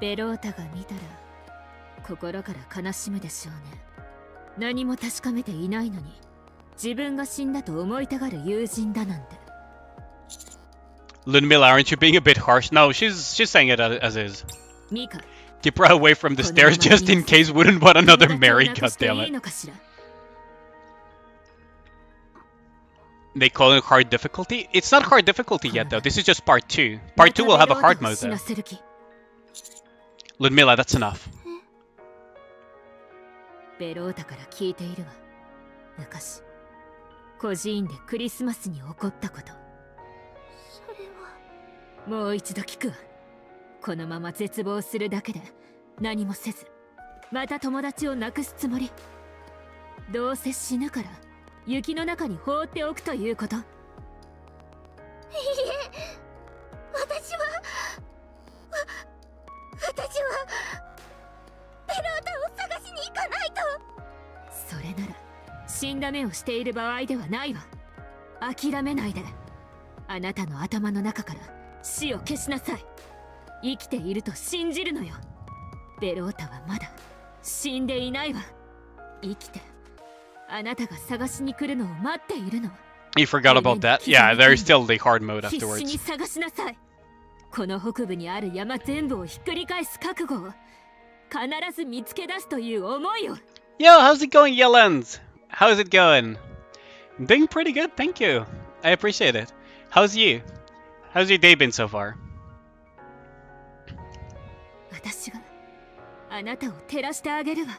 ベロータが見たら心から悲しむでしょうね。何も確かめていないのに自分が死んだと思いたがる友人だなんて。Ludmilla, aren't you being a bit harsh? No, she's saying it as is. ミカ、 Keep her away from the stairs just in case wouldn't want another Mary, goddammit. They call it hard difficulty? It's not hard difficulty yet though, this is just part 2. Part 2 will have a hard mode though. Ludmilla, that's enough. ベロータから聞いているわ。昔、孤児院でクリスマスに起こったこと。それは。もう一度聞くわ。このまま絶望するだけで何もせず、また友達を亡くすつもり？どうせ死ぬから雪の中に放っておくということ？いいえ、私はベロータを探しに行かないと。それなら死んだ目をしている場合ではないわ。諦めないで。あなたの頭の中から死を消しなさい。生きていると信じるのよ。ベロータはまだ死んでいないわ。生きてあなたが探しに来るのを待っているの。 You forgot about that? Yeah, there's still the hard mode 必死 afterwards. に探しなさい。この北部にある山全部をひっくり返す覚悟を必ず見つけ出すという思いを。 Yo, how's it going, Yelens? How's it going? Doing pretty good, thank you. I appreciate it. How's you? How's your day been so far? 私があなたを照らしてあげるわ。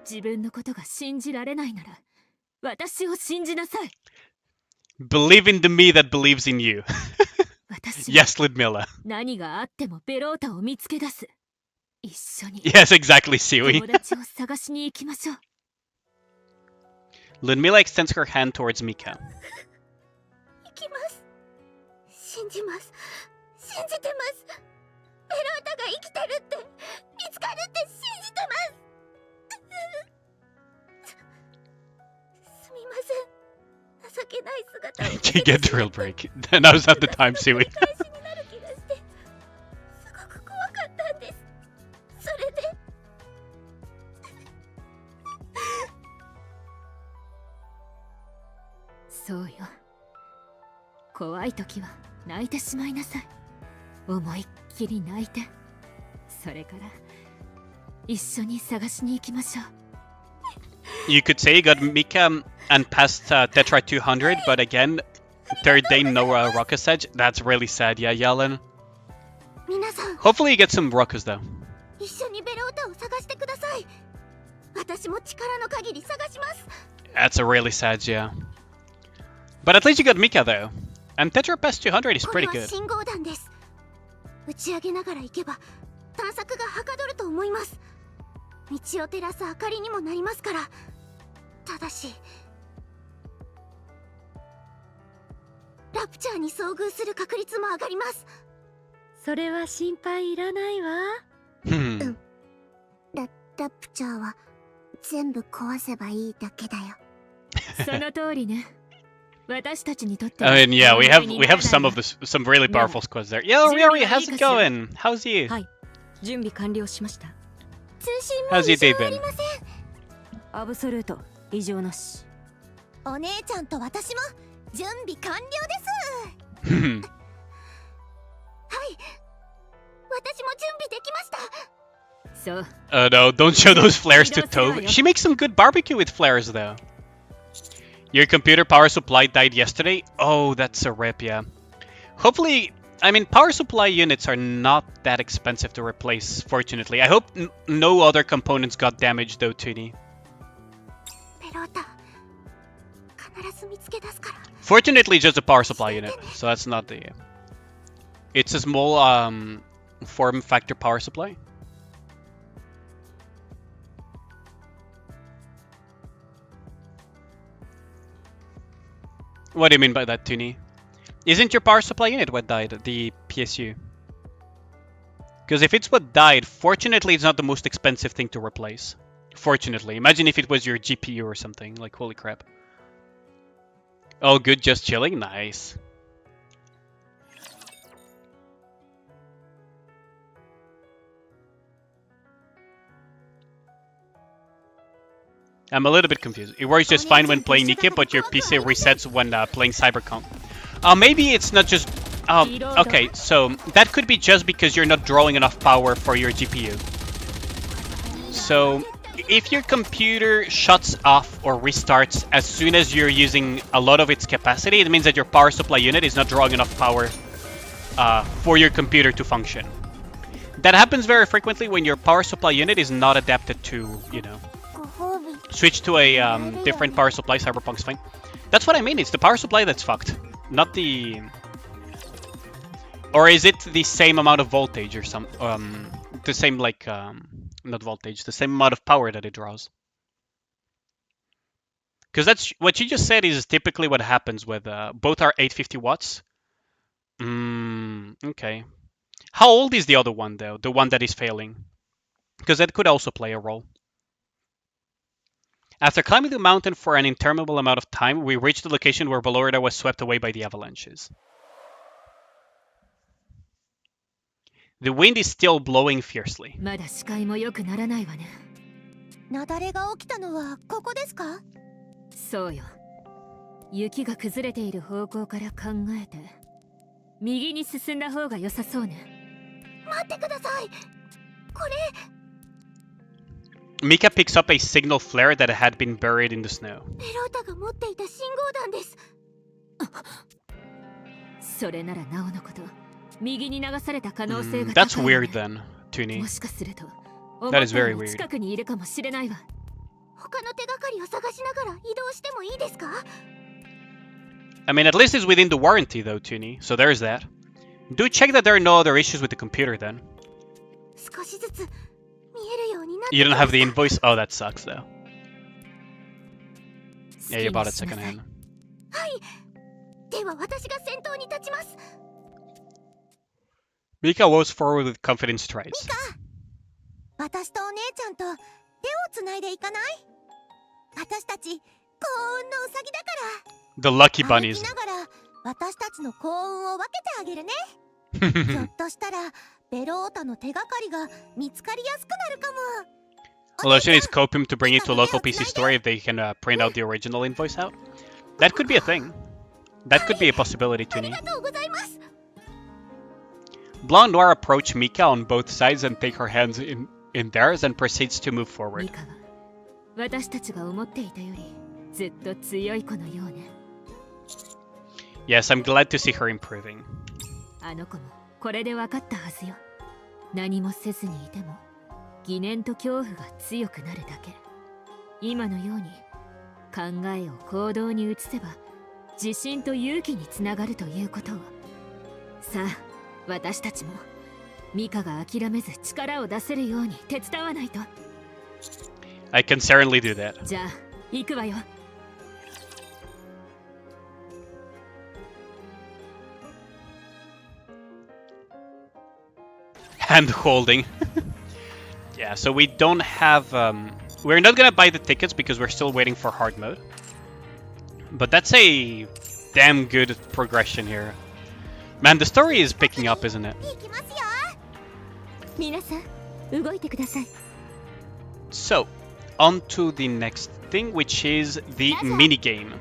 自分のことが信じられないなら私を信じなさい。 Believe in the me that believes in you. 私 Yes, Ludmilla. 何があってもベロータを見つけ出す。一緒に Yes, exactly, Siwi. 友達を探しに行きましょう。 Ludmilla extends her hand towards Mica. 行きます。信じます。信じてます。ベロータが生きてるって、見つかるって信じてます。すみません。情けない姿を見せ You て get drill break. Now's not the time, Siwi. 繰り返しになる気がして、すごく怖かったんです。それでそうよ。怖い時は泣いてしまいなさい。思いっきり泣いて、それから一緒に探しに行きましょう。 You could say you got Mica and passed Tetra 200, but again, third day no Ruckus Edge. That's really sad, yeah, Yellen. 皆さん、 Hopefully you get some Ruckus though. 一緒にベロータを探してください。私も力の限り探します。 That's a really sad, yeah. But at least you got Mica though. And Tetra Pass 200 is こ pretty れは good. 信号弾です。打ち上げながら行けば探索がはかどると思います。道を照らす明かりにもなりますから。ただしラプチャーに遭遇する確率も上がります。それは心配いらないわ。Hmm. ラプチャーは全部壊せばいいだけだよ。その通りね。私たちにとって I mean, yeah, we have some really powerful squads there. Yo, Ryori, how's it going? How's you? はい、準備完了しました。通信も How's your 異常 day あ been? りません。アブソルート異常なし。お姉ちゃんと私も準備完了です。 Hmm. はい、私も準備できました。そう。 No, don't show those flares to Tove. She makes some good barbecue with flares, though. Your computer power supply died yesterday? Oh, that's a rip, yeah. Hopefully, I mean, power supply units are not that expensive to replace, fortunately. I hope no other components got damaged, though, Toonie. ペロータ、必ず見つけ出すから。 Fortunately, just a power supply unit, so that's not the... It's a small form factor power supply. What do you mean by that, Toonie? Isn't your power supply unit what died, the PSU? Because if it's what died, fortunately it's not the most expensive thing to replace. Fortunately. Imagine if it was your GPU or something, like holy crap. Oh good, just chilling? Nice. I'm a little bit confused. It works just fine when playing Nikke, but your PC resets when playing Cybercom. Maybe it's not just... okay, so that could be just because you're not drawing enough power for your GPU. So, if your computer shuts off or restarts as soon as you're using a lot of its capacity, it means that your power supply unit is not drawing enough power for your computer to function. That happens very frequently when your power supply unit is not adapted to, you know, switch to a different power supply. Cyberpunk's fine. That's what I mean. It's the power supply that's fucked, not the... Or is it the same amount of voltage or some... the same, like... not voltage, the same amount of power that it draws. Because that's... What you just said is typically what happens with... both are 850 watts. Okay. How old is the other one, though? The one that is failing? Because that could also play a role. After climbing the mountain for an interminable amount of time, we reached the location where Valorida was swept away by the avalanches. The wind is still blowing fiercely. まだ視界も良くならないわね。雪崩が起きたのはここですか？そうよ。雪が崩れている方向から考えて、右に進んだ方が良さそうね。待ってください。これ。Mica picks up a signal flare that had been buried in the snow. ペロータが持っていた信号弾です。それならなおのこと。右に流された可能性が That's weird then, Toonie. もしかすると、 That is very weird. 近くにいるかもしれないわ。他の手がかりを探しながら移動してもいいですか？ I mean, at least it's within the warranty though, Toonie, so there's that. Do check that there are no other issues with the computer then. 少しずつ見えるようになって You don't have the invoice? Oh, that sucks though. Yeah, you bought it secondhand. はい。では私が先頭に立ちます。 Mica walks forward with confident strides. ミカ、私とお姉ちゃんと手をつないでいかない？私たち幸運のウサギだから。 The lucky 歩 bunnies. きながら私たちの幸運を分けてあげるね。ひょっとしたらベロータの手がかりが見つかりやすくなるかも。 Well, should I scope him to bring it to a local PC store if they can print out the original invoice out? That could be a thing. That could be a possibility, あり Toonie. がとうございます。 Blonde Noir approach Mica on both sides and take her hands in theirs and proceeds to move forward. ミカは私たちが思っていたよりずっと強い子のようね。 Yes, I'm glad to see her improving. あの子もこれで分かったはずよ。何もせずにいても疑念と恐怖が強くなるだけ。今のように考えを行動に移せば自信と勇気につながるということを。さあ、私たちもミカが諦めず力を出せるように手伝わないと。 I can certainly do that. じゃあ行くわよ。 Hand holding. Yeah, so we don't have... we're not gonna buy the tickets because we're still waiting for hard mode. But that's a damn good progression here. Man, the story is picking up, isn't it? 行きますよ。 皆さん、動いてください。 So, on to the next thing, which is the minigame.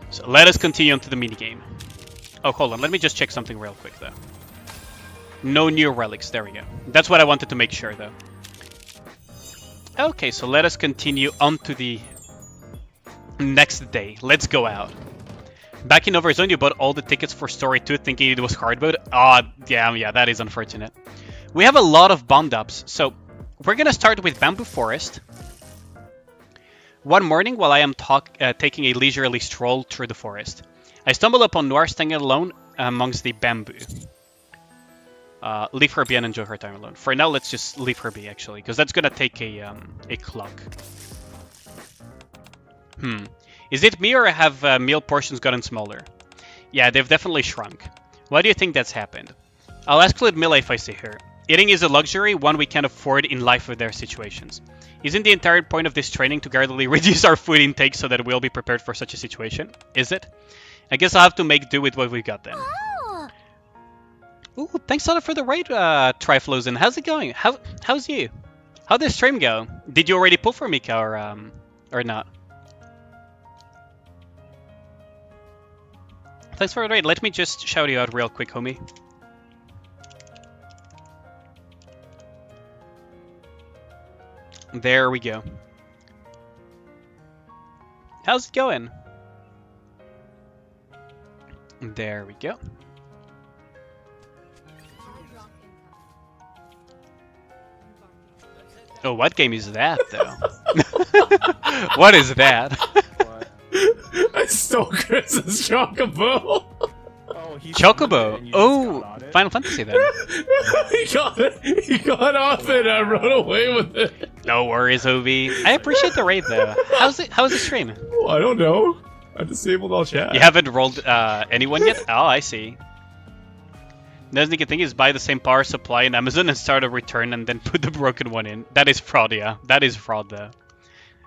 So let us continue on to the minigame. Oh, hold on, let me just check something real quick though. No new relics, there we go. That's what I wanted to make sure though. Okay, so let us continue on to the next day. Let's go out. Back in Overzone, you bought all the tickets for Story 2 thinking it was hard mode. Ah, yeah, that is unfortunate. We have a lot of bond ups, so we're gonna start with Bamboo Forest. One morning, while I am taking a leisurely stroll through the forest, I stumble upon Noir standing alone amongst the bamboo. Leave her be and enjoy her time alone. For now, let's just leave her be, actually, because that's gonna take a clock. Is it me or have meal portions gotten smaller? Yeah, they've definitely shrunk. Why do you think that's happened? I'll ask Ludmilla if I see her. Eating is a luxury, one we can't afford in life with their situations. Isn't the entire point of this training to gradually reduce our food intake so that we'll be prepared for such a situation? Is it? I guess I'll have to make do with what we got then. Ooh, thanks a lot for the raid, Triflozen. How's it going? How's you? How'd this stream go? Did you already pull for Mica or not? Thanks for the raid. Let me just shout you out real quick, homie. There we go. How's it going? There we go. Oh, what game is that, though? What is that? I stole Chris's Chocobo. Oh, he Chocobo? Oh, Final Fantasy then. he got off it and run away with it. No worries, OV. I appreciate the raid, though. How's the stream? Oh, I don't know. I disabled all chat. You haven't rolled anyone yet? Oh, I see. The next thing is buy the same power supply in Amazon and start a return and then put the broken one in. That is fraud, yeah. That is fraud, though.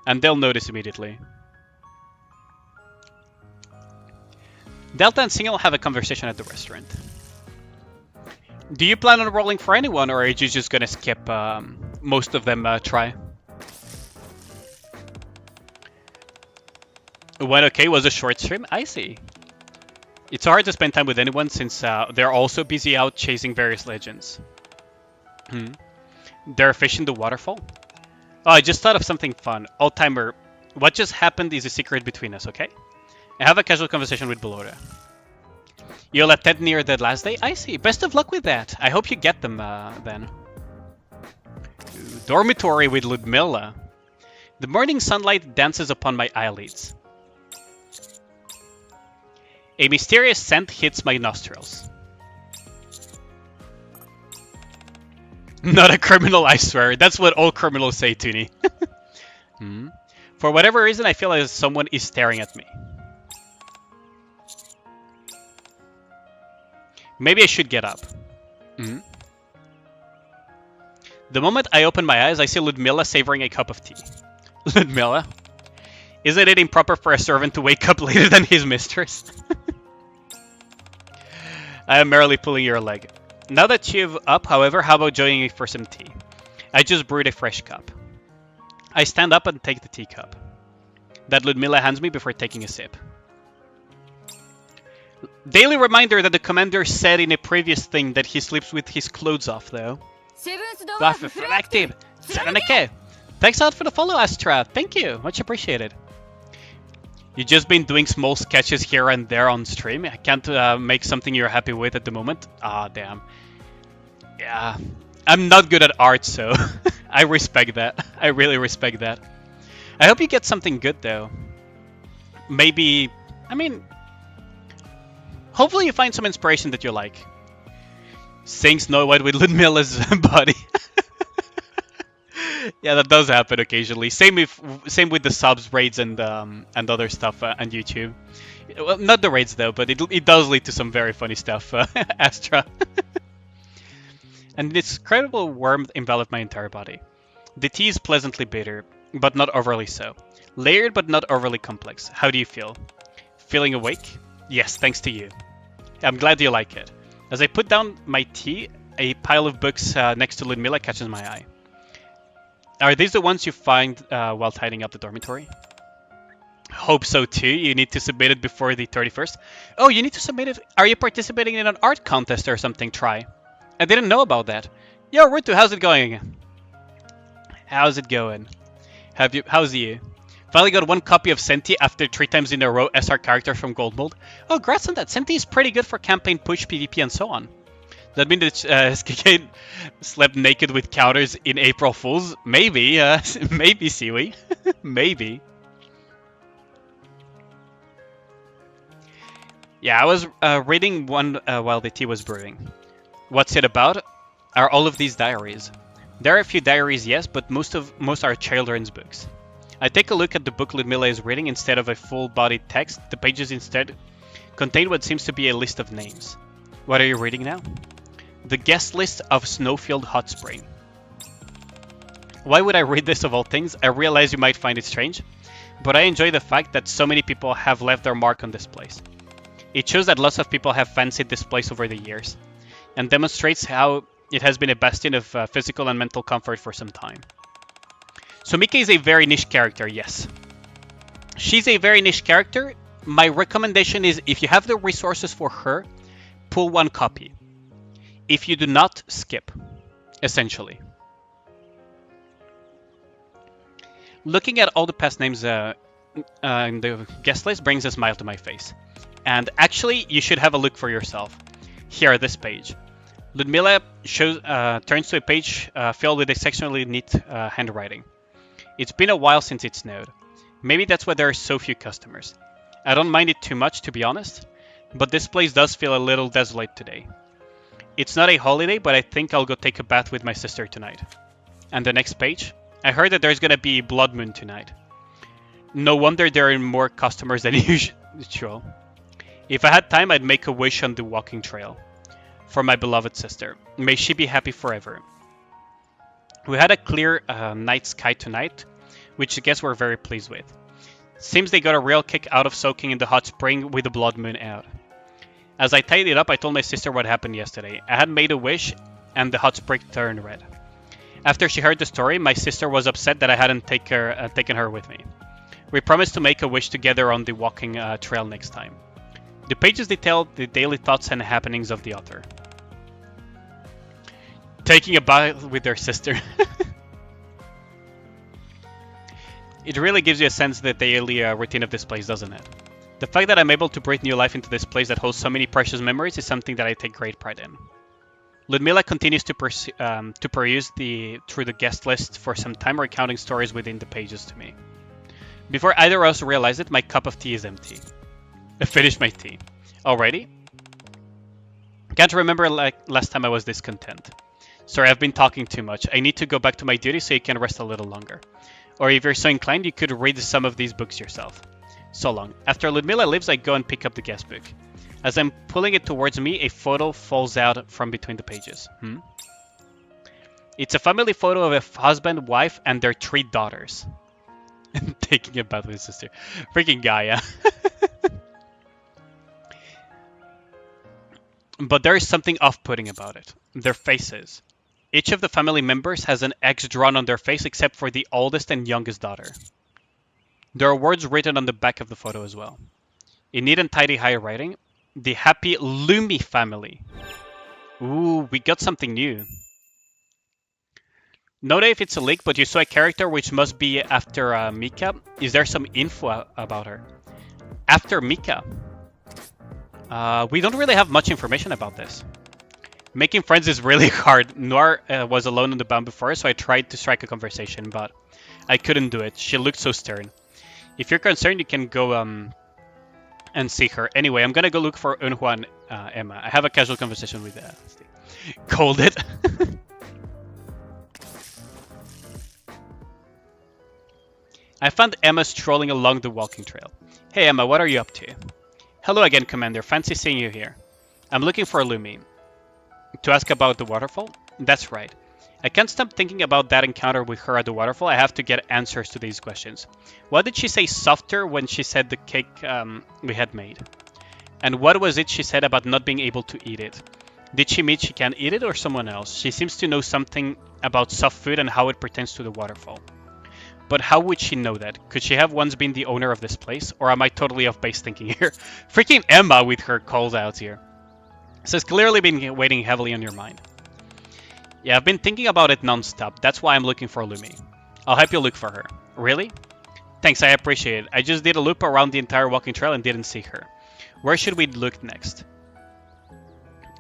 And they'll notice immediately. Delta and Single have a conversation at the restaurant. Do you plan on rolling for anyone, or are you just gonna skip most of them try? Went okay, was a short stream? I see. It's hard to spend time with anyone since they're also busy out chasing various legends. They're fishing the waterfall? Oh, I just thought of something fun. Old-timer, what just happened is a secret between us, okay? I have a casual conversation with Belora. You'll attend near the last day? I see. Best of luck with that. I hope you get them then. Dormitory with Ludmilla. The morning sunlight dances upon my eyelids. A mysterious scent hits my nostrils. Not a criminal, I swear. That's what all criminals say, Toonie. For whatever reason, I feel as someone is staring at me. Maybe I should get up. The moment I open my eyes, I see Ludmilla savoring a cup of tea. Ludmilla? Isn't it improper for a servant to wake up later than his mistress? I am merely pulling your leg. Now that you've up, however, how about joining me for some tea? I just brewed a fresh cup. I stand up and take the teacup that Ludmilla hands me before taking a sip. Daily reminder that the commander said in a previous thing that he sleeps with his clothes off, though. Active. Nikke. Thanks a lot for the follow, Astra. Thank you. Much appreciated. You've just been doing small sketches here and there on stream. I can't make something you're happy with at the moment. Ah, damn. Yeah. I'm not good at art, so I respect that. I really respect that. I hope you get something good, though. Maybe... I mean... Hopefully you find some inspiration that you like. Sing Snow White with Ludmilla's body. Yeah, that does happen occasionally. Same with the subs, raids, and other stuff on YouTube. Well, not the raids though, but it does lead to some very funny stuff. Astra. And this incredible warmth enveloped my entire body. The tea is pleasantly bitter, but not overly so. Layered, but not overly complex. How do you feel? Feeling awake? Yes, thanks to you. I'm glad you like it. As I put down my tea, a pile of books next to Ludmilla catches my eye. Are these the ones you find while tidying up the dormitory? Hope so too. You need to submit it before the 31st. Oh, you need to submit it? Are you participating in an art contest or something? Try. I didn't know about that. Yo, Rutu, how's it going? How's it going? How's you? Finally got one copy of Senti after 3 times in a row SR character from Gold Mold. Oh, congrats on that. Senti is pretty good for campaign push, PvP, and so on. Does that mean that SKK slept naked with counters in April Fools? Maybe, maybe, Siwi. Maybe. Yeah, I was reading one while the tea was brewing. What's it about? Are all of these diaries? There are a few diaries, yes, but most are children's books. I take a look at the book Ludmilla is reading instead of a full-bodied text. The pages instead contain what seems to be a list of names. What are you reading now? The guest list of Snowfield Hot Spring. Why would I read this of all things? I realize you might find it strange, but I enjoy the fact that so many people have left their mark on this place. It shows that lots of people have fancied this place over the years, and demonstrates how it has been a bastion of physical and mental comfort for some time. So Mica is a very niche character, yes. She's a very niche character. My recommendation is, if you have the resources for her, pull 1 copy. If you do not, skip, essentially. Looking at all the past names in the guest list brings a smile to my face. And actually, you should have a look for yourself. Here, this page. Ludmilla turns to a page filled with exceptionally neat handwriting. It's been a while since it snowed. Maybe that's why there are so few customers. I don't mind it too much, to be honest, but this place does feel a little desolate today. It's not a holiday, but I think I'll go take a bath with my sister tonight. And the next page? I heard that there's gonna be blood moon tonight. No wonder there are more customers than usual. If I had time, I'd make a wish on the walking trail. For my beloved sister. May she be happy forever. We had a clear night sky tonight, which I guess we're very pleased with. Seems they got a real kick out of soaking in the hot spring with the blood moon out. As I tidied up, I told my sister what happened yesterday. I had made a wish, and the hot spring turned red. After she heard the story, my sister was upset that I hadn't taken her with me. We promised to make a wish together on the walking trail next time. The pages detail the daily thoughts and happenings of the author. Taking a bath with their sister. It really gives you a sense of the daily routine of this place, doesn't it? The fact that I'm able to breathe new life into this place that holds so many precious memories is something that I take great pride in. Ludmilla continues to peruse through the guest list for some time, recounting stories within the pages to me. Before either of us realize it, my cup of tea is empty. I finished my tea. Already? Can't remember last time I was this content. Sorry, I've been talking too much. I need to go back to my duty so you can rest a little longer. Or if you're so inclined, you could read some of these books yourself. So long. After Ludmilla leaves, I go and pick up the guest book. As I'm pulling it towards me, a photo falls out from between the pages. It's a family photo of a husband, wife, and their 3 daughters. Taking a bath with his sister. Freaking Gaia. But there is something off-putting about it. Their faces. Each of the family members has an X drawn on their face except for the oldest and youngest daughter. There are words written on the back of the photo as well. In neat and tidy handwriting, the happy Lumi family. Ooh, we got something new. No idea if it's a leak, but you saw a character which must be after Mica. Is there some info about her? After Mica? We don't really have much information about this. Making friends is really hard. Noir was alone on the bound before, so I tried to strike a conversation, but I couldn't do it. She looked so stern. If you're concerned, you can go and see her. Anyway, I'm gonna go look for Eunhwa and Emma. I have a casual conversation with Steve. Called it. I found Emma strolling along the walking trail. Hey Emma, what are you up to? Hello again, Commander. Fancy seeing you here. I'm looking for Lumi. To ask about the waterfall? That's right. I can't stop thinking about that encounter with her at the waterfall. I have to get answers to these questions. What did she say softer when she said the cake we had made? And what was it she said about not being able to eat it? Did she mean she can't eat it or someone else? She seems to know something about soft food and how it pertains to the waterfall. But how would she know that? Could she have once been the owner of this place? Or am I totally off base thinking here? Freaking Emma with her calls out here. So it's clearly been weighing heavily on your mind. Yeah, I've been thinking about it non-stop. That's why I'm looking for Lumi. I'll help you look for her. Really? Thanks, I appreciate it. I just did a loop around the entire walking trail and didn't see her. Where should we look next?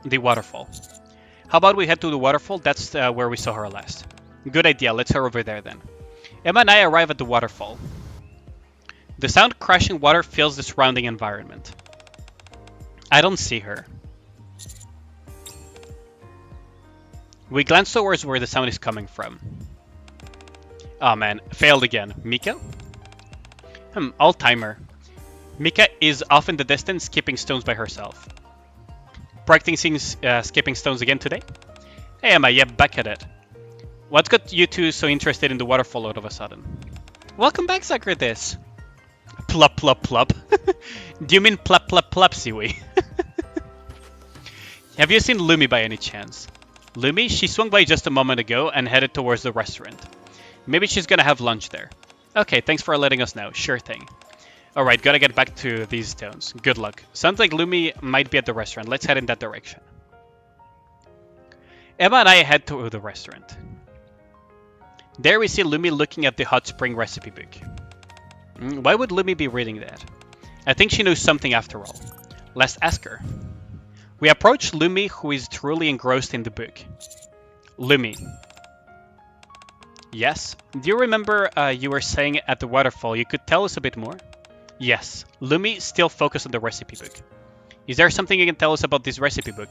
The waterfall. How about we head to the waterfall? That's where we saw her last. Good idea. Let's head over there then. Emma and I arrive at the waterfall. The sound crashing water fills the surrounding environment. I don't see her. We glance towards where the sound is coming from. Oh man, failed again. Mica? All-timer. Mica is off in the distance, skipping stones by herself. Practicing skipping stones again today? Hey Emma, yeah, back at it. What's got you two so interested in the waterfall all of a sudden? Welcome back, Socrates. Plop, plop, plop. Do you mean plop, plop, plop, Siwi? Have you seen Lumi by any chance? Lumi? She swung by just a moment ago and headed towards the restaurant. Maybe she's gonna have lunch there. Okay, thanks for letting us know. Sure thing. Alright, gotta get back to these stones. Good luck. Sounds like Lumi might be at the restaurant. Let's head in that direction. Emma and I head to the restaurant. There we see Lumi looking at the hot spring recipe book. Why would Lumi be reading that? I think she knows something after all. Let's ask her. We approach Lumi, who is truly engrossed in the book. Lumi. Yes? Do you remember you were saying at the waterfall you could tell us a bit more? Yes. Lumi still focused on the recipe book. Is there something you can tell us about this recipe book?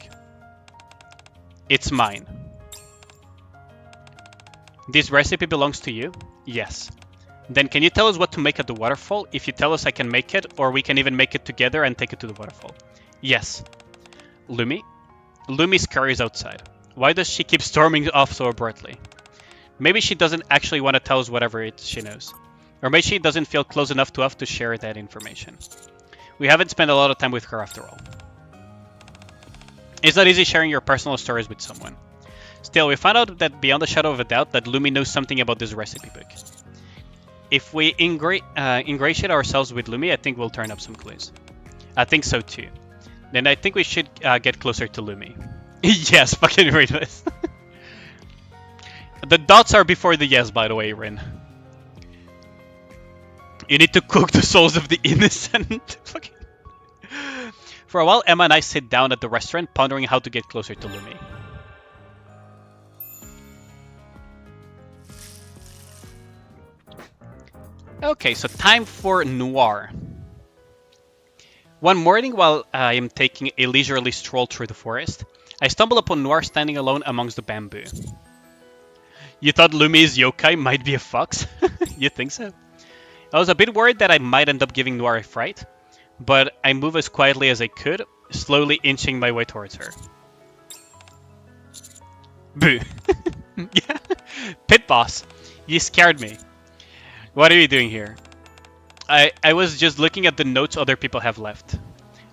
It's mine. This recipe belongs to you? Yes. Then can you tell us what to make at the waterfall? If you tell us I can make it, or we can even make it together and take it to the waterfall. Yes. Lumi? Lumi scurries outside. Why does she keep storming off so abruptly? Maybe she doesn't actually want to tell us whatever she knows. Or maybe she doesn't feel close enough to us to share that information. We haven't spent a lot of time with her after all. It's not easy sharing your personal stories with someone. Still, we found out that beyond a shadow of a doubt that Lumi knows something about this recipe book. If we ingratiate ourselves with Lumi, I think we'll turn up some clues. I think so too. Then I think we should get closer to Lumi. Yes, fucking read this. The dots are before the yes, by the way, Rin. You need to cook the souls of the innocent. For a while, Emma and I sit down at the restaurant, pondering how to get closer to Lumi. Okay, so time for Noir. One morning, while I am taking a leisurely stroll through the forest, I stumble upon Noir standing alone amongst the bamboo. You thought Lumi's yokai might be a fox? You think so? I was a bit worried that I might end up giving Noir a fright, but I move as quietly as I could, slowly inching my way towards her. Boo. Yeah. Pit boss, you scared me. What are you doing here? I was just looking at the notes other people have left.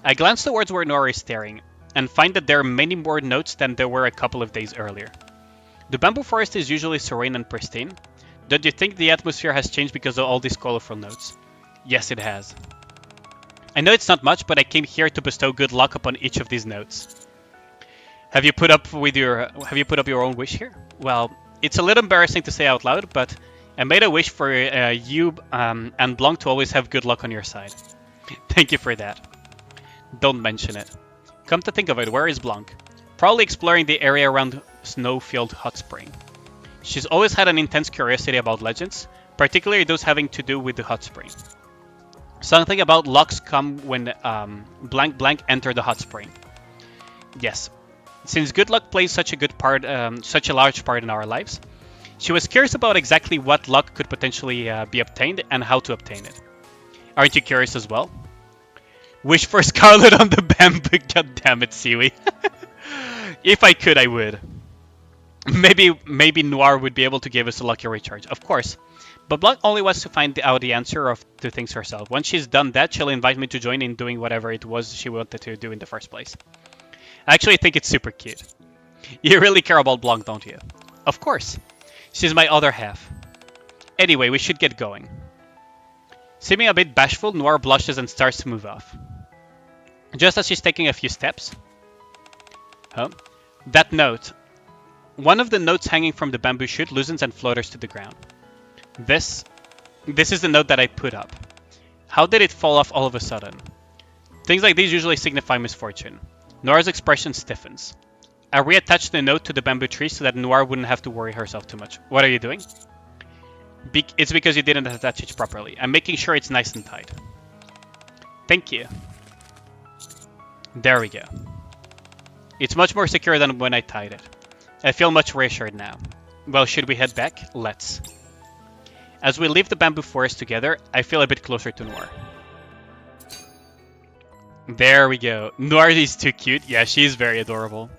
I glance towards where Noir is staring, and find that there are many more notes than there were a couple of days earlier. The bamboo forest is usually serene and pristine. Don't you think the atmosphere has changed because of all these colorful notes? Yes, it has. I know it's not much, but I came here to bestow good luck upon each of these notes. Have you put up your own wish here? Well, it's a little embarrassing to say out loud, but I made a wish for you and Blanc to always have good luck on your side. Thank you for that. Don't mention it. Come to think of it, where is Blanc? Probably exploring the area around Snowfield Hot Spring. She's always had an intense curiosity about legends, particularly those having to do with the hot spring. Something about lucks come when blank blank enter the hot spring. Yes, since good luck plays such a large part in our lives, She was curious about exactly what luck could potentially be obtained and how to obtain it. Aren't you curious as well? Wish for Scarlet on the bamboo. God damn it, Siwi. If I could, I would. Maybe Noir would be able to give us a lucky recharge. Of course. But Blanc only wants to find out the answer to things herself. Once she's done that, she'll invite me to join in doing whatever it was she wanted to do in the first place. I actually think it's super cute. You really care about Blanc, don't you? Of course. She's my other half. Anyway, we should get going. Seeming a bit bashful, Noir blushes and starts to move off. Just as she's taking a few steps... Huh? That note. One of the notes hanging from the bamboo shoot loosens and flutters to the ground. This is the note that I put up. How did it fall off all of a sudden? Things like these usually signify misfortune. Noir's expression stiffens. I reattached the note to the bamboo tree so that Noir wouldn't have to worry herself too much. What are you doing? It's because you didn't attach it properly. I'm making sure it's nice and tight. Thank you. There we go. It's much more secure than when I tied it. I feel much reassured now. Well, should we head back? Let's. As we leave the bamboo forest together, I feel a bit closer to Noir. There we go. Noir is too cute. Yeah, she's very adorable.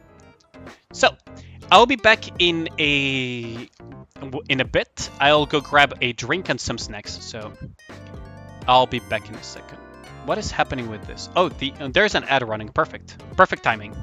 So, I'll be back in a bit. I'll go grab a drink and some snacks, so I'll be back in a second. What is happening with this? Oh, there's an ad running. Perfect. Perfect timing.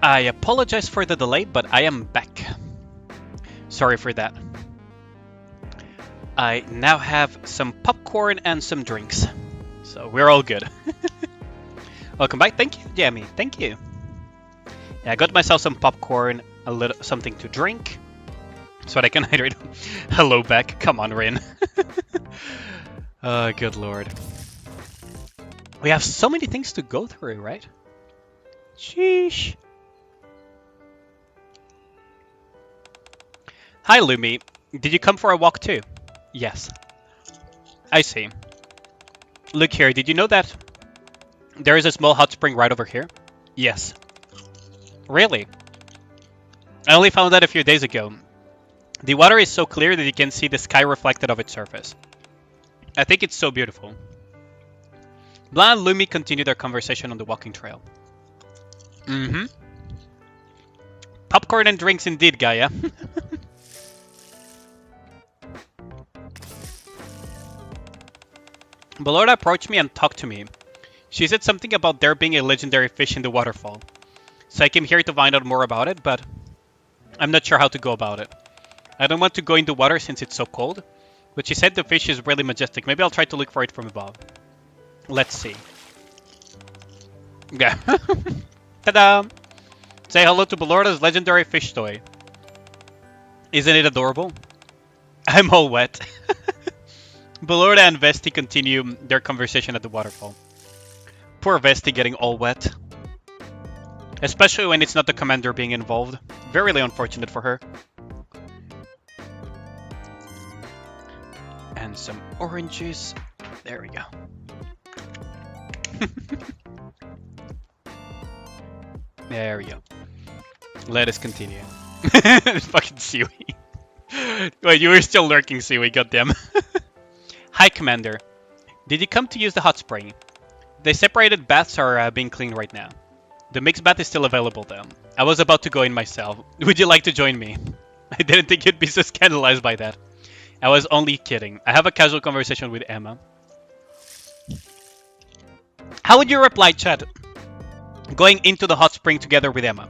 I apologize for the delay, but I am back. Sorry for that. I now have some popcorn and some drinks. So we're all good. Welcome back. Thank you, Jamie. Thank you. Yeah, I got myself some popcorn, a little something to drink, so that I can hydrate. Hello, back. Come on, Rin. Oh, good lord. We have so many things to go through, right? Sheesh. Hi, Lumi. Did you come for a walk too? Yes. I see. Look here, did you know that there is a small hot spring right over here? Yes. Really? I only found that a few days ago. The water is so clear that you can see the sky reflected of its surface. I think it's so beautiful. Blah and Lumi continued their conversation on the walking trail. Mm-hmm. Popcorn and drinks indeed, Gaia. Bellora approached me and talked to me. She said something about there being a legendary fish in the waterfall. So I came here to find out more about it, but I'm not sure how to go about it. I don't want to go in the water since it's so cold, but she said the fish is really majestic. Maybe I'll try to look for it from above. Let's see. Yeah. Ta-da! Say hello to Bellora's legendary fish toy. Isn't it adorable? I'm all wet. Bellora and Vesti continue their conversation at the waterfall. Poor Vesti getting all wet. Especially when it's not the commander being involved. Very unfortunate for her. And some oranges. There we go. There we go. Let us continue. Fucking Seaweed. Wait, you were still lurking, Seaweed, goddamn. Hi, Commander. Did you come to use the hot spring? The separated baths are being cleaned right now. The mixed bath is still available, though. I was about to go in myself. Would you like to join me? I didn't think you'd be so scandalized by that. I was only kidding. I have a casual conversation with Emma. How would you reply, chat? Going into the hot spring together with Emma.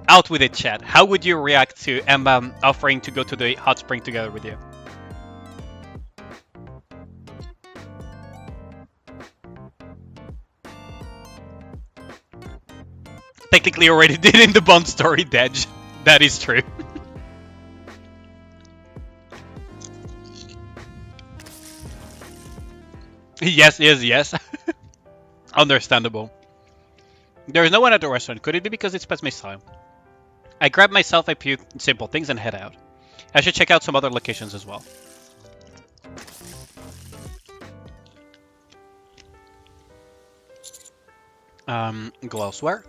Out with it, chat. How would you react to Emma offering to go to the hot spring together with you? Technically already did in the Bond story, Dej. That is true. Yes. Understandable. There is no one at the restaurant. Could it be because it's past my time? I grab myself a few simple things and head out. I should check out some other locations as well. Go elsewhere.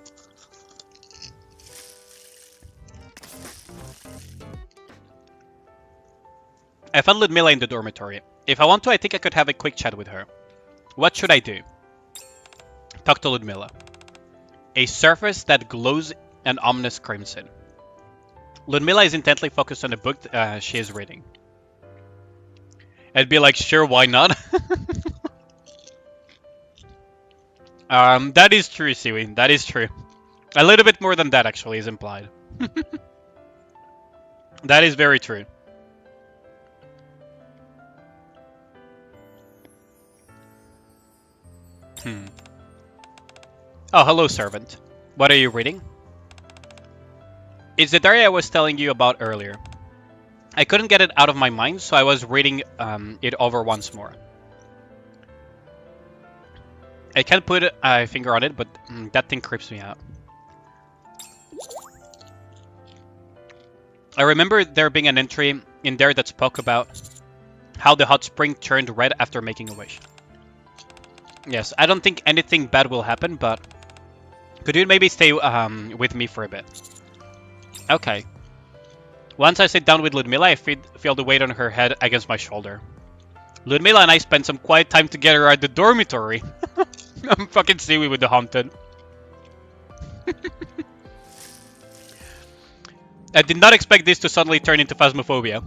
I found Ludmilla in the dormitory. If I want to, I think I could have a quick chat with her. What should I do? Talk to Ludmilla. A surface that glows an ominous crimson. Ludmilla is intently focused on the book she is reading. I'd be like, sure, why not? That is true, Seaweed. That is true. A little bit more than that, actually, is implied. That is very true. Oh, hello, servant. What are you reading? It's the diary I was telling you about earlier. I couldn't get it out of my mind, so I was reading it over once more. I can't put a finger on it, but that thing creeps me out. I remember there being an entry in there that spoke about how the hot spring turned red after making a wish. Yes, I don't think anything bad will happen, but could you maybe stay with me for a bit? Okay. Once I sit down with Ludmilla, I feel the weight on her head against my shoulder. Ludmilla and I spent some quiet time together at the dormitory. I'm fucking Seaweed with the haunted. I did not expect this to suddenly turn into phasmophobia.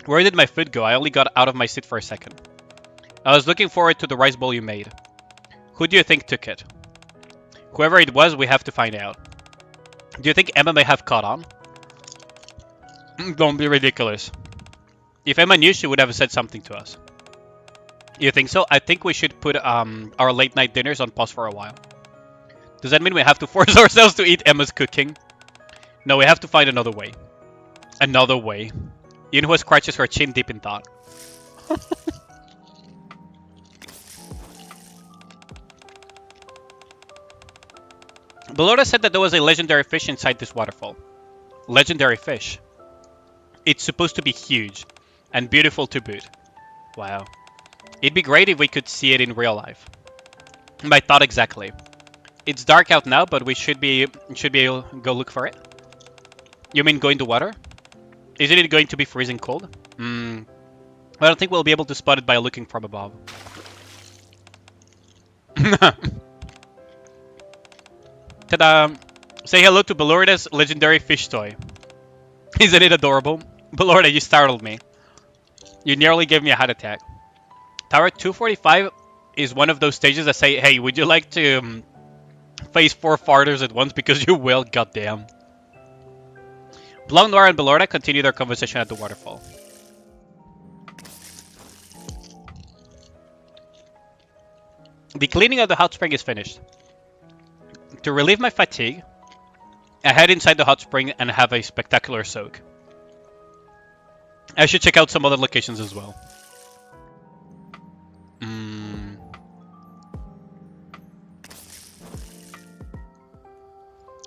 Where did my foot go? I only got out of my seat for a second. I was looking forward to the rice bowl you made. Who do you think took it? Whoever it was, we have to find out. Do you think Emma may have caught on? Don't be ridiculous. If Emma knew, she would have said something to us. You think so? I think we should put our late night dinners on pause for a while. Does that mean we have to force ourselves to eat Emma's cooking? No, we have to find another way. Another way. Yunhua scratches her chin deep in thought. Belora said that there was a legendary fish inside this waterfall. Legendary fish. It's supposed to be huge and beautiful to boot. Wow. It'd be great if we could see it in real life. My thought exactly. It's dark out now, but we should be able to go look for it. You mean go into water? Isn't it going to be freezing cold? I don't think we'll be able to spot it by looking from above. Ta-da! Say hello to Belorda's legendary fish toy. Isn't it adorable? Belorda, you startled me. You nearly gave me a heart attack. Tower 245 is one of those stages that say, hey, would you like to face 4 farters at once? Because you will, goddamn. Blanc Noir and Belorda continue their conversation at the waterfall. The cleaning of the hot spring is finished. To relieve my fatigue, I head inside the hot spring and have a spectacular soak. I should check out some other locations as well.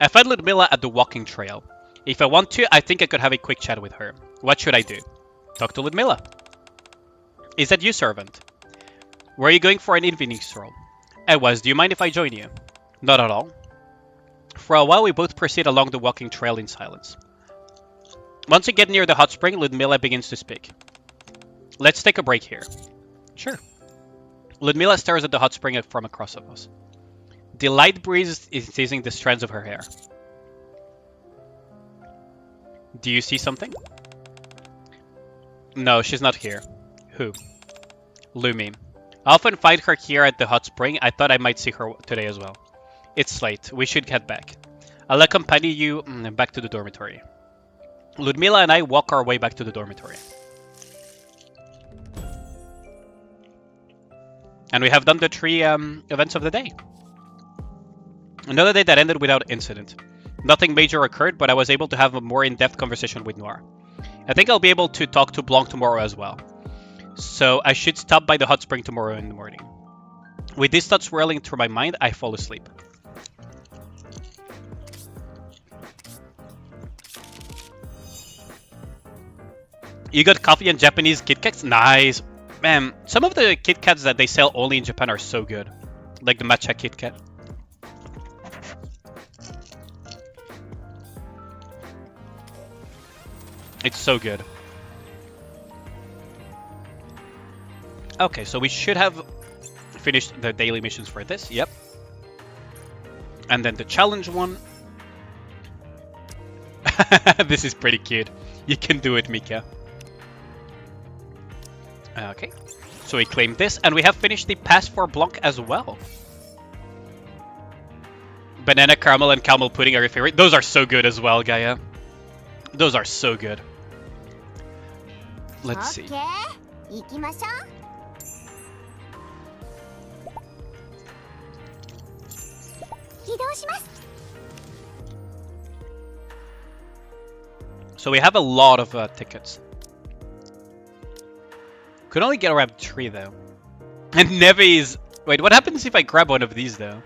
I find Ludmilla at the walking trail. If I want to, I think I could have a quick chat with her. What should I do? Talk to Ludmilla. Is that you, servant? Were you going for an evening stroll? I was. Do you mind if I join you? Not at all. For a while, we both proceed along the walking trail in silence. Once we get near the hot spring, Ludmilla begins to speak. Let's take a break here. Sure. Ludmilla stares at the hot spring from across of us. The light breeze is teasing the strands of her hair. Do you see something? No, she's not here. Who? Lumi. I often find her here at the hot spring. I thought I might see her today as well. It's late. We should head back. I'll accompany you back to the dormitory. Ludmilla and I walk our way back to the dormitory. And we have done the 3 events of the day. Another day that ended without incident. Nothing major occurred, but I was able to have a more in-depth conversation with Noir. I think I'll be able to talk to Blanc tomorrow as well. So I should stop by the hot spring tomorrow in the morning. With this thought swirling through my mind, I fall asleep. You got coffee and Japanese Kit Kats? Nice! Man, some of the Kit Kats that they sell only in Japan are so good. Like the matcha Kit Kat. It's so good. Okay, so we should have finished the daily missions for this. Yep. And then the challenge one. This is pretty cute. You can do it, Mica. Okay. So we claim this, and we have finished the pass for Blanc as well. Banana caramel and caramel pudding are your favorite. Those are so good as well, Gaia. Those are so good. Let's see. So we have a lot of tickets. Could only get around 3 though. And Neve is... Wait, what happens if I grab one of these though?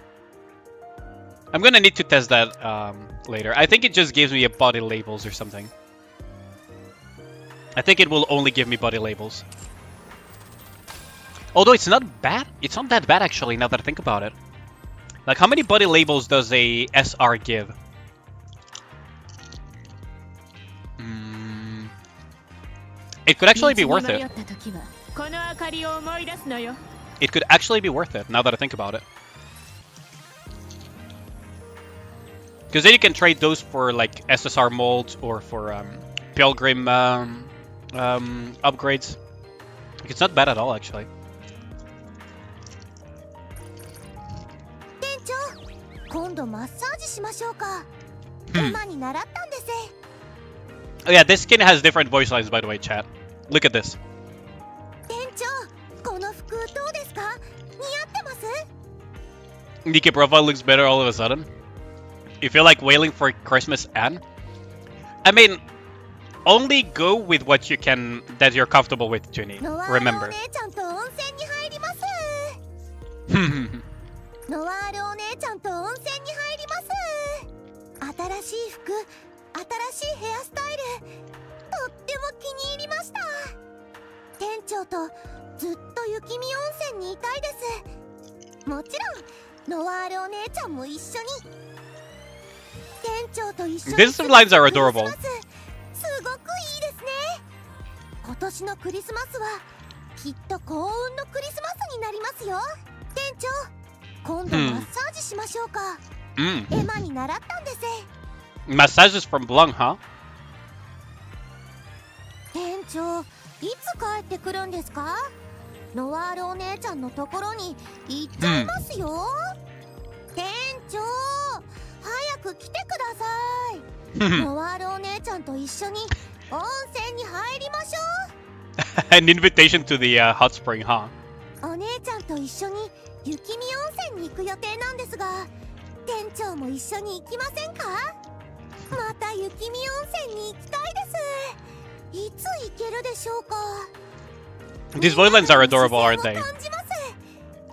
I'm gonna need to test that later. I think it just gives me a body labels or something. I think it will only give me body labels. Although it's not bad. It's not that bad actually, now that I think about it. Like, how many body labels does a SR give? It could actually be worth it. It could actually be worth it, now that I think about it. Because then you can trade those for, like, SSR molds or for Pilgrim upgrades. Like, it's not bad at all, actually. 今度マッサージしましょうか。Hmm. エマに習ったんです。 Oh yeah, this skin has different voice lines, by the way, chat. Look at this. 店長、この服どうですか？似合ってます？ Nikke profile looks better all of a sudden. You feel like wailing for Christmas and? I mean, only go with what you can, that you're comfortable with, Junie. ノワールお Remember. 姉ちゃんと温泉に入ります。ノワールお姉ちゃんと温泉に入ります。新しい服、新しいヘアスタイル、とっても気に入りました。店長とずっと雪見温泉にいたいです。もちろんノワールお姉ちゃんも一緒に。店長と一緒に These lines are adorable. クリスマスすごくいいですね。今年のクリスマスはきっと幸運のクリスマスになりますよ。店長、今度マッサージしましょうか。エマに習ったんです。 Massages from Blanc, huh? 店長、いつ帰ってくるんですか？ノワールお姉ちゃんのところに行っちゃいますよ。店長、早く来てください。ノワールお姉ちゃんと一緒に温泉に入りましょ An invitation to the hot spring, huh? う。お姉ちゃんと一緒に雪見温泉に行く予定なんですが、店長も一緒に行きませんか？また雪見温泉に行きたいです。いつ行けるでしょうか？ These voice lines are adorable, aren't they? 感じます。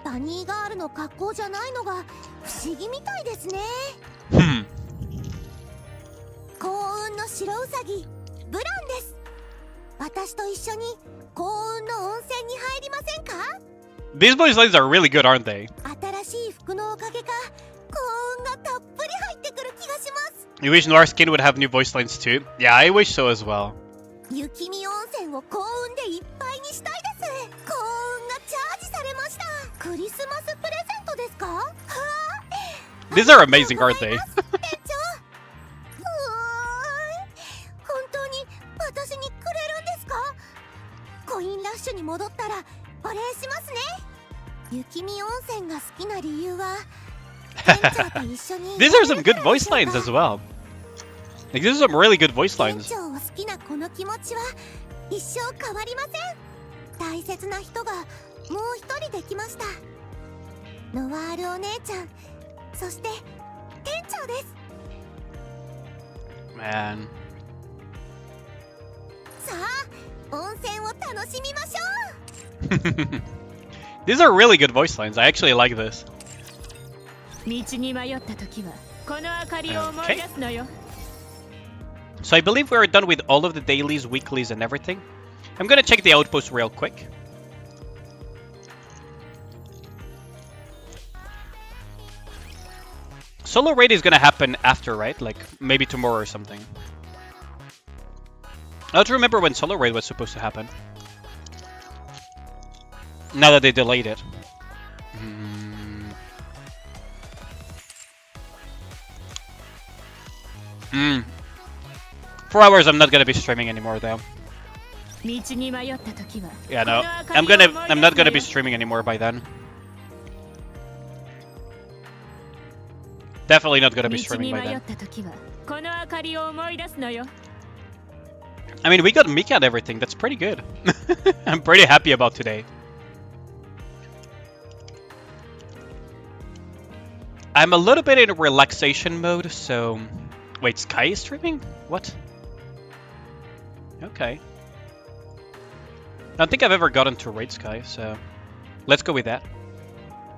バニーガールの格好じゃないのが不思議みたいですね。幸運の白ウサギ、ブランです。私と一緒に幸運の温泉に入りませんか？ These voice lines are really good, aren't they? 新しい服のおかげか幸運がたっぷり入ってくる気がします。 You wish Noir Skin would have new voice lines too? Yeah, I wish so as well. 雪見温泉を幸運でいっぱいにしたいです。幸運がチャージされました。クリスマスプレゼントですか？はあ、 These are amazing, aren't they? 店長、本当に私にくれるんですか？コインラッシュに戻ったらお礼しますね。雪見温泉が好きな理由は店長と一緒に These are some good voice lines as well. Like, these are some really good voice 店 lines. 長を好きなこの気持ちは一生変わりません。大切な人がもう一人できました。ノワールお姉ちゃん、そして店長です。 Man. さあ、温泉を楽しみましょう。 These are really good voice lines. I actually like this. 道に迷った時はこの明かりを思い出すのよ。 So I believe we're done with all of the dailies, weeklies, and everything. I'm gonna check the outpost real quick. Solo raid is gonna happen after, right? Like, maybe tomorrow or something. I don't remember when solo raid was supposed to happen. Now that they delayed it. 4 hours I'm not gonna be streaming anymore though. 道に迷った時は Yeah, no. I'm not gonna be streaming anymore by then. Definitely not gonna be 道 streaming に by 迷 then. った時はこの明かりを思い出すのよ。 I mean, we got Mica and everything. That's pretty good. I'm pretty happy about today. I'm a little bit in relaxation mode, so... Wait, Sky is streaming? What? Okay. I don't think I've ever gotten to Raid Sky, so... Let's go with that.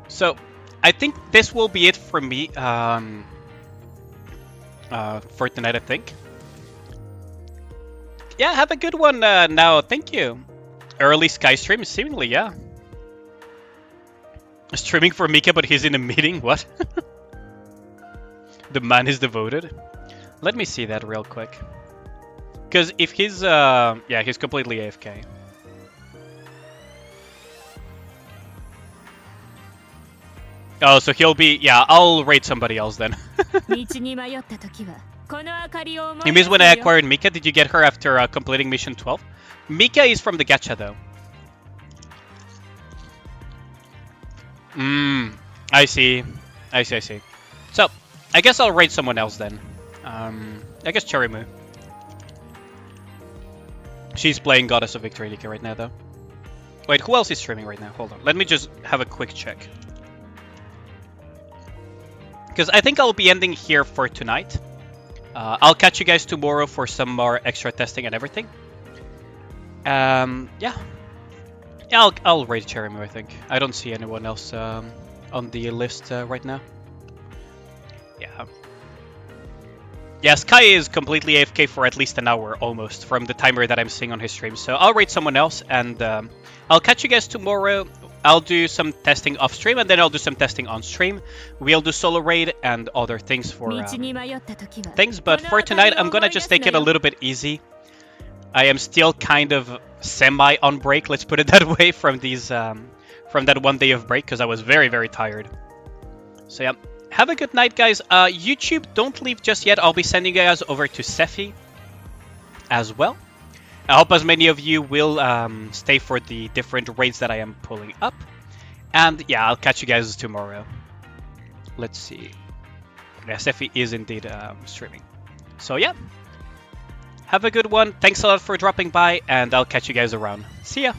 So, I think this will be it for me for tonight, I think. Yeah, have a good one now. Thank you. Early Sky stream, seemingly, yeah. Streaming for Mica, but he's in a meeting? What? The man is devoted. Let me see that real quick. Because if he's, yeah, he's completely AFK. Oh, so he'll be, yeah, I'll raid somebody else then. You mean when I acquired Mica? Did you get her after completing mission 12? Mica is from the gacha though. I see. I see. So, I guess I'll raid someone else then. I guess Cherry Moo. She's playing Goddess of Victory Nikke right now, though. Wait, who else is streaming right now? Hold on. Let me just have a quick check. Because I think I'll be ending here for tonight. I'll catch you guys tomorrow for some more extra testing and everything. Yeah. Yeah, I'll raid Cherry Moo, I think. I don't see anyone else on the list right now. Yeah. Yeah, Sky is completely AFK for at least an hour, almost, from the timer that I'm seeing on his stream. So I'll raid someone else, and I'll catch you guys tomorrow. I'll do some testing off stream, and then I'll do some testing on stream. We'll do solo raid and other things for things. But for tonight, I'm gonna just take it a little bit easy. I am still kind of semi on break, let's put it that way, from these from that 1 day of break, because I was very, very tired. So yeah. Have a good night, guys. YouTube, don't leave just yet. I'll be sending you guys over to Sephi as well. I hope as many of you will stay for the different raids that I am pulling up. And yeah, I'll catch you guys tomorrow. Let's see. Yeah, Sephi is indeed streaming. So yeah. Have a good one. Thanks a lot for dropping by, and I'll catch you guys around. See ya.